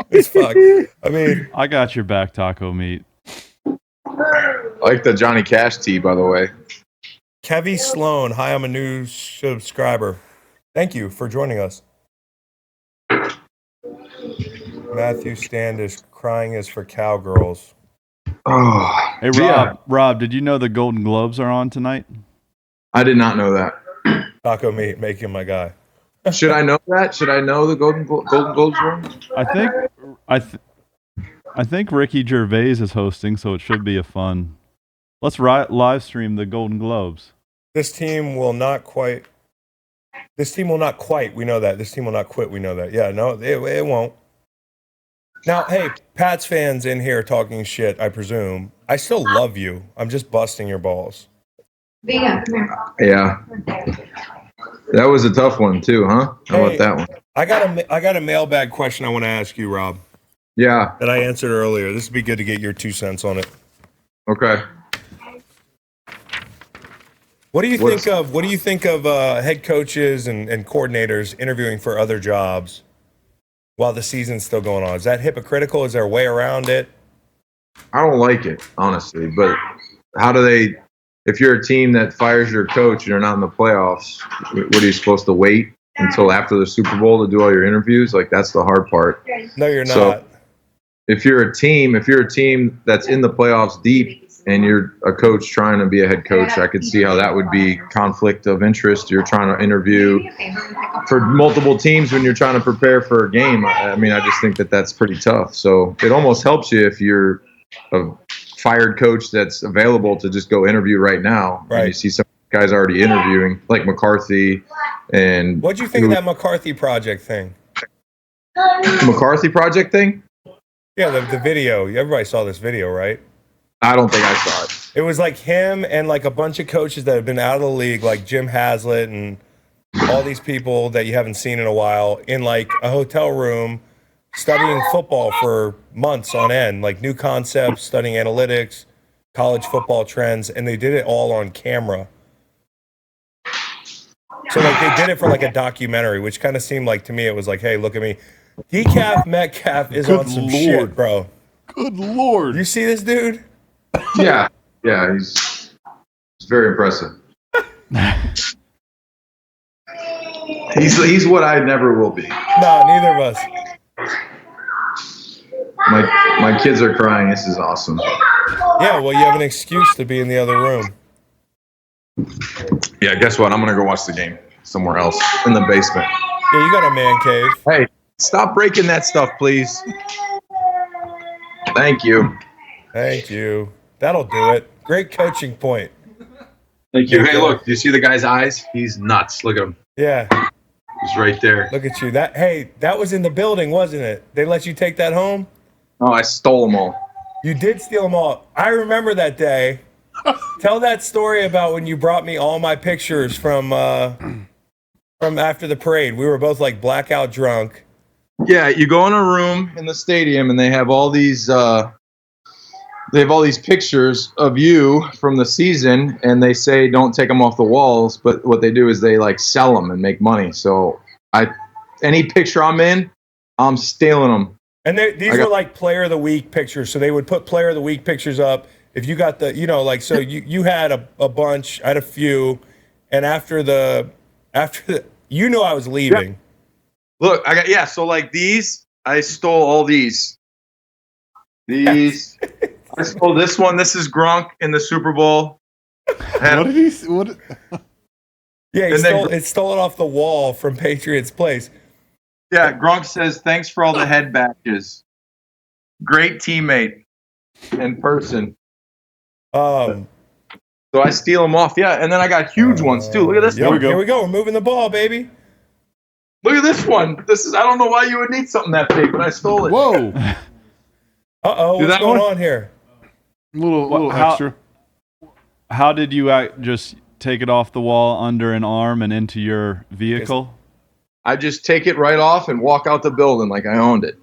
It's fucked. I mean, I got your back, Taco Meat. I like the Johnny Cash tee, by the way. Kevy Sloan, hi, I'm a new subscriber. Thank you for joining us. Matthew Standish, crying is for cowgirls. Oh, Hey, yeah. Rob, did you know the Golden Globes are on tonight? I did not know that. Taco Meat, make him my guy. Should I know that? Should I know the Golden Globes were? I think Ricky Gervais is hosting, so it should be a fun. Let's live stream the Golden Globes. This team will not quite. We know that. This team will not quit. We know that. Yeah, no, it won't. Now, hey, Pats fans in here talking shit, I presume. I still love you. I'm just busting your balls. Yeah. That was a tough one too, huh? How about Hey. that one? I got a mailbag question I want to ask you, Rob, Yeah. that I answered earlier. This would be good to get your 2 cents on it. Okay. What do you What think of head coaches and coordinators interviewing for other jobs while the season's still going on? Is that hypocritical? Is there a way around it? I don't like it, honestly, but how do they, if you're a team that fires your coach and you're not in the playoffs, what are you supposed to wait until after the Super Bowl to do all your interviews? Like, that's the hard part. No, you're So- not. If you're a team that's in the playoffs deep and you're a coach trying to be a head coach, I could see how that would be conflict of interest. You're trying to interview for multiple teams when you're trying to prepare for a game. I mean, I just think that that's pretty tough. So it almost helps you if you're a fired coach that's available to just go interview right now. Right. And you see some guys already interviewing, like McCarthy and What'd you think of that McCarthy project thing? McCarthy project thing? Yeah, the video. Everybody saw this video, right? I don't think I saw it. It was like him and like a bunch of coaches that have been out of the league, like Jim Haslett and all these people that you haven't seen in a while, in like a hotel room studying football for months on end, like new concepts, studying analytics, college football trends, and they did it all on camera. So like they did it for like a documentary, which kind of seemed like to me it was like, hey, look at me. Decaf Metcalf is Good on some Lord. shit, bro. Good Lord. You see this dude? Yeah, he's very impressive. He's what I never will be. No, neither of us. My kids are crying. This is awesome. Yeah, well, you have an excuse to be in the other room. Yeah, guess what? I'm gonna go watch the game somewhere else in the basement. Yeah, you got a man cave. Hey, stop breaking that stuff, please. Thank you. Thank you. That'll do it. Great coaching point. Thank you. Hey, look, do you see the guy's eyes? He's nuts. Look at him. Yeah. It's right there. Look at you. That was in the building, wasn't it? They let you take that home? Oh, I stole them all. You did steal them all. I remember that day. Tell that story about when you brought me all my pictures from after the parade. We were both like blackout drunk. Yeah, you go in a room in the stadium and they have all these pictures of you from the season, and they say don't take them off the walls, but what they do is they like sell them and make money. So any picture I'm in, I'm stealing them. And these were like player of the week pictures. So they would put player of the week pictures up. If you got the, so you had a bunch, I had a few, and after the, I was leaving. Yeah. Look, so like these, I stole all these. These, I stole this one. This is Gronk in the Super Bowl. What did he? What? Yeah, it stole it off the wall from Patriots Place. Yeah, Gronk says, thanks for all the head badges. Great teammate in person. So I steal them off. Yeah, and then I got huge ones too. Look at this. Here one. we go. We're moving the ball, baby. Look at this one. I don't know why you would need something that big, but I stole it. Whoa. What's going on here? A little extra. How did you just take it off the wall under an arm and into your vehicle? I just take it right off and walk out the building like I owned it.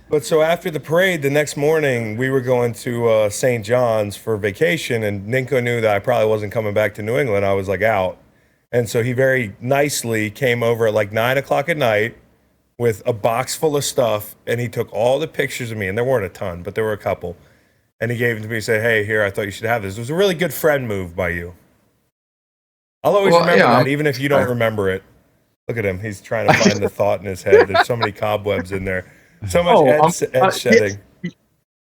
But so after the parade, the next morning, we were going to St. John's for vacation, and Ninko knew that I probably wasn't coming back to New England. I was like out. And so he very nicely came over at like 9 o'clock at night with a box full of stuff, and he took all the pictures of me, and there weren't a ton, but there were a couple. And he gave them to me and said, hey, here, I thought you should have this. It was a really good friend move by you. I'll always remember that, even if you don't remember it. Look at him. He's trying to find the thought in his head. There's so many cobwebs in there. So much edge shedding.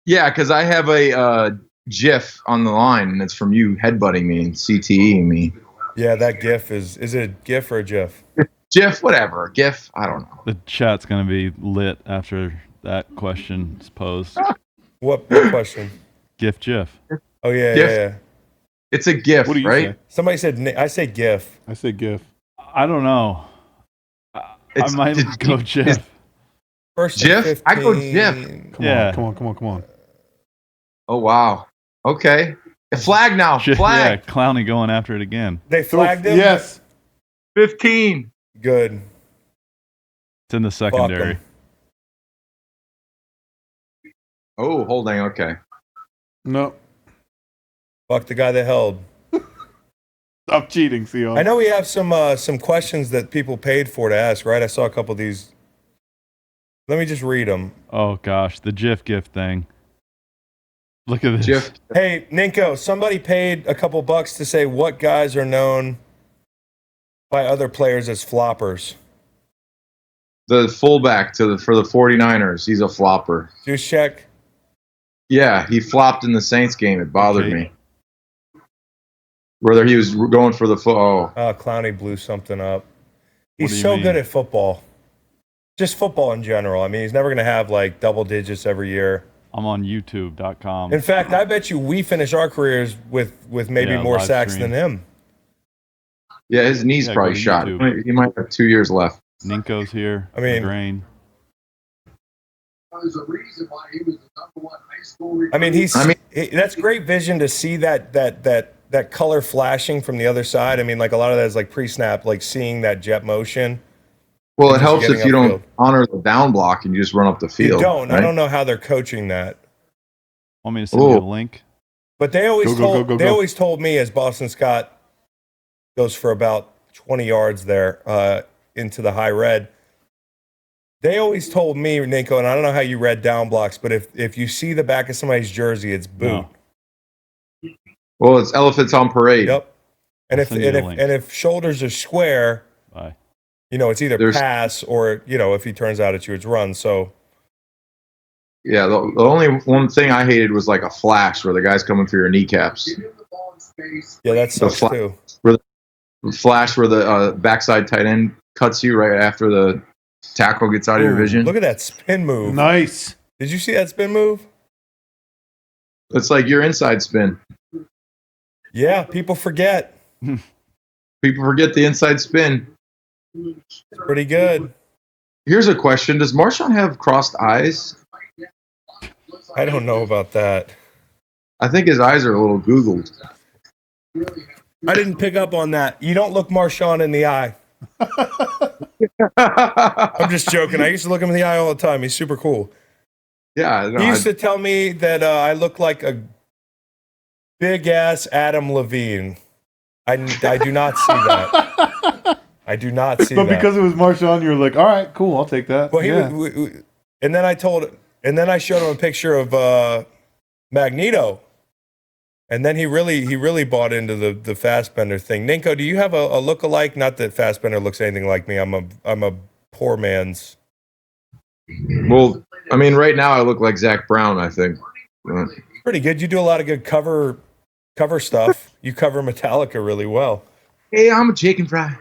Yeah, because I have a GIF on the line, and it's from you headbutting me and CTEing me. Yeah, that GIF is it a GIF or a GIF? GIF, whatever. GIF, I don't know. The chat's going to be lit after that question is posed. What question? GIF. Oh, yeah, GIF? yeah. It's a GIF, What do you right? say? Somebody said, I say GIF. I say GIF. I don't know. I might go GIF. First GIF? I go GIF. Come on. Oh, wow. Okay. A flag now. Yeah, Flag. Clowney going after it again. They flagged him? Yes. 15. Good. It's in the secondary. Oh, holding. Okay. No. Fuck the guy that held. Stop cheating, Theo. I know we have some questions that people paid for to ask, right? I saw a couple of these. Let me just read them. Oh, gosh. The GIF thing. Look at this. GIF. Hey, Ninko, somebody paid a couple bucks to say what guys are known by other players as floppers. The fullback for the 49ers. He's a flopper. Juice check. Yeah, he flopped in the Saints game. It bothered me. Whether he was going for the foot. Oh, Clowney blew something up. What do He's you so mean? good at football. Just football in general. I mean, he's never going to have like double digits every year. I'm on YouTube.com. In fact, I bet you we finish our careers with maybe more live sacks stream. than him. yeah, his knee's Yeah, probably go to shot. YouTube. He might have 2 years left. Ninko's here. I mean- Grain. There's a reason why he was the number one high school recruit. I mean, that's great vision to see that color flashing from the other side. I mean, like a lot of that is like pre-snap, like seeing that jet motion. Well, it Just helps getting if you don't upfield. honor the down block and you just run up the field. You don't. right? I don't know how they're coaching that. Want me to send you a Oh. link? But they always Go. always told me as Boston Scott goes for about 20 yards there into the high red. They always told me, Ninko, and I don't know how you read down blocks, but if you see the back of somebody's jersey, it's boot. No. Well, it's elephants on parade. Yep. And I'll if send you the link. if shoulders are square, Bye. it's either There's- pass or if he turns out at you, it's run. So Yeah, the only one thing I hated was like a flash where the guy's coming for your kneecaps. Give him the ball in space. yeah, that sucks fla- too. Flash where the backside tight end cuts you right after the tackle gets out of your Ooh, vision. Look at that spin move. Nice. Did you see that spin move? It's like your inside spin. Yeah, people forget. People forget the inside spin. Pretty good. Here's a question: does Marshawn have crossed eyes? I don't know about that. I think his eyes are a little googled. I didn't pick up on that. You don't look Marshawn in the eye. I'm just joking. I used to look him in the eye all the time. He's super cool. Yeah, no, He used to tell me that I look like a big ass Adam Levine. I do not see that. I do not see But that. because it was Marshawn, you were like, all right, cool, I'll take that. Well, Yeah. and then I showed him a picture of Magneto, and then he really bought into the Fassbender thing. Ninko, do you have a look-alike? Not that Fassbender looks anything like me. I'm a poor man's. Well, I mean, right now I look like Zach Brown. I think. Pretty good. You do a lot of good cover stuff. You cover Metallica really well. Hey, I'm a chicken fry.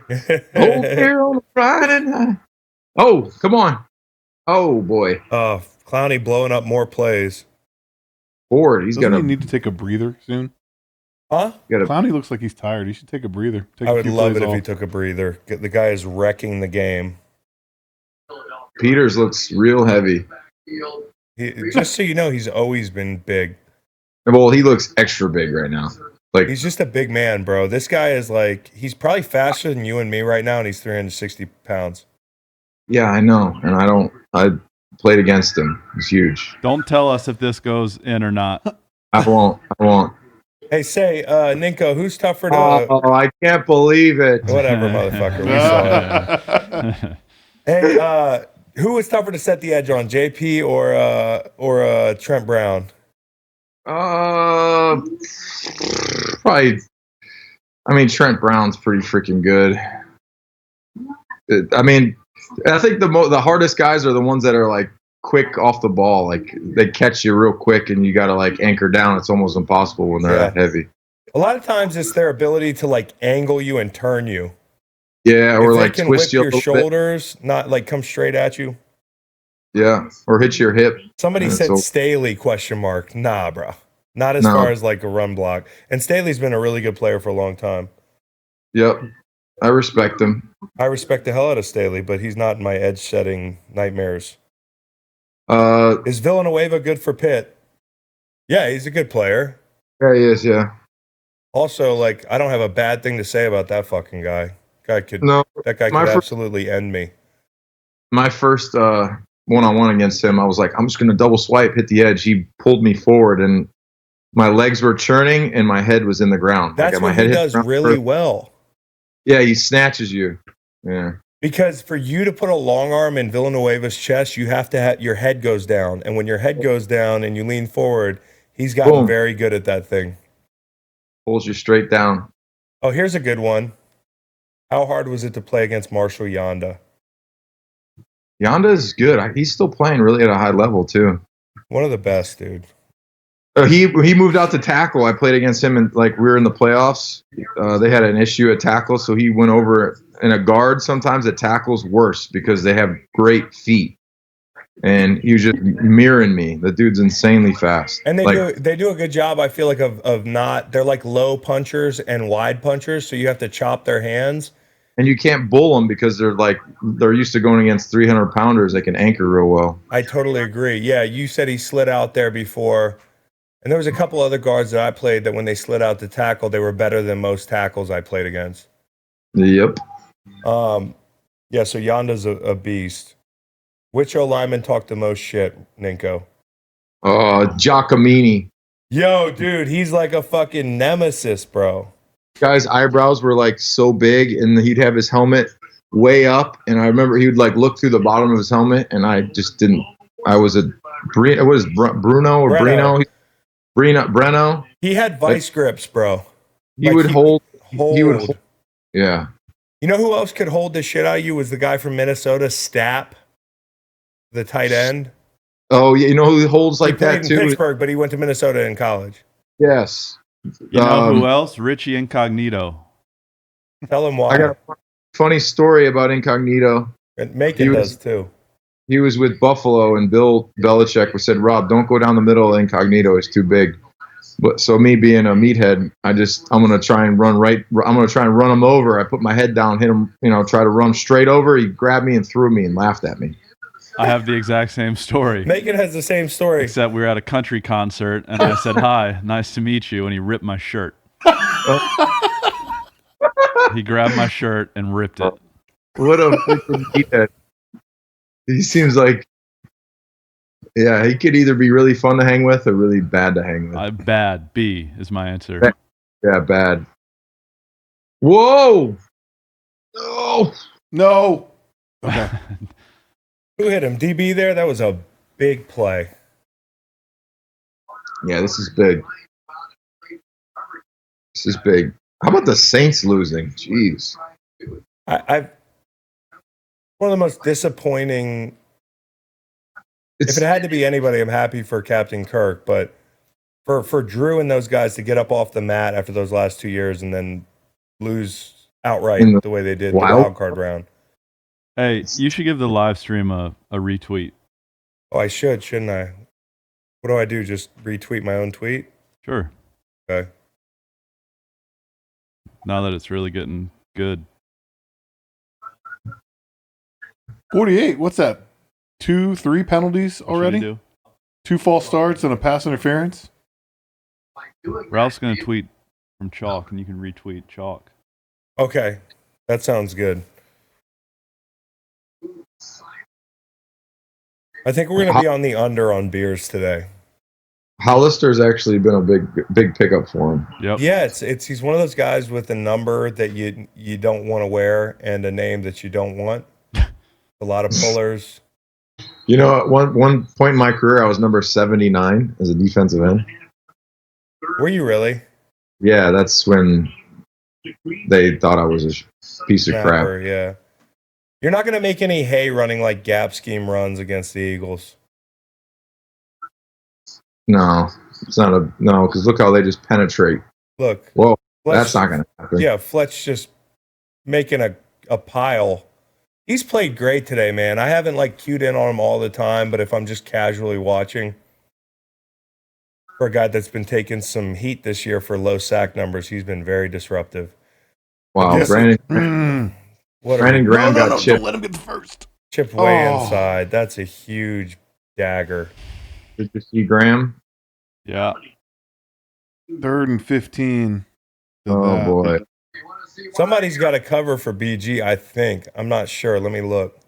Oh, here on a Friday night. Oh, come on. Oh boy. Clowney blowing up more plays. Ford, he's Doesn't got he a. need to take a breather soon? Huh? Clowney looks like he's tired. He should take a breather. Take I a would few love plays it if he off. took a breather. The guy is wrecking the game. Peters looks real heavy. Just so you know, he's always been big. Well, he looks extra big right now. Like He's just a big man, bro. This guy is like, he's probably faster than you and me right now, and he's 360 pounds. yeah, I know, and I played against him. He's huge. Don't tell us if this goes in or not. I won't. Hey, say, Ninko, who's tougher to... Oh, I can't believe it. Whatever, motherfucker. We saw it. Hey, who was tougher to set the edge on, JP or Trent Brown? Probably. I mean, Trent Brown's pretty freaking good. I mean, I think the hardest guys are the ones that are like quick off the ball. Like they catch you real quick, and you got to like anchor down. It's almost impossible when they're that heavy. A lot of times, it's their ability to like angle you and turn you. Yeah, or if like they can twist whip you a your little shoulders, not like come straight at you. bit. Yeah, or hit your hip. Somebody Yeah, said so- Staley ? Nah, bro. Not as No. far as like a run block. And Staley's been a really good player for a long time. Yep, I respect him. I respect the hell out of Staley, but he's not in my edge setting nightmares. Is Villanueva good for Pitt? Yeah, he's a good player. Yeah, he is. Yeah. Also, like, I don't have a bad thing to say about that fucking guy. That guy No, could my fir- absolutely end me. my first one-on-one against him, I was like, I'm just gonna double swipe, hit the edge. He pulled me forward, and my legs were churning, and my head was in the ground. That's like, my what head he hit the does ground really first. well. Yeah, he snatches you. Yeah. Because for you to put a long arm in Villanueva's chest, you have to your head goes down. And when your head goes down and you lean forward, he's gotten Boom. very good at that thing. Pulls you straight down. Oh, here's a good one. How hard was it to play against Marshall Yanda? Yanda is good. He's still playing really at a high level too. One of the best, dude. He moved out to tackle. I played against him, and like we were in the playoffs. They had an issue at tackle, so he went over in a guard. Sometimes at tackle's worse because they have great feet, and he was just mirroring me. The dude's insanely fast. And they Like, do a good job, I feel like, of not, they're like low punchers and wide punchers, so you have to chop their hands. and you can't bull them because they're used to going against 300 pounders. They can anchor real well. I totally agree. Yeah, you said he slid out there before. And there was a couple other guards that I played that when they slid out to tackle, they were better than most tackles I played against. Yep. Yeah, so Yanda's a beast. Which O-lineman talked the most shit, Ninko? Giacomini. Yo, dude, he's like a fucking nemesis, bro. Guy's eyebrows were like so big, and he'd have his helmet way up, and I remember he would like look through the bottom of his helmet, and I just didn't. I was Bruno or Breno. Breno. He had vice grips, bro. He Like, would hold. Hold. He would hold. Yeah. You know who else could hold the shit out of you was the guy from Minnesota, Stapp, the tight end. Oh, yeah. You know who holds like he played that in too? Pittsburgh, but he went to Minnesota in college. Yes. You know who else? Richie Incognito. Tell him why. I got a funny story about Incognito. And Macon does too. He was with Buffalo, and Bill Belichick said, "Rob, don't go down the middle. Incognito is too big." But so me being a meathead, I'm gonna try and run right. I'm gonna try and run him over. I put my head down, hit him, try to run straight over. He grabbed me and threw me and laughed at me. I have the exact same story. Megan has the same story. Except we were at a country concert, and I said, "Hi, nice to meet you," and he ripped my shirt. He grabbed my shirt and ripped it. What a freaking meathead! He seems like, yeah, he could either be really fun to hang with or really bad to hang with. Bad. B is my answer. Yeah, bad. Whoa! No. Okay. Who hit him? DB there? That was a big play. Yeah, this is big. This is big. How about the Saints losing? Jeez. I've one of the most disappointing. If it had to be anybody, I'm happy for Captain Kirk, but for Drew and those guys to get up off the mat after those last 2 years and then lose outright the way they did in the wild card round. Hey, you should give the live stream a retweet. Oh, I should, shouldn't I? What do I do? Just retweet my own tweet? Sure. Okay. Now that it's really getting good. 48. What's that? 2-3 penalties already? 2 false starts and a pass interference? Ralph's going to tweet from Chalk, and you can retweet Chalk. Okay. That sounds good. I think we're going to be on the under on beers today. Hollister's actually been a big pickup for him. Yep. Yeah, it's he's one of those guys with a number that you don't want to wear and a name that you don't want. A lot of pullers. At one point in my career, I was number 79 as a defensive end. Were you really? Yeah, that's when they thought I was a piece of crap. Yeah. You're not going to make any hay running like gap scheme runs against the Eagles. No, it's not no, because look how they just penetrate. Look. Whoa, Fletch, that's not going to happen. Yeah, Fletch just making a pile. He's played great today, man. I haven't cued in on him all the time, but if I'm just casually watching, for a guy that's been taking some heat this year for low sack numbers, he's been very disruptive. Wow, Brandon Graham got chipped. Don't let him get the first. Chipped way inside. That's a huge dagger. Did you see Graham? Yeah. 3rd and 15. Oh, boy. Somebody's got a cover for BG, I think. I'm not sure. Let me look.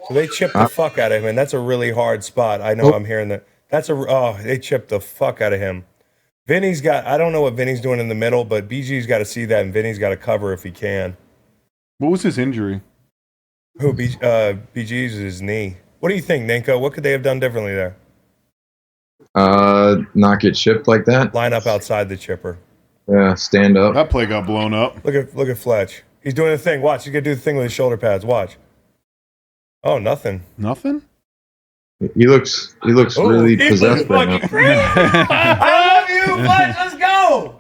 So they chipped the fuck out of him, and that's a really hard spot. I know I'm hearing that. They chipped the fuck out of him. Vinny's I don't know what Vinny's doing in the middle, but BG's got to see that, and Vinny's got to cover if he can. What was his injury? Who? BG's his knee. What do you think, Ninko? What could they have done differently there? Not get chipped like that. Line up outside the chipper. Yeah, stand up. That play got blown up. Look at Fletch. He's doing the thing. Watch. He's gonna do the thing with his shoulder pads. Watch. Oh, nothing. Nothing? He looks really possessed right now. I love you, Fletch. Let's go.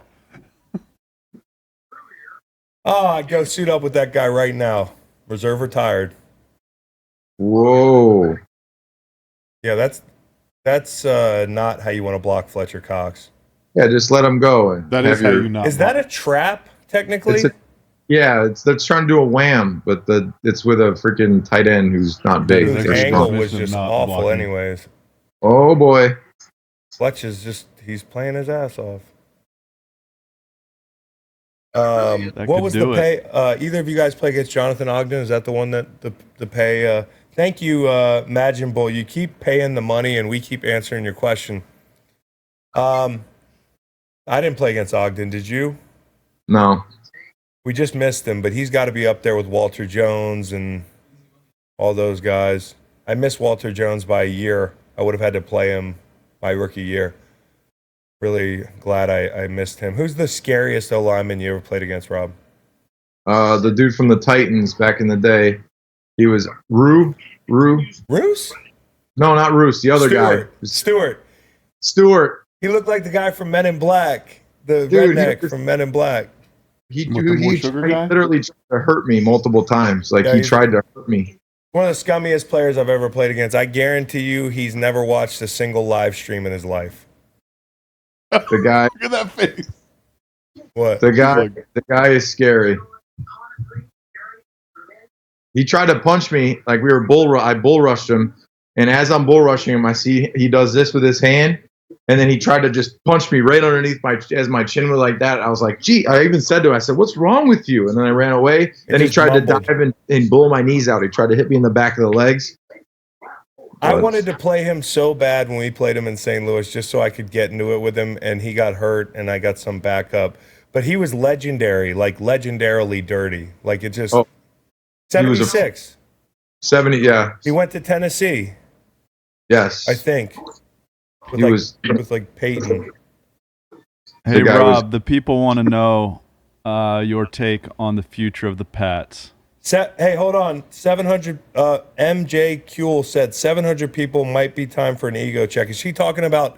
Oh, I'd go suit up with that guy right now. Reserve retired. Whoa. Yeah, that's not how you want to block Fletcher Cox. Yeah, just let him go. That is how you not. Is that a trap, technically? They're trying to do a wham, but it's with a freaking tight end who's not big. The angle was just awful anyways. Oh, boy. Fletch is he's playing his ass off. What was the pay? Either of you guys play against Jonathan Ogden? Is that the one that the pay? Thank you, Magin Bull. You keep paying the money, and we keep answering your question. I didn't play against Ogden. Did you? No. We just missed him, but he's got to be up there with Walter Jones and all those guys. I missed Walter Jones by a year. I would have had to play him my rookie year. Really glad I missed him. Who's the scariest O-lineman you ever played against, Rob? The dude from the Titans back in the day. He was Roos? No, not Roos. The other guy. Stewart. He looked like the guy from Men in Black. The redneck from Men in Black. He literally tried to hurt me multiple times. He tried to hurt me. One of the scummiest players I've ever played against. I guarantee you he's never watched a single live stream in his life. The guy, Look at that face. What? the guy, like- the guy is scary. He tried to punch me like we were I bull rushed him, and as I'm bull rushing him, I see he does this with his hand, and then he tried to just punch me right underneath my chin was like that. I was like, gee, I even said to him, I said, "What's wrong with you?" And then I ran away. Then he just tried mumbled. to dive and blow my knees out. He tried to hit me in the back of the legs. I But- wanted to play him so bad when we played him in St. Louis just so I could get into it with him, and he got hurt, and I got some backup. But he was legendary, like legendarily dirty. Like it just Oh, he was a- 76. 70, yeah, He went to Tennessee, yes. I think. He was- with like Peyton. Hey, guy Rob, the people want to know your take on the future of the Pats. Hey, hold on. 700. MJ Kuehl said 700 people might be time for an ego check. Is she talking about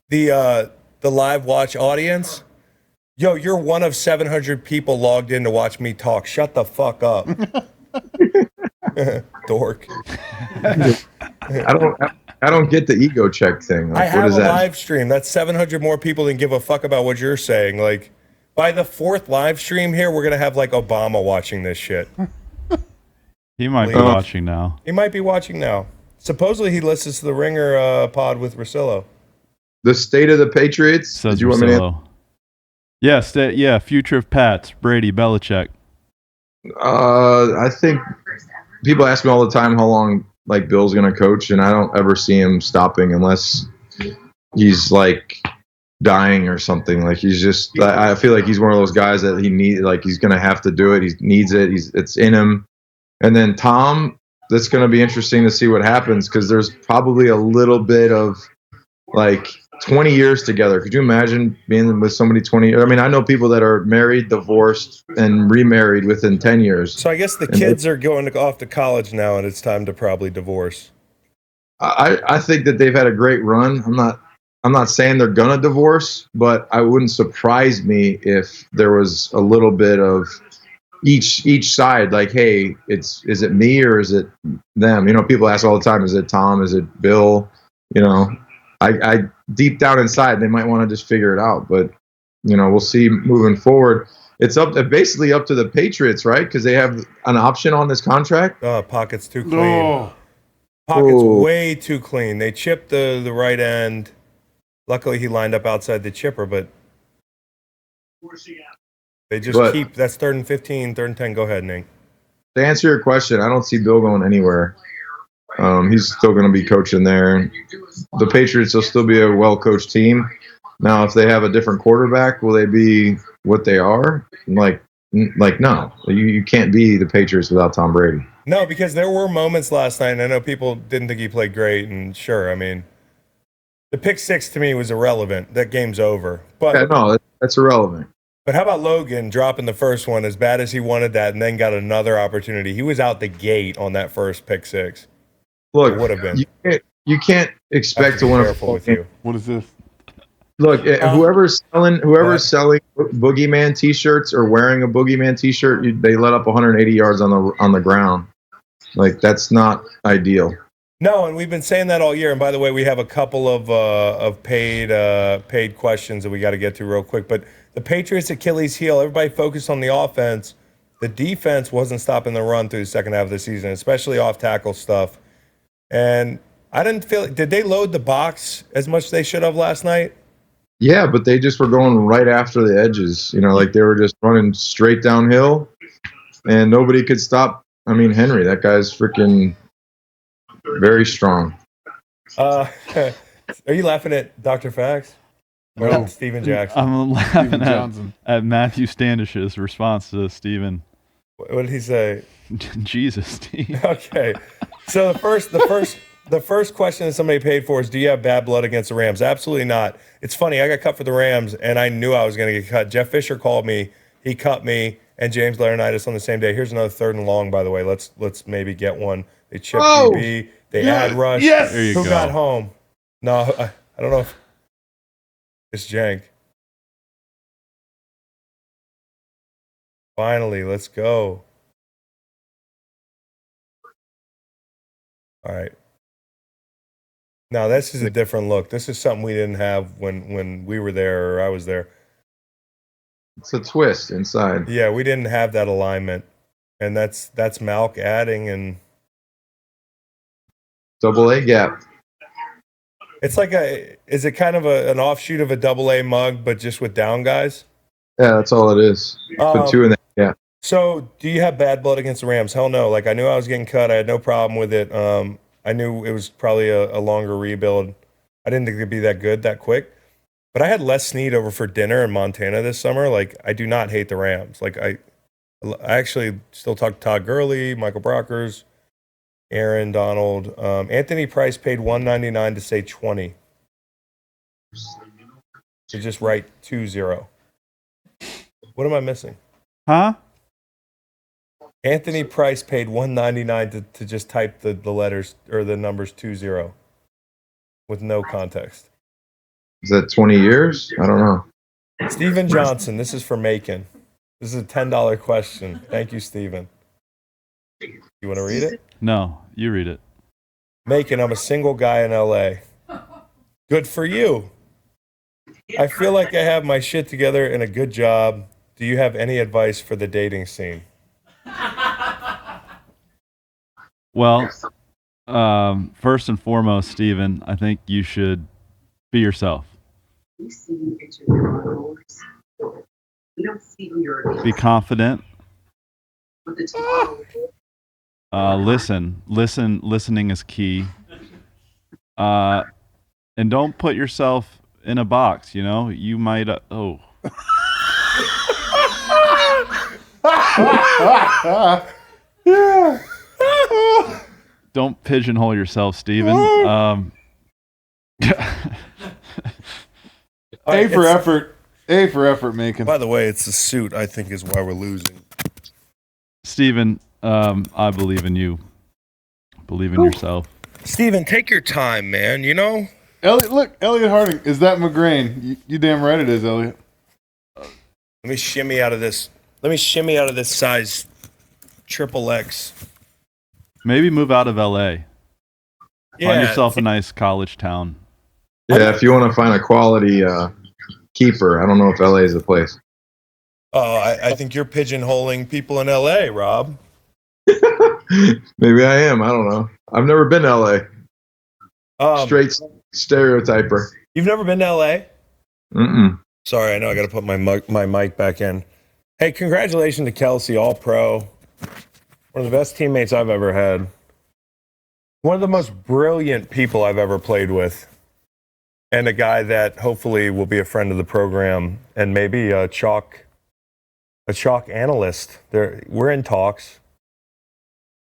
the live watch audience? Yo, you're one of 700 people logged in to watch me talk. Shut the fuck up, dork. I don't get the ego check thing. I Like, what have is a that? live stream. That's 700 more people than give a fuck about what you're saying. Like, by the fourth live stream here, we're gonna have like Obama watching this shit. He might be Please. watching now. He might be watching now. Supposedly, he listens to the Ringer pod with Rosillo. The state of the Patriots. Says Did you want me to? Rosillo. Yeah, future of Pats, Brady, Belichick. I think people ask me all the time how long like Bill's gonna coach, and I don't ever see him stopping unless he's like dying or something. Like he's just. I feel like he's one of those guys that he need. Like he's gonna have to do it. He needs it. It's in him. And then Tom, that's gonna be interesting to see what happens because there's probably a little bit of like 20 years together. Could you imagine being with somebody 20 years? I mean, I know people that are married, divorced, and remarried within 10 years. So I guess the kids are going off to college now, and it's time to probably divorce. I think that they've had a great run. I'm not saying they're gonna divorce, but I wouldn't surprise me if there was a little bit of each side, like, hey, is it me or is it them? You know, people ask all the time, is it Tom? Is it Bill? You know, I deep down inside they might want to just figure it out, but you know, we'll see moving forward. It's basically up to the Patriots, right? Because they have an option on this contract. Pocket's too clean. No. Pocket's Oh. way too clean. They chipped the right end. Luckily, he lined up outside the chipper, but they just But- keep. That's 3rd and 15, 3rd and 10. Go ahead, Nate. To answer your question, I don't see Bill going anywhere. He's still going to be coaching there. The Patriots will still be a well-coached team. Now, if they have a different quarterback, will they be what they are? Like no. You can't be the Patriots without Tom Brady. No, because there were moments last night, and I know people didn't think he played great, and sure, I mean, the pick six to me was irrelevant. That game's over. But Yeah, no, that's irrelevant. But how about Logan dropping the first one as bad as he wanted that and then got another opportunity? He was out the gate on that first pick six. Look, It would have been. you can't expect to win a Careful football with game. you. What is this? Look, whoever's selling What? Boogeyman T-shirts or wearing a Boogeyman T-shirt, they let up 180 yards on the ground. Like that's not ideal. No, and we've been saying that all year. And by the way, we have a couple of paid questions that we got to get to real quick. But the Patriots' Achilles heel, everybody focused on the offense. The defense wasn't stopping the run through the second half of the season, especially off tackle stuff. And I didn't feel. Did they load the box as much as they should have last night? Yeah, but they just were going right after the edges. You know, like they were just running straight downhill, and nobody could stop. I mean, Henry, that guy's freaking very strong. Are you laughing at Dr. Fax or No. Steven Jackson? I'm laughing Steven at, Johnson. at Matthew Standish's response to Steven. What did he say? Jesus, Steve. Okay. So the first question that somebody paid for is, do you have bad blood against the Rams? Absolutely not. It's funny. I got cut for the Rams, and I knew I was going to get cut. Jeff Fisher called me. He cut me, and James Laurinaitis on the same day. Here's another 3rd and long, by the way. Let's maybe get one. They chipped Oh! DB. They had rush. Yes! There you Who go. got home? No, I don't know if it's Jank. Finally, let's go. All right. No, this is a different look. This is something we didn't have when we were there or I was there. It's a twist inside. Yeah, we didn't have that alignment, and that's Malk adding, and Double A gap. it's like is it kind of an offshoot of a double A mug, but just with down guys? Yeah, that's all it is. Put two in there. Yeah. So, do you have bad blood against the Rams? Hell no. Like, I knew I was getting cut. I had no problem with it. I knew it was probably a longer rebuild. I didn't think it'd be that good that quick. But I had Les Snead over for dinner in Montana this summer. Like, I do not hate the Rams. Like, I actually still talk to Todd Gurley, Michael Brockers, Aaron Donald. Anthony Price paid $1.99 to say 20. To just write 2-0. What am I missing? Huh? Anthony Price paid $1.99 to just type the letters or the numbers 2-0 with no context. Is that 20 years? I don't know. Steven Johnson, this is for Macon. This is a $10 question. Thank you, Steven. You want to read it? No, you read it. Macon, I'm a single guy in LA. Good for you. I feel like I have my shit together and a good job. Do you have any advice for the dating scene? Well, first and foremost, Steven, I think you should be yourself. Be confident. Listening is key. And don't put yourself in a box, you know? You might Don't pigeonhole yourself, Steven. A for effort. A for effort, Macon. By the way, it's the suit, I think, is why we're losing. Steven, I believe in you. Believe in yourself. Steven, take your time, man, you know? Elliot Harding. Is that McGrain? You damn right it is, Elliot. Let me shimmy out of this. Let me shimmy out of this size XXX. Maybe move out of LA. Yeah, Find yourself a nice college town. Yeah, if you want to find a quality keeper, I don't know if LA is the place. Oh, I think you're pigeonholing people in LA, Rob. Maybe I am. I don't know. I've never been to LA. Straight stereotyper. You've never been to LA? Mm-mm. Sorry, I know I got to put my mic back in. Hey, congratulations to Kelsey, all pro. One of the best teammates I've ever had. One of the most brilliant people I've ever played with. And a guy that hopefully will be a friend of the program and maybe a chalk analyst. We're in talks.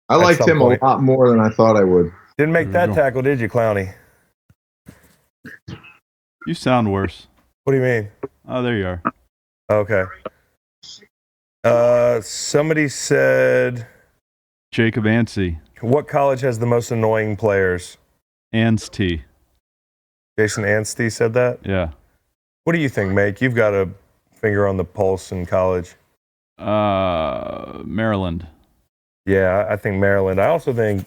I liked him a lot more than I thought I would. Didn't make that tackle, did you, Clowney? You sound worse. What do you mean? Oh, there you are. Okay. Somebody said... Jacob Ansey. What college has the most annoying players? Anstey. Jason Anstey said that? Yeah. What do you think, Mike? You've got a finger on the pulse in college. Maryland. Yeah, I think Maryland. I think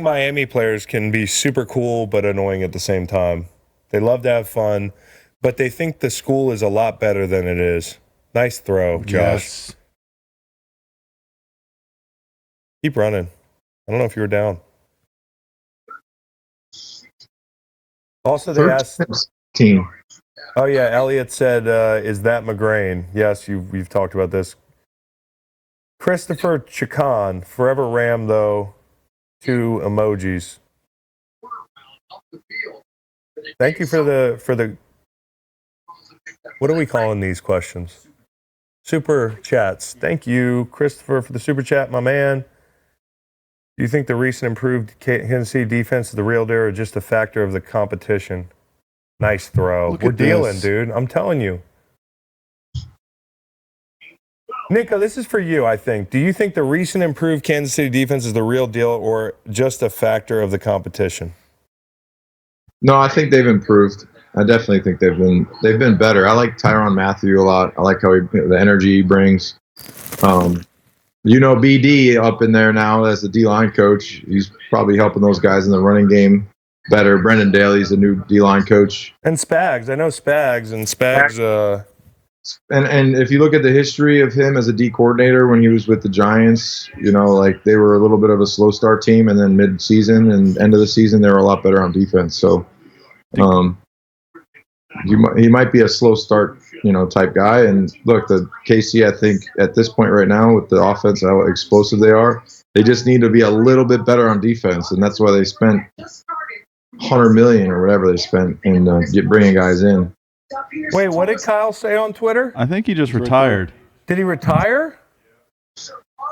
Miami players can be super cool but annoying at the same time. They love to have fun, but they think the school is a lot better than it is. Nice throw, Josh. Yes. Keep running. I don't know if you were down. Also, they asked... Team. Oh, yeah, Elliot said, is that McGrain? Yes, we've talked about this. Christopher Chacon, forever Ram, though. 2 emojis. Thank you for the. What are we calling these questions? Super chats. Thank you, Christopher, for the super chat, my man. Do you think the recent improved Kansas City defense is the real deal or just a factor of the competition? Nice throw. Look We're at dealing, this. dude. I'm telling you. Nico, this is for you, I think. Do you think the recent improved Kansas City defense is the real deal or just a factor of the competition? No, I think they've improved. I definitely think they've been better. I like Tyrann Mathieu a lot. I like how the energy he brings. BD up in there now as the D-line coach. He's probably helping those guys in the running game better. Brendan Daly's the new D-line coach. And Spags. I know Spags. And Spags. And if you look at the history of him as a D coordinator when he was with the Giants, like they were a little bit of a slow start team, and then mid-season and end of the season, they were a lot better on defense. So he might be a slow start, type guy. And look, the KC, I think at this point right now with the offense, how explosive they are, they just need to be a little bit better on defense, and that's why they spent $100 million or whatever they spent in bringing guys in. Wait, what did Kyle say on Twitter? I think he just retired. Did he retire?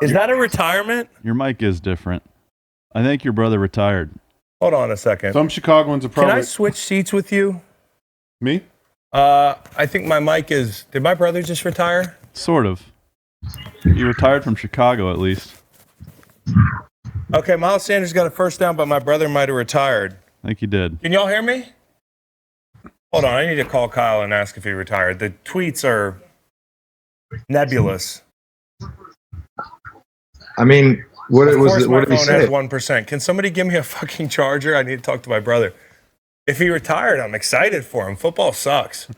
Is that a retirement? Your mic is different. I think your brother retired. Hold on a second. Some Chicagoans are probably. Can I switch seats with you? Me? I think my mic is. Did my brother just retire? Sort of. He retired from Chicago, at least. Okay, Miles Sanders got a first down, but my brother might have retired. I think he did. Can y'all hear me? Hold on, I need to call Kyle and ask if he retired. The tweets are nebulous. I mean, what did he phone say? has 1%. Can somebody give me a fucking charger? I need to talk to my brother. If he retired, I'm excited for him. Football sucks.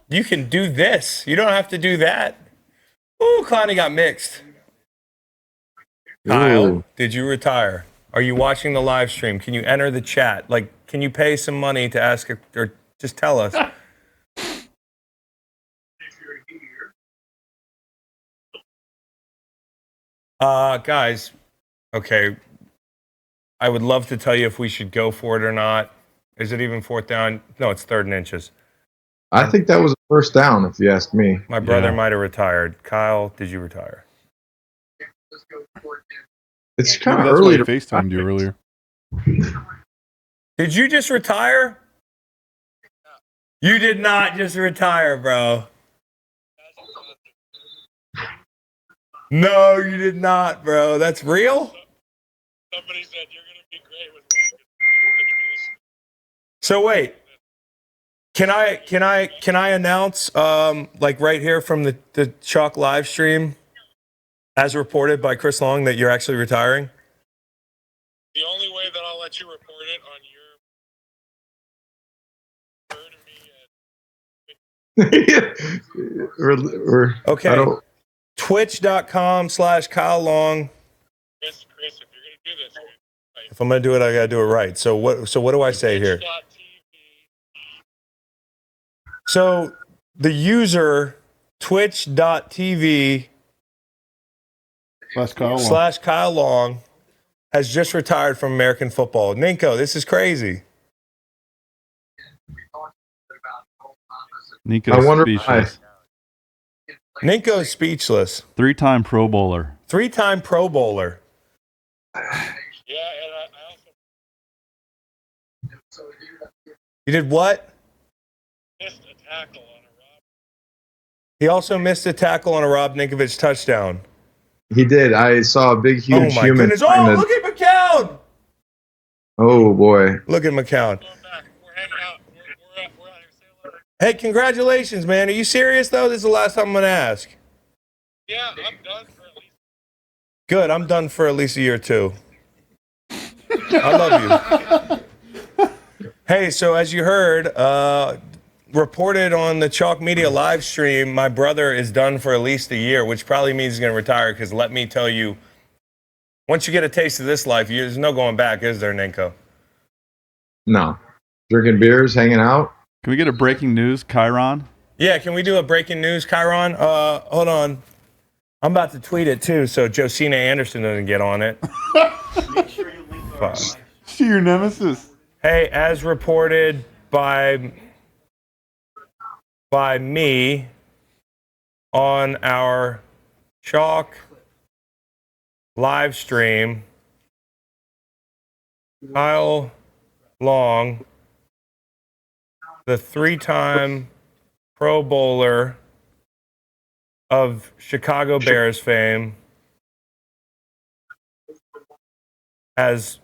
You can do this. You don't have to do that. Ooh, Clowney got mixed. Kyle, did you retire? Are you watching the live stream? Can you enter the chat? Like, can you pay some money to ask, or just tell us? Guys, okay. I would love to tell you if we should go for it or not. Is it even fourth down? No, it's 3rd and inches. I think that was a first down, if you ask me. My brother might have retired. Kyle, did you retire? It's kind of early to FaceTimed you earlier. Did you just retire? You did not just retire, bro. No, you did not, bro. That's real? Somebody said you're going to be great with So wait. Can I announce like right here from the Chalk live stream as reported by Chris Long that you're actually retiring? The only way that I'll let you report it on your Okay. Twitch.com/Kyle Long. Chris, if you're going to do this, right? If I'm going to do it, I got to do it right. So what do I say here? So the user twitch.tv /Kyle Long has just retired from American football. Ninko, this is crazy. Ninko's speechless. Ninko's speechless. 3-time Pro Bowler. 3-time Pro Bowler. Yeah, and I also You did what? missed a tackle on a Rob. He also missed a tackle on a Rob Ninkovich touchdown. He did. I saw a big, huge my human. goodness. Oh, look at McCown. Oh, boy. Look at McCown. Going back. We're hanging out. We're out here. Say hello. Hey, congratulations, man. Are you serious, though? This is the last time I'm going to ask. Yeah, I'm done for at least. Good. I'm done for at least a year, too. I love you. Hey, so as you heard, reported on the Chalk Media live stream, my brother is done for at least a year, which probably means he's going to retire because let me tell you, once you get a taste of this life, there's no going back, is there, Ninko? No. Drinking beers, hanging out. Can we get a breaking news, Chiron? Yeah, can we do a breaking news, Chiron? Hold on. I'm about to tweet it, too, so Josina Anderson doesn't get on it. Make sure you link our See your nemesis. Hey, as reported by me on our Chalk live stream, Kyle Long, the 3-time Pro Bowler of Chicago Bears fame, has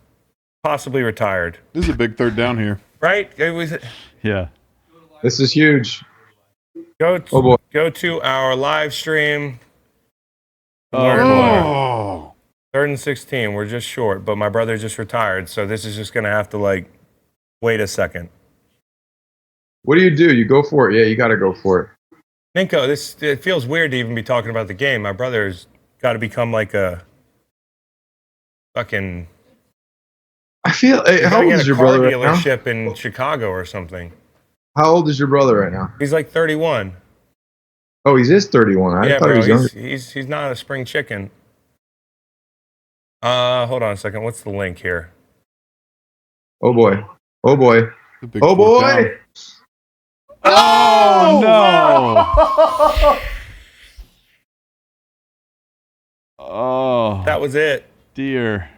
possibly retired. This is a big 3rd down here. Right? It was. Yeah. This is huge. Go Oh, boy. to our live stream. Oh. 3rd and 16. We're just short, but my brother just retired, so this is just gonna have to like wait a second. What do? You go for it. Yeah, you got to go for it. Ninko, it feels weird to even be talking about the game. My brother's got to become like a fucking. I feel. Hey, He's how gotta old get is a your car brother right now? dealership in Chicago or something. How old is your brother right now? He's like 31. Oh, he's 31. I Yeah, thought he bro. was younger. He's not a spring chicken. Hold on a second. What's the link here? Oh boy. Oh boy. The big Oh fourth boy. down. Oh no! Oh That was it. dear.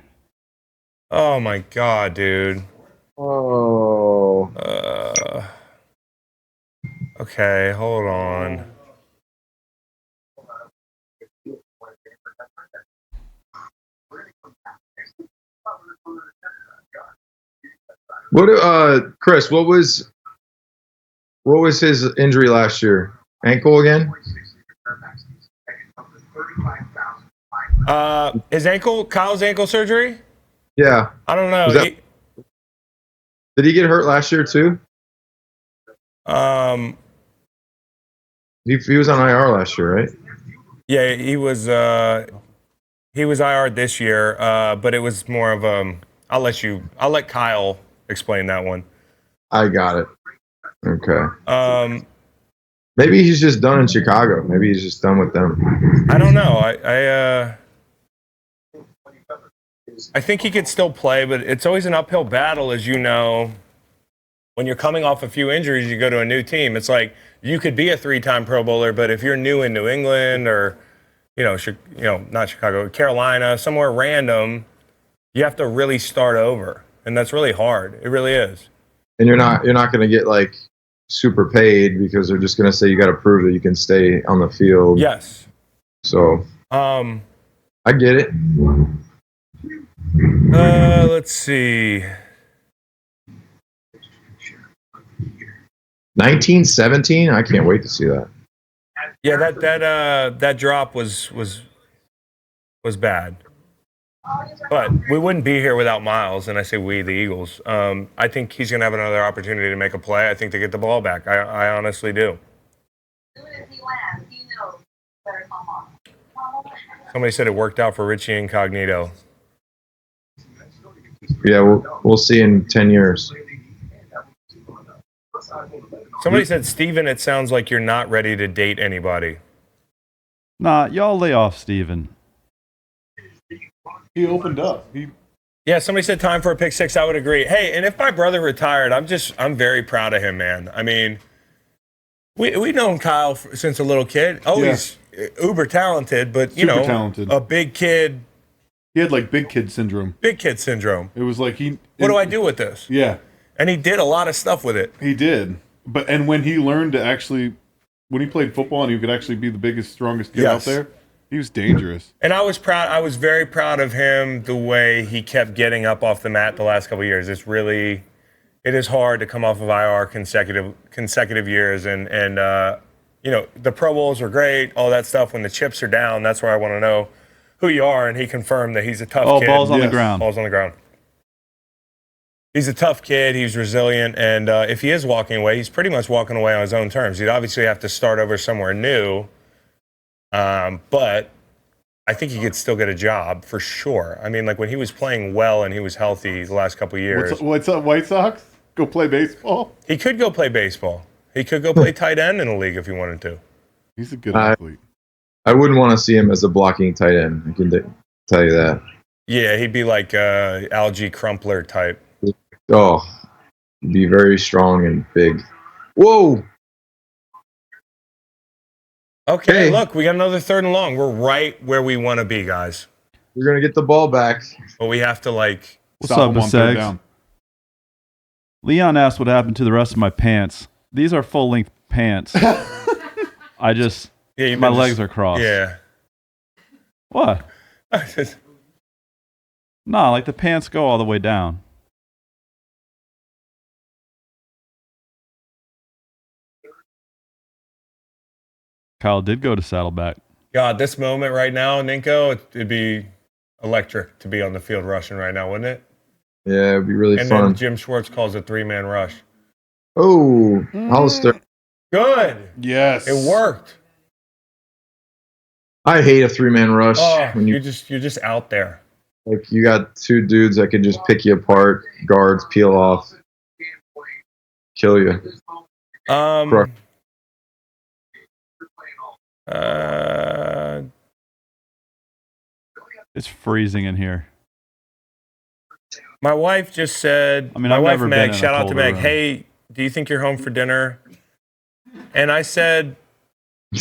Oh my god, dude. Oh. Okay, hold on. Chris, what was his injury last year? Ankle again? Kyle's ankle surgery? Yeah. I don't know. Was that- Did he get hurt last year too? He was on IR last year, right? Yeah, he was IR this year, but it was more of I'll let Kyle explain that one. I got it. Okay. Um, Maybe he's just done in Chicago. Maybe he's just done with them. I don't know. I think he could still play, but it's always an uphill battle, as you know. When you're coming off a few injuries, you go to a new team. It's like you could be a 3-time Pro Bowler, but if you're new in New England or, not Chicago, Carolina, somewhere random, you have to really start over, and that's really hard. It really is. And you're not going to get like super paid because they're just going to say you got to prove that you can stay on the field. Yes. So I get it. Let's see. 1917. I can't wait to see that. Yeah, that drop was bad. But we wouldn't be here without Miles, and I say we, the Eagles. I think he's going to have another opportunity to make a play. I think to get the ball back. I honestly do. Somebody said it worked out for Richie Incognito. Yeah, we'll see in 10 years. Somebody said, Steven, it sounds like you're not ready to date anybody. Nah, y'all lay off Steven. He opened up. Yeah, somebody said time for a pick six. I would agree. Hey, and if my brother retired, I'm very proud of him, man. I mean, we've known Kyle since a little kid. Always uber talented, but Super talented. A big kid. He had like big kid syndrome. Big kid syndrome. It was like what do I do with this? Yeah. And he did a lot of stuff with it. He did. And when he learned to actually, when he played football and he could actually be the biggest, strongest kid out there, he was dangerous. And I was proud. I was very proud of him, the way he kept getting up off the mat the last couple of years. It is hard to come off of IR consecutive years. And the Pro Bowls are great, all that stuff. When the chips are down, that's where I want to know who you are. And he confirmed that he's a tough kid. Balls on the ground. Balls on the ground. He's a tough kid. He's resilient. And if he is walking away, he's pretty much walking away on his own terms. He'd obviously have to start over somewhere new. But I think he could still get a job for sure. I mean, like when he was playing well and he was healthy the last couple of years. What's up, White Sox? Go play baseball? He could go play baseball. He could go play tight end in the league if he wanted to. He's a good athlete. I wouldn't want to see him as a blocking tight end. I can tell you that. Yeah, he'd be like Algie Crumpler type. Oh, he'd be very strong and big. Whoa! Okay, look, we got another 3rd and long. We're right where we want to be, guys. We're going to get the ball back. But we have to What's stop up, him on 3rd Basegs? down. Leon asked what happened to the rest of my pants. These are full-length pants. My legs are crossed. Yeah. What? Nah, like the pants go all the way down. Kyle did go to Saddleback. God, this moment right now, Ninko, it'd be electric to be on the field rushing right now, wouldn't it? Yeah, it'd be really And fun. then Jim Schwartz calls a 3-man rush. Oh, Hollister. Good. Yes. It worked. I hate a 3-man rush Oh, when you're just out there. like you got 2 dudes that can just pick you apart, guards peel off, kill you. Uh, It's freezing in here. my wife just said, I mean, my I've wife never Meg, been in a shout out to colder Meg, room. hey, do you think you're home for dinner? And I said,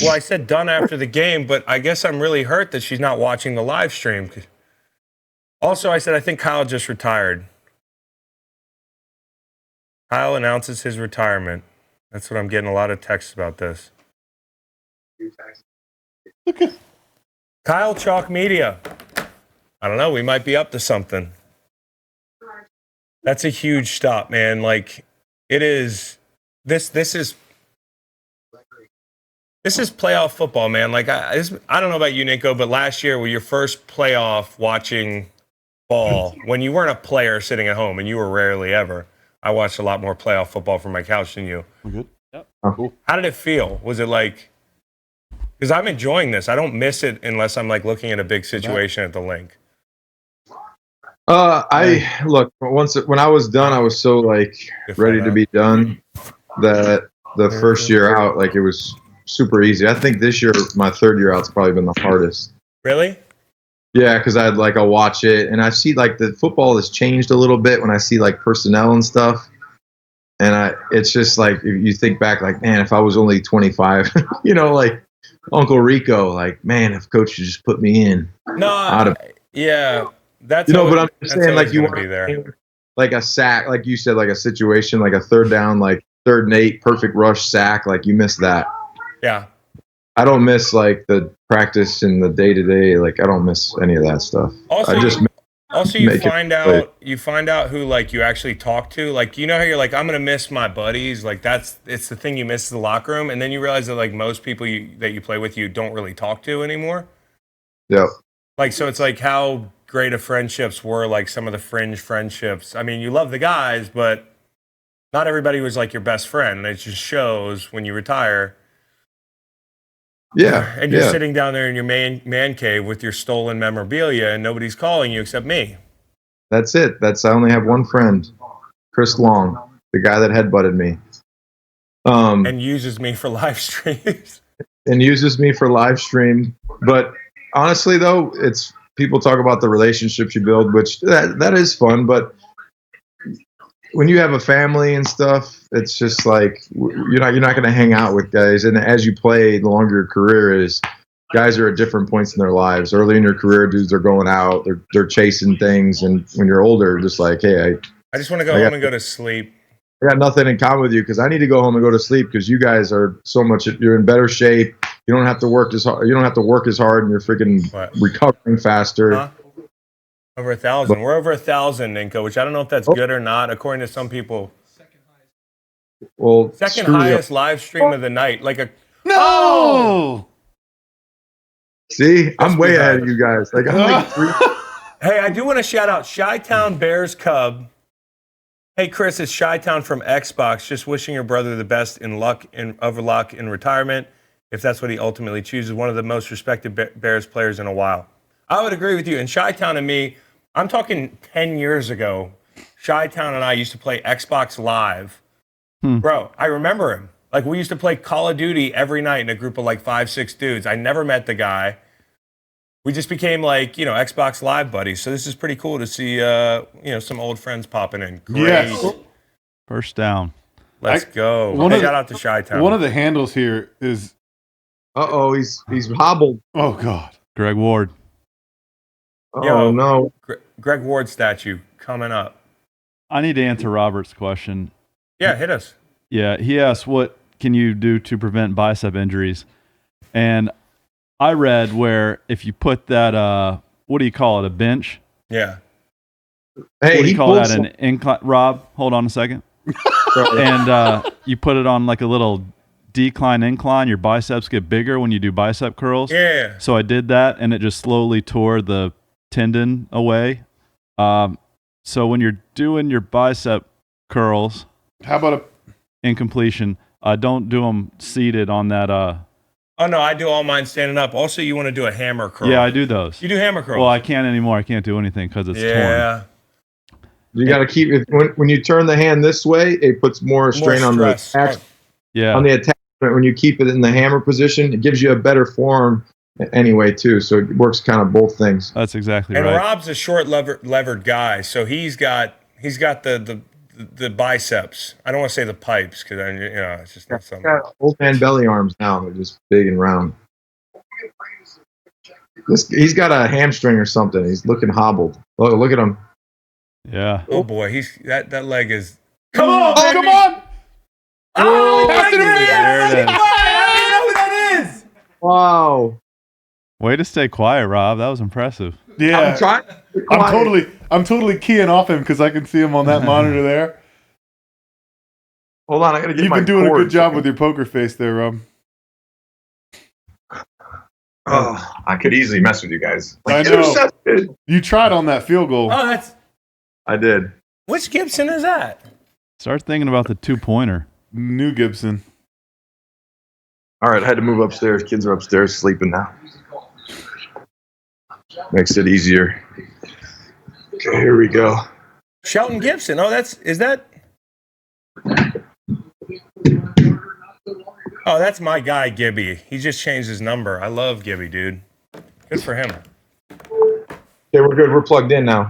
well, I said done after the game, but I guess I'm really hurt that she's not watching the live stream. Also, I said, I think Kyle just retired. Kyle announces his retirement. That's what I'm getting a lot of texts about this. Kyle Chalk Media. I don't know. We might be up to something. That's a huge stop, man. Like, it is. This is playoff football, man. Like, I don't know about you, Nico, but last year, with your first playoff watching ball, when you weren't a player sitting at home, and you were rarely ever, I watched a lot more playoff football from my couch than you. We're good. Yep. Cool. How did it feel? Was it like? Because I'm enjoying this. I don't miss it unless I'm like looking at a big situation at the link. I look when I was done, I was so like ready to be done that the first year out, like it was super easy. I think this year, my third year out's probably been the hardest. Really? Yeah, because I'll watch it and I see like the football has changed a little bit when I see like personnel and stuff, and it's just like if you think back, like man, if I was only 25, you know, like Uncle Rico, like man, if coach would just put me in. No, yeah, that's but I'm that's just saying, like you want want to be there. like a sack, like you said, like a situation, like a third down, like 3rd and 8, perfect rush sack, like you miss that. Yeah. I don't miss like the practice and the day to day. Like I don't miss any of that stuff. Also, I just you find out who like you actually talk to. Like you know how you're like I'm gonna miss my buddies. Like it's the thing you miss the locker room, and then you realize that like most people that you play with you don't really talk to anymore. Yeah. Like so, it's like how great of friendships were. Like some of the fringe friendships. I mean, you love the guys, but not everybody was like your best friend. And it just shows when you retire. Yeah. And you're sitting down there in your man cave with your stolen memorabilia, and nobody's calling you except me. That's it. I only have one friend, Chris Long, the guy that headbutted me. And uses me for live streams. And uses me for live stream. But honestly, though, it's people talk about the relationships you build, which that is fun. But when you have a family and stuff, it's just like you're not going to hang out with guys. And as you play, the longer your career is, guys are at different points in their lives. Early in your career, dudes are going out, they're chasing things, and when you're older, just like, hey, I just want to go home and go to sleep. I got nothing in common with you because I need to go home and go to sleep because you guys are so much. You're in better shape. You don't have to work as hard. You don't have to work as hard, and you're freaking recovering faster. Huh? Over 1,000. We're over 1,000, Ninko, which I don't know if that's good or not. According to some people, well, second highest live stream of the night. Like a No. See, I'm way ahead of you guys. Like I'm like 3. Hey, I do want to shout out Chi-Town Bears Cub. Hey, Chris, it's Chi-Town from Xbox. Just wishing your brother the best in luck in retirement, if that's what he ultimately chooses. One of the most respected Bears players in a while. I would agree with you. And Chi-Town and me, I'm talking 10 years ago. Chi-Town and I used to play Xbox Live. Bro, I remember him. Like, we used to play Call of Duty every night in a group of like 5-6 dudes. I never met the guy. We just became like, Xbox Live buddies. So this is pretty cool to see, some old friends popping in. Great. Yes. First down. Let's go. Shout out to Chi-Town. One of the handles here is. He's hobbled. Oh God. Greg Ward. Oh no. Greg Ward statue coming up. I need to answer Robert's question. Yeah, hit us. Yeah, he asked, what can you do to prevent bicep injuries? And I read where if you put that, what do you call it, a bench? Yeah. Hey, what do you call that, an incline? Rob, hold on a second. And you put it on like a little decline incline, your biceps get bigger when you do bicep curls. Yeah. So I did that, and it just slowly tore the tendon away. So when you're doing your bicep curls, How about in completion, don't do them seated on that. Oh no, I do all mine standing up. Also, you want to do a hammer curl? Yeah, I do those. You do hammer curls? Well, I can't anymore. I can't do anything because it's torn. Yeah. You got to keep it when you turn the hand this way. It puts more strain on the stress. Yeah. on the attachment. When you keep it in the hammer position, it gives you a better form anyway too. So it works kind of both things. That's exactly And right. Rob's a short levered guy, so he's got the biceps. I don't want to say the pipes because it's just not something. Got old man belly arms now. They're just big and round. He's got a hamstring or something. He's looking hobbled. Look at him. Yeah. Oh boy, that leg is. Come on, Oh, come on! Oh, Pass it There it is. I know who that is. Wow. Way to stay quiet, Rob. That was impressive. Yeah, I'm trying. I'm totally keying off him because I can see him on that monitor there. Hold on, I gotta get You've my been doing a cord. good job with your poker face there, Rob. Oh, I could easily mess with you guys. I know. Intercepted. You tried on that field goal. Oh, that's I did. which Gibson is that? Start thinking about the 2-pointer. New Gibson. All right, I had to move upstairs. Kids are upstairs sleeping now. Makes it easier. Okay, here we go. Shelton Gibson. Oh, is that? Oh, that's my guy, Gibby. He just changed his number. I love Gibby, dude. Good for him. Okay, we're good. We're plugged in now.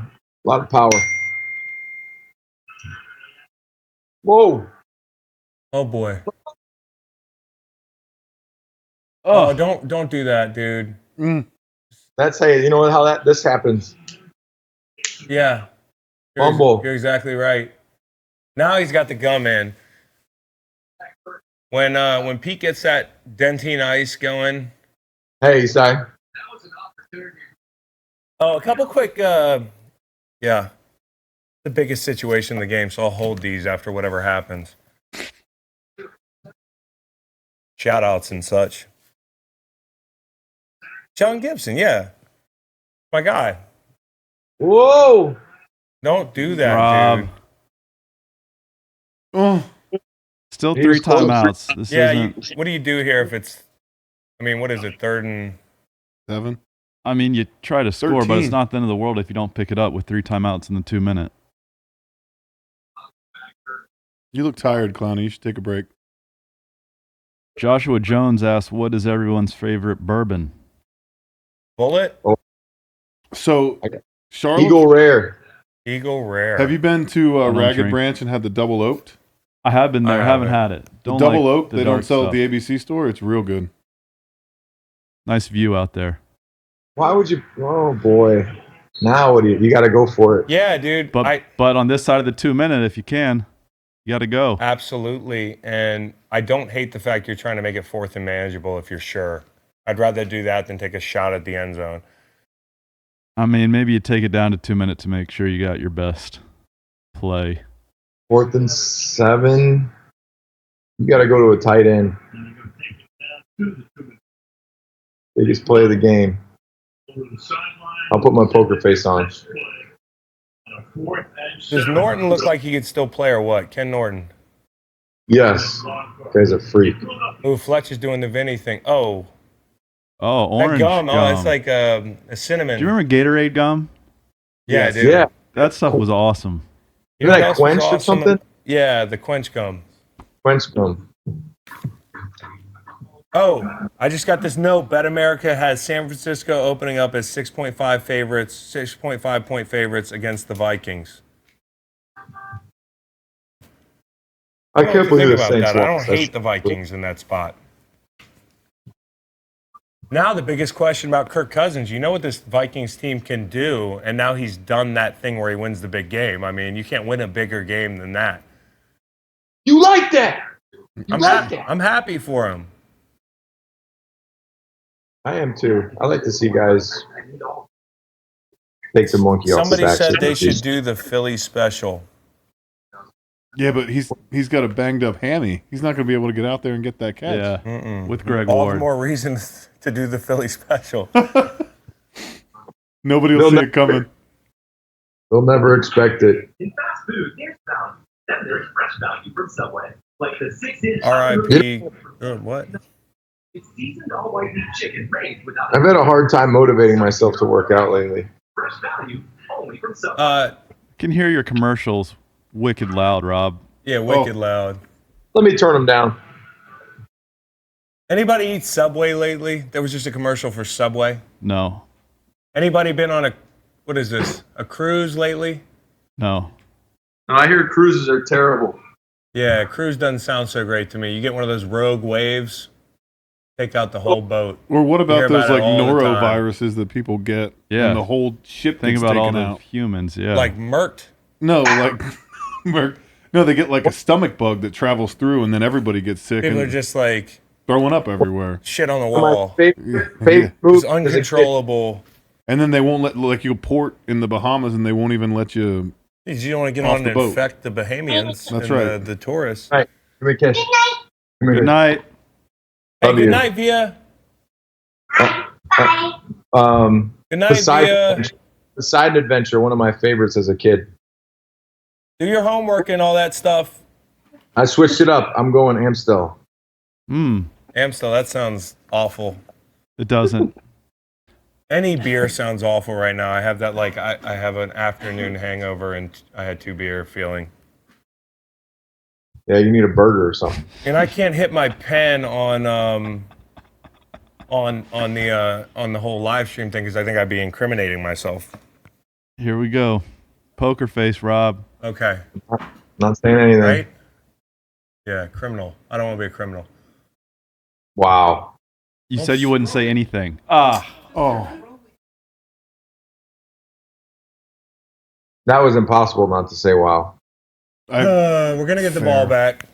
A lot of power. Whoa. Oh boy. Oh, Oh, don't do that, dude. That's how you know how this happens. Yeah. Fumble. You're exactly right. Now he's got the gum in. When Pete gets that dentine ice going. Hey, Si. Oh, a couple quick. Yeah. The biggest situation in the game, so I'll hold these after whatever happens. Shout outs and such. John Gibson, yeah. My guy. Whoa. Don't do that, Rob. dude. Oh, Still He 3 was close. timeouts. This Yeah, isn't. what do you do here if it's, what is it, 3rd and... 7. I mean, you try to score, but 13. it's not the end of the world if you don't pick it up with 3 timeouts in the 2-minute. You look tired, Clowney. You should take a break. Joshua Jones asks, "What is everyone's favorite bourbon?" Bullet? So, Okay. Charlotte, Eagle Rare. Eagle Rare. have you been to I don't Ragged drink. Branch and had the double oaked? I have been there. I Haven't haven't. had it. The Don't double like oak, the they don't dark sell stuff. at the ABC store. It's real good. Nice view out there. Why would you? Oh boy. Now what do you got to go for it. Yeah, dude. But on this side of the 2-minute, if you can, you got to go. Absolutely. And I don't hate the fact you're trying to make it 4th and manageable if you're sure. I'd rather do that than take a shot at the end zone. I mean, maybe you take it down to 2 minutes to make sure you got your best play. 4th and 7. You got to go to a tight end. Biggest play of the game. I'll put my poker face on. Does Norton look like he could still play or what? Ken Norton. Yes. Guy's a freak. Ooh, Fletch is doing the Vinny thing. Oh, Oh, orange that gum. gum. Oh, it's like a cinnamon. Do you remember Gatorade gum? Yeah, Yes. dude. Yeah. That stuff was awesome. You know Isn't what that else was quenched or awesome? something? Yeah, the quench gum. Quench gum. Oh, I just got this note. Bet America has San Francisco opening up as 6.5 favorites, 6.5 point favorites against the Vikings. I don't know can't what to believe think the about Saints that. I lost. don't hate the Vikings in that spot. Now the biggest question about Kirk Cousins, you know what this Vikings team can do, and now he's done that thing where he wins the big game. I mean, you can't win a bigger game than that. You like that? You I'm, like that? I'm happy for him. I am too. I like to see guys take the monkey off the Somebody back. said they should do the Philly special. Yeah, but he's got a banged up hammy. He's not going to be able to get out there and get that catch. Yeah, with Greg All Ward. the more reasons to do the Philly special. Nobody will They'll see never- it coming. They'll never expect it. In fast food, there's value. Then there's fresh value from Subway. Like the 6-inch. R.I.P. What? It's seasoned all white meat chicken raised without I've had a hard time motivating myself to work out lately. fresh value only from Subway. I can hear your commercials wicked loud, Rob. Yeah, wicked loud. Let me turn them down. Anybody eat Subway lately? There was just a commercial for Subway. No. Anybody been on what is this? A cruise lately? No. I hear cruises are terrible. Yeah, a cruise doesn't sound so great to me. You get one of those rogue waves, take out the whole boat. Or what You hear about those about it like all the time. noroviruses that people get? Yeah. And the whole ship Think gets about all taken the out. humans. Yeah. Like murked. No, like no, they get like a stomach bug that travels through, and then everybody gets sick People are and just like throwing up everywhere. shit on the My wall. favorite Yeah. food It's uncontrollable. And then they won't let like you port in the Bahamas, and they won't even let you. You don't want to get Off on the and boat. infect the Bahamians That's and right. the tourists. Right. Give me a kiss. Come here. Good night. Hey, Love good you. night, Via. Good night, Via. The side adventure, one of my favorites as a kid. Do your homework and all that stuff. I switched it up. I'm going Amstel. Amstel, that sounds awful. It doesn't. Any beer sounds awful right now. I have that I have an afternoon hangover and I had 2 beer feeling. Yeah, you need a burger or something. And I can't hit my pen on the whole live stream thing because I think I'd be incriminating myself. Here we go. Poker face, Rob. Okay. Not saying anything. Right? Yeah, criminal. I don't want to be a criminal. Wow. You said you wouldn't say anything. Ah. Oh, That was impossible not to say wow. We're going to get the ball back.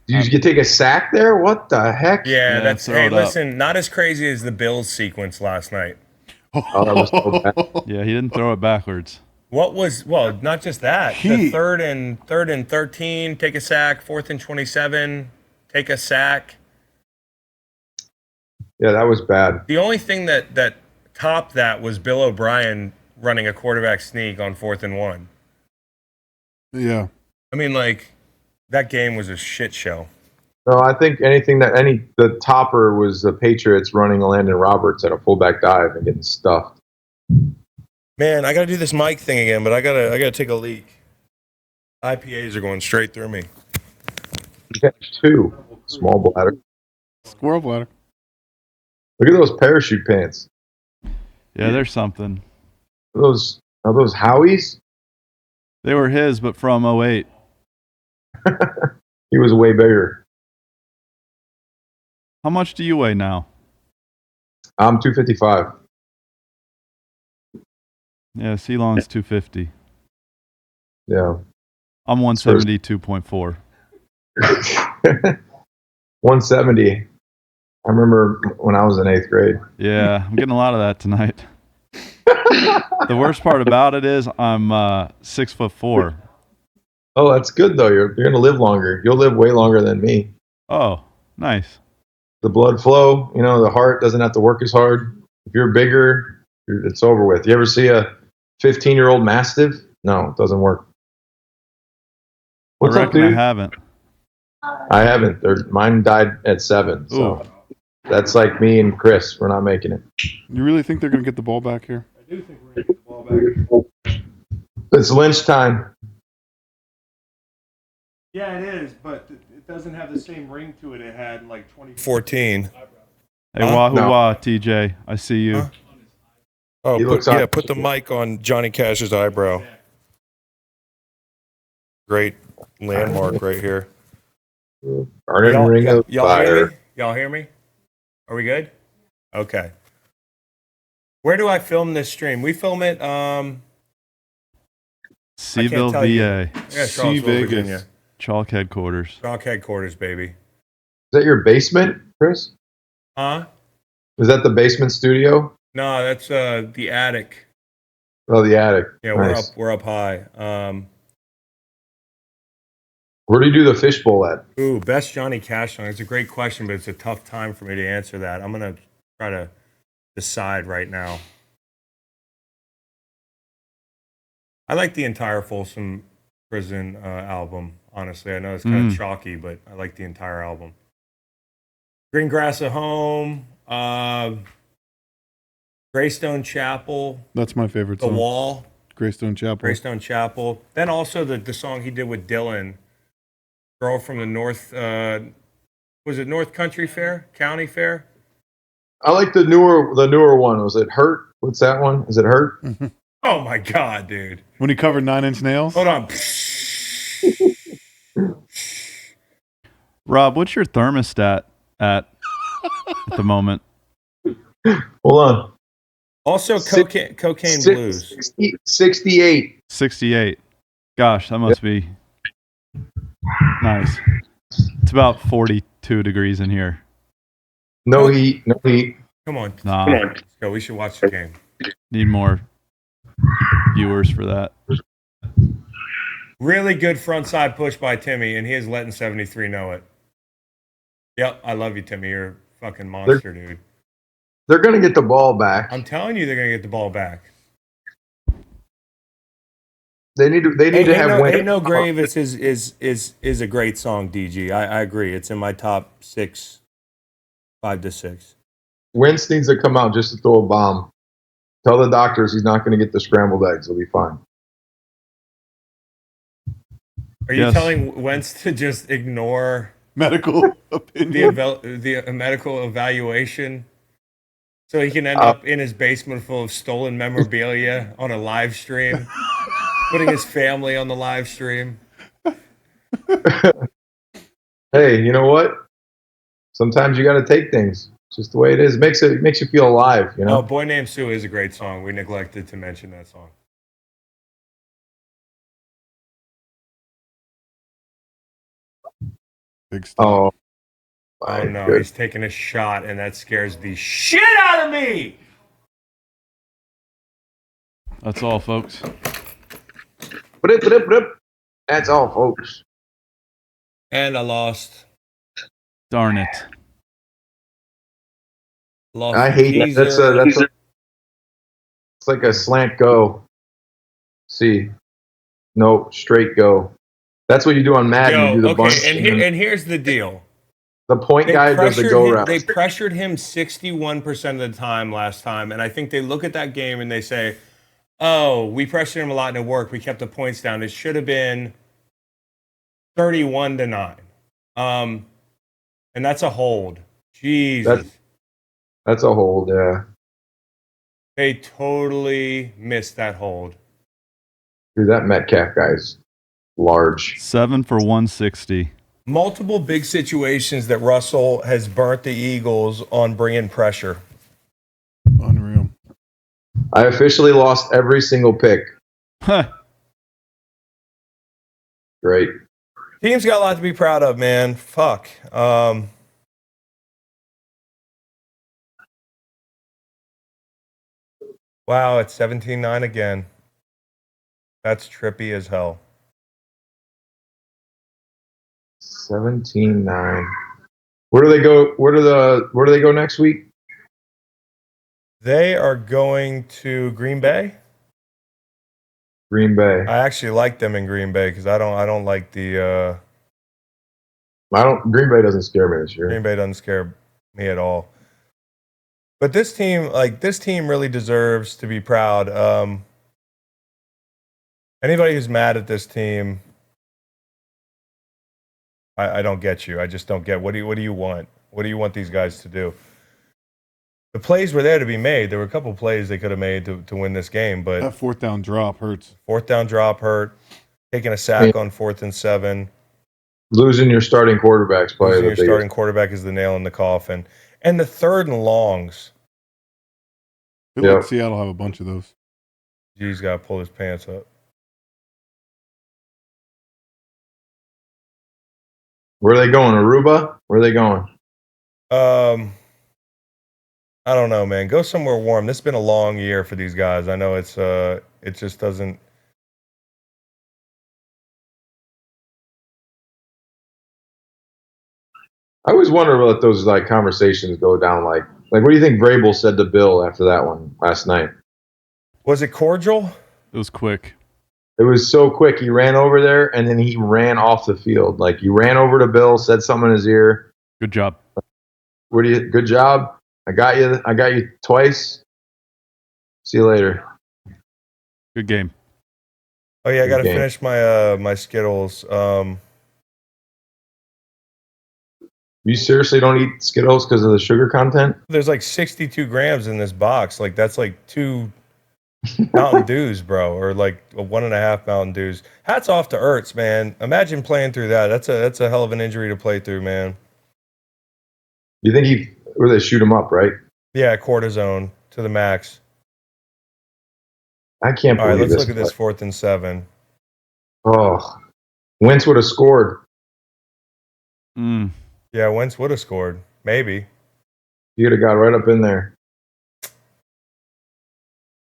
Did you take a sack there? What the heck? Yeah, that's. throw Hey, it up. listen, not as crazy as the Bills sequence last night. Oh, that was so bad. Yeah, he didn't throw it backwards. What was not just that. The He- third and 13, take a sack. 4th and 27, take a sack. Yeah, that was bad. The only thing that topped that was Bill O'Brien running a quarterback sneak on 4th and 1. yeah. I mean, that game was a shit show. No, I think the topper was the Patriots running Landon Roberts at a fullback dive and getting stuffed. Man, I got to do this mic thing again, but I gotta take a leak. IPAs are going straight through me. You got 2 small bladder. Squirrel bladder. Look at those parachute pants. Yeah, there's something. Are those Howies? They were his, but from 08. He was way bigger. How much do you weigh now? I'm 255. Yeah, Ceylon's 250. Yeah. I'm 172.4. 170. I remember when I was in 8th grade. Yeah, I'm getting a lot of that tonight. The worst part about it is I'm 6'4". Oh, that's good though. You're gonna live longer. You'll live way longer than me. Oh, nice. The blood flow, the heart doesn't have to work as hard. If you're bigger, it's over with. You ever see a 15-year-old Mastiff? No, it doesn't work. What's I up, reckon dude? I haven't. I haven't. Mine died at 7. So that's like me and Chris. We're not making it. You really think they're going to get the ball back here? I do think we're going to get the ball back. It's Lynch time. Yeah, it is, but it doesn't have the same ring to it had in 2014. Hey, wahoo wah, TJ. I see you. Huh? Oh, He looks put the mic on Johnny Cash's eyebrow. Great landmark right here. Burning ring of Y'all fire. hear me? Y'all hear me? Are we good? Okay. Where do I film this stream? We film it Seaville, tell you. VA. Charlottesville, Vegas. Virginia. Chalk headquarters. Chalk headquarters, baby. Is that your basement, Chris? Huh? Is that the basement studio? No, that's the attic. Oh, the attic. Yeah, Nice. we're up high. Where do you do the fishbowl at? Ooh, best Johnny Cash song. It's a great question, but it's a tough time for me to answer that. I'm gonna try to decide right now. I like the entire Folsom Prison album. Honestly, I know it's kind of chalky, but I like the entire album. Green Grass at Home, Greystone Chapel, That's my favorite The song. Wall, Greystone Chapel. Greystone Chapel. Then also the song he did with Dylan, Girl from the North. Was it North Country Fair? County Fair? I like the newer one. Was it Hurt? What's that one? Is it Hurt? Oh my God, dude. When he covered 9 Inch Nails? Hold on. Rob, what's your thermostat at the moment? Hold on. Also, cocaine blues. 68. 68. Gosh, that must be nice. It's about 42 degrees in here. No heat. No heat. Come on. Nah, Let's go. We should watch the game. need more viewers for that. Really good front side push by Timmy, and he is letting 73 know it. Yep, I love you, Timmy. You're a fucking monster, dude. They're going to get the ball back. I'm telling you, they're gonna get the ball back. They need to have Ain't No Grave is a great song, DG. I agree. It's in my top 6, 5 to 6. Wentz needs to come out just to throw a bomb. Tell the doctors he's not going to get the scrambled eggs. He'll be fine. Are you Yes. telling Wentz to just ignore Medical opinion. the medical evaluation so he can end up in his basement full of stolen memorabilia on a live stream, putting his family on the live stream? Hey, you know what? Sometimes you got to take things. It's just the way it is. It makes you feel alive, you know? Oh, Boy Named Sue is a great song. We neglected to mention that song. Big stuff. Oh. Oh no, Good. he's taking a shot, and that scares the shit out of me. That's all, folks. That's all, folks. And I lost. Darn it. Lost I the hate that. teaser. It's like a slant go. See. No, straight go. That's what you do on Madden. Yo, You do the okay, bunch. and here's the deal. The point guy does the go route. They pressured him 61% of the time last time, and I think they look at that game and they say, "Oh, we pressured him a lot and it worked. We kept the points down. It should have been 31-9." And that's a hold. Jesus. That's a hold, yeah. They totally missed that hold. Dude, that Metcalf guy's large. 7 for 160. Multiple big situations that Russell has burnt the Eagles on bringing pressure. Unreal. I officially lost every single pick. Great. Team's got a lot to be proud of, man. Fuck. Wow, it's 17-9 again. That's trippy as hell. 17-9. Where do they go? Where do they go next week? They are going to Green Bay. Green Bay. I actually like them in Green Bay because I don't like the Green Bay doesn't scare me this year. Green Bay doesn't scare me at all. But this team really deserves to be proud. Anybody who's mad at this team, I don't get you. I just don't get what do you want? What do you want these guys to do? The plays were there to be made. There were a couple plays they could have made to win this game, but That 4th down drop hurts. 4th down drop hurt. Taking a sack on 4th and 7. Losing your starting quarterback's probably Losing the your biggest. starting quarterback is the nail in the coffin. And the 3rd and longs. I feel Yeah. like Seattle have a bunch of those. He's got to pull his pants up. Where are they going? Aruba? Where are they going? I don't know, man. Go somewhere warm. This has been a long year for these guys. I know it just doesn't. I always wonder what those like conversations go down like. Like, what do you think Vrabel said to Bill after that one last night? Was it cordial? It was quick. It was so quick. He ran over there and then he ran off the field. Like, he ran over to Bill, said something in his ear. Good job. Good job. I got you twice. See you later. Good game. Oh yeah, I got to Good game. finish my my Skittles. You seriously don't eat Skittles because of the sugar content? There's like 62 grams in this box. Like that's like 2 Mountain Dews, bro, or like a 1.5 Mountain Dews. Hats off to Ertz, man. Imagine playing through that. That's a hell of an injury to play through, man. You think where they shoot him up, right? Yeah, cortisone to the max. I can't All right, believe let's this. look at this 4th and 7. Oh, Wentz would have scored. Yeah, Wentz would have scored. Maybe. He would have got right up in there.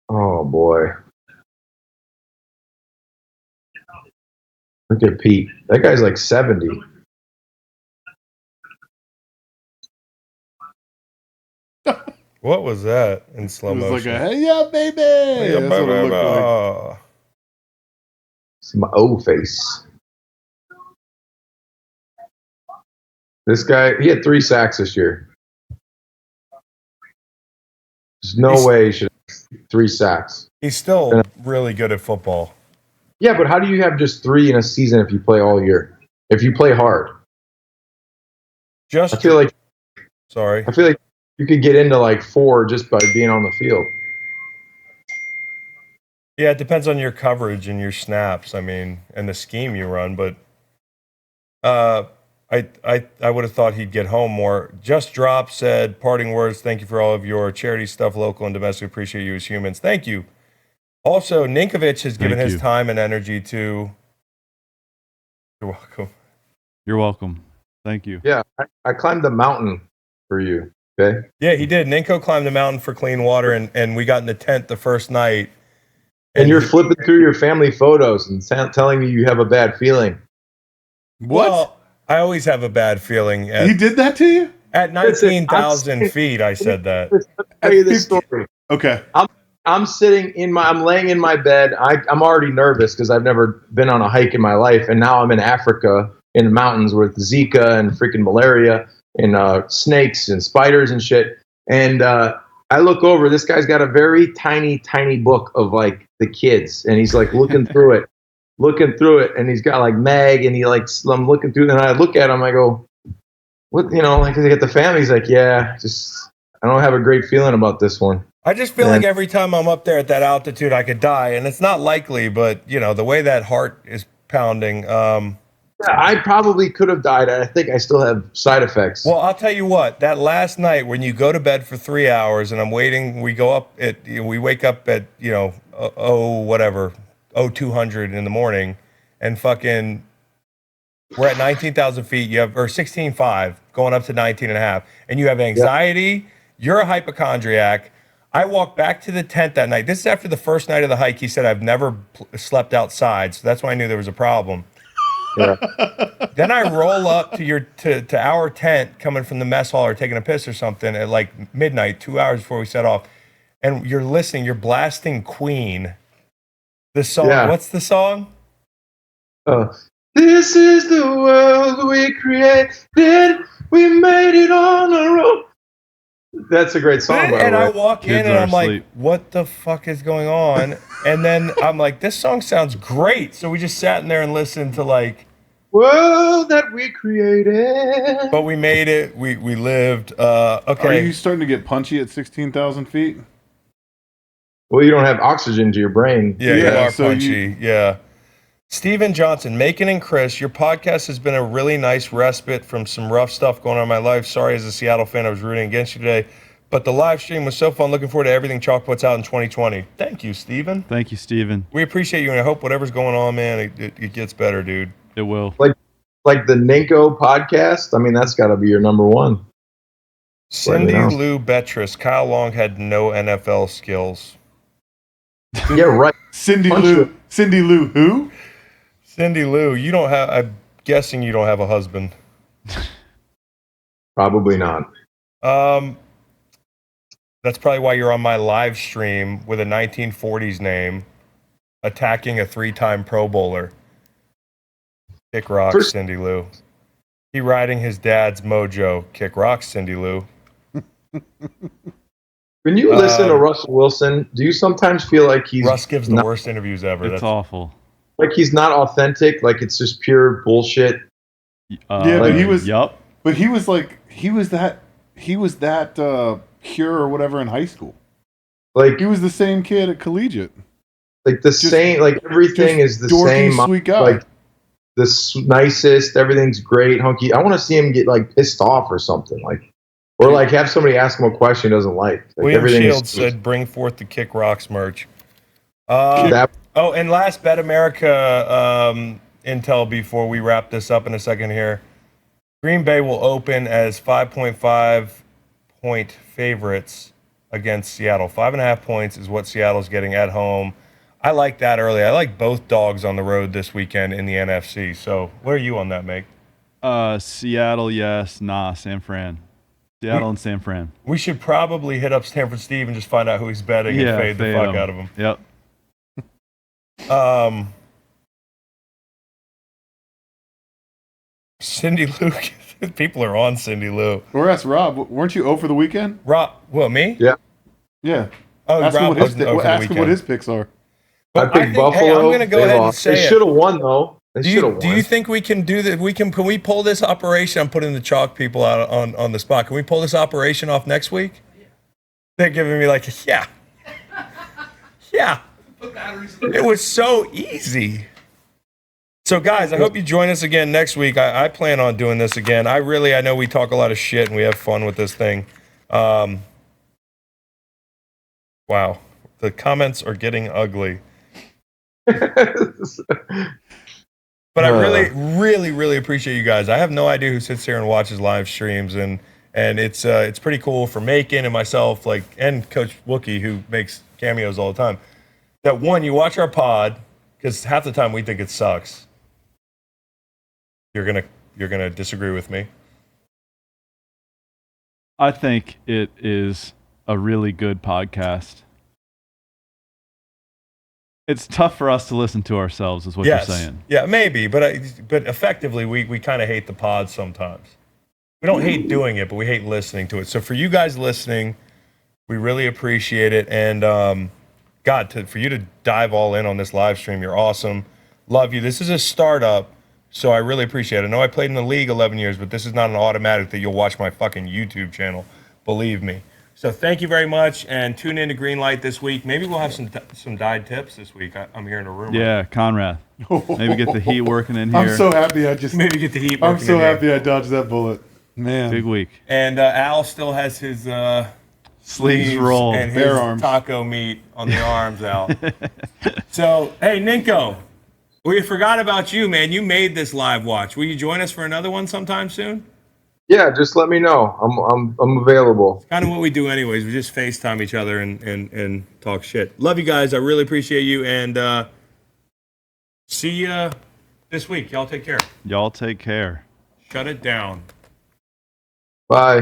Oh, boy. Look at Pete. That guy's like 70. What was that in slow It was motion? like a hey yeah baby. Yeah, That's what it looked like. It's my O face. This guy, he had 3 sacks this year. There's no way he should have 3 sacks. He's still really good at football. Yeah, but how do you have just 3 in a season if you play all year? If you play hard? I feel like you could get into like 4 just by being on the field. Yeah, it depends on your coverage and your snaps. I mean, and the scheme you run. But I would have thought he'd get home more. Just Drop said, parting words. Thank you for all of your charity stuff, local and domestic. Appreciate you as humans. Thank you. Also, Ninkovich has given his time and energy to. You're welcome. You're welcome. Thank you. Yeah, I climbed the mountain for you. Okay. Yeah, he did. Ninko climbed the mountain for clean water, and we got in the tent the first night. And you're flipping through your family photos and telling me you have a bad feeling. What? Well, I always have a bad feeling. He did that to you? At 19,000 feet, I said that. Let me tell you this story. Okay. I'm laying in my bed. I'm already nervous because I've never been on a hike in my life, and now I'm in Africa in the mountains with Zika and freaking malaria and snakes and spiders and shit. And I look over. This guy's got a very tiny book of like the kids, and he's like looking through it, and he's got like Meg, and I'm looking through, and I look at him. I go, "What? Like I get the family." He's like, "Yeah, I don't have a great feeling about this one." I just feel like every time I'm up there at that altitude, I could die, and it's not likely, but the way that heart is pounding. I probably could have died. I think I still have side effects. Well, I'll tell you what. That last night when you go to bed for 3 hours and I'm waiting, we wake up at 200 in the morning, and fucking we're at 19,000 feet. You have or 16.5 going up to 19.5, and you have anxiety. Yep. You're a hypochondriac. I walked back to the tent that night. This is after the first night of the hike. He said, I've never slept outside. So that's when I knew there was a problem. Yeah. Then I roll up to our tent coming from the mess hall or taking a piss or something at like midnight, 2 hours before we set off. And you're blasting Queen. The song, What's the song? This is the world we created. We made it on our own. That's a great song, by the way. And I walk in and I'm like, what the fuck is going on? And then I'm like, this song sounds great. So we just sat in there and listened to like world that we created. But we made it. We lived. Okay. Are you starting to get punchy at 16,000 feet? Well, you don't have oxygen to your brain. Yeah, you are punchy. Yeah. Steven Johnson, Macon and Chris, your podcast has been a really nice respite from some rough stuff going on in my life. Sorry, as a Seattle fan, I was rooting against you today. But the live stream was so fun. Looking forward to everything Chalk puts out in 2020. Thank you, Steven. Thank you, Steven. We appreciate you, and I hope whatever's going on, man, it gets better, dude. It will. Like the Ninko podcast? I mean, that's got to be your number one. Cindy Lou Betris, Kyle Long had no NFL skills. Yeah, right. Cindy Lou who? Cindy Lou, you don't have. I'm guessing you don't have a husband. Probably not. That's probably why you're on my live stream with a 1940s name, attacking a 3-time Pro Bowler. Kick rocks, Cindy Lou. He riding his dad's mojo. Kick rocks, Cindy Lou. When you listen to Russell Wilson, do you sometimes feel like Russ gives the worst interviews ever. It's awful. Like he's not authentic, like it's just pure bullshit? But he was. Yup. But he was that pure or whatever in high school. Like he was the same kid at collegiate. Like same. Like everything is the dorky, same. Sweet guy. Like the nicest. Everything's great, hunky. I want to see him get like pissed off or something. Like. Or like have somebody ask him a question he doesn't like. William Shields said, "Bring forth the Kick Rocks merch." And last Bet America intel before we wrap this up in a second here. Green Bay will open as 5.5 point favorites against Seattle. 5.5 points is what Seattle's getting at home. I like that early. I like both dogs on the road this weekend in the NFC. So where are you on that, Meg? Seattle, yes. Nah, San Fran. Seattle and San Fran. We should probably hit up Stanford Steve and just find out who he's betting and fade the fuck out of him. Yep. Cindy Lou. People are on Cindy Lou. Or ask Rob. Weren't you 0 for the weekend? Rob, what, me? Yeah. Yeah. Oh, ask Rob him what his picks are. I picked Buffalo. Hey, I'm going to go ahead and say they should have won, though. Do you think we can do that? Can we pull this operation? I'm putting the chalk people out on the spot. Can we pull this operation off next week? They're giving me like, yeah. It was so easy. So, guys, I hope you join us again next week. I plan on doing this again. I know we talk a lot of shit and we have fun with this thing. Wow. The comments are getting ugly. But I really, really, really appreciate you guys. I have no idea who sits here and watches live streams, and it's pretty cool for Macon and myself, and Coach Wookie, who makes cameos all the time. That one, you watch our pod because half the time we think it sucks. You're gonna disagree with me. I think it is a really good podcast. It's tough for us to listen to ourselves, is what you're saying. Yeah, maybe, but effectively, we kind of hate the pod sometimes. We don't hate doing it, but we hate listening to it. So for you guys listening, we really appreciate it. And for you to dive all in on this live stream, you're awesome. Love you. This is a startup, so I really appreciate it. I know I played in the league 11 years, but this is not an automatic that you'll watch my fucking YouTube channel. Believe me. So thank you very much, and tune in to Greenlight this week. Maybe we'll have some dyed tips this week. I'm hearing a rumor. Yeah, Conrad. Maybe get the heat working in here. I'm so happy maybe get the heat working. I'm so happy I dodged that bullet. Man. Big week. And Al still has his sleeves rolled and his taco meat on the arms out. So, hey, Ninko, we forgot about you, man. You made this live watch. Will you join us for another one sometime soon? Yeah, just let me know. I'm available. It's kind of what we do anyways. We just FaceTime each other and talk shit. Love you guys. I really appreciate you. And see you this week. Y'all take care. Y'all take care. Shut it down. Bye.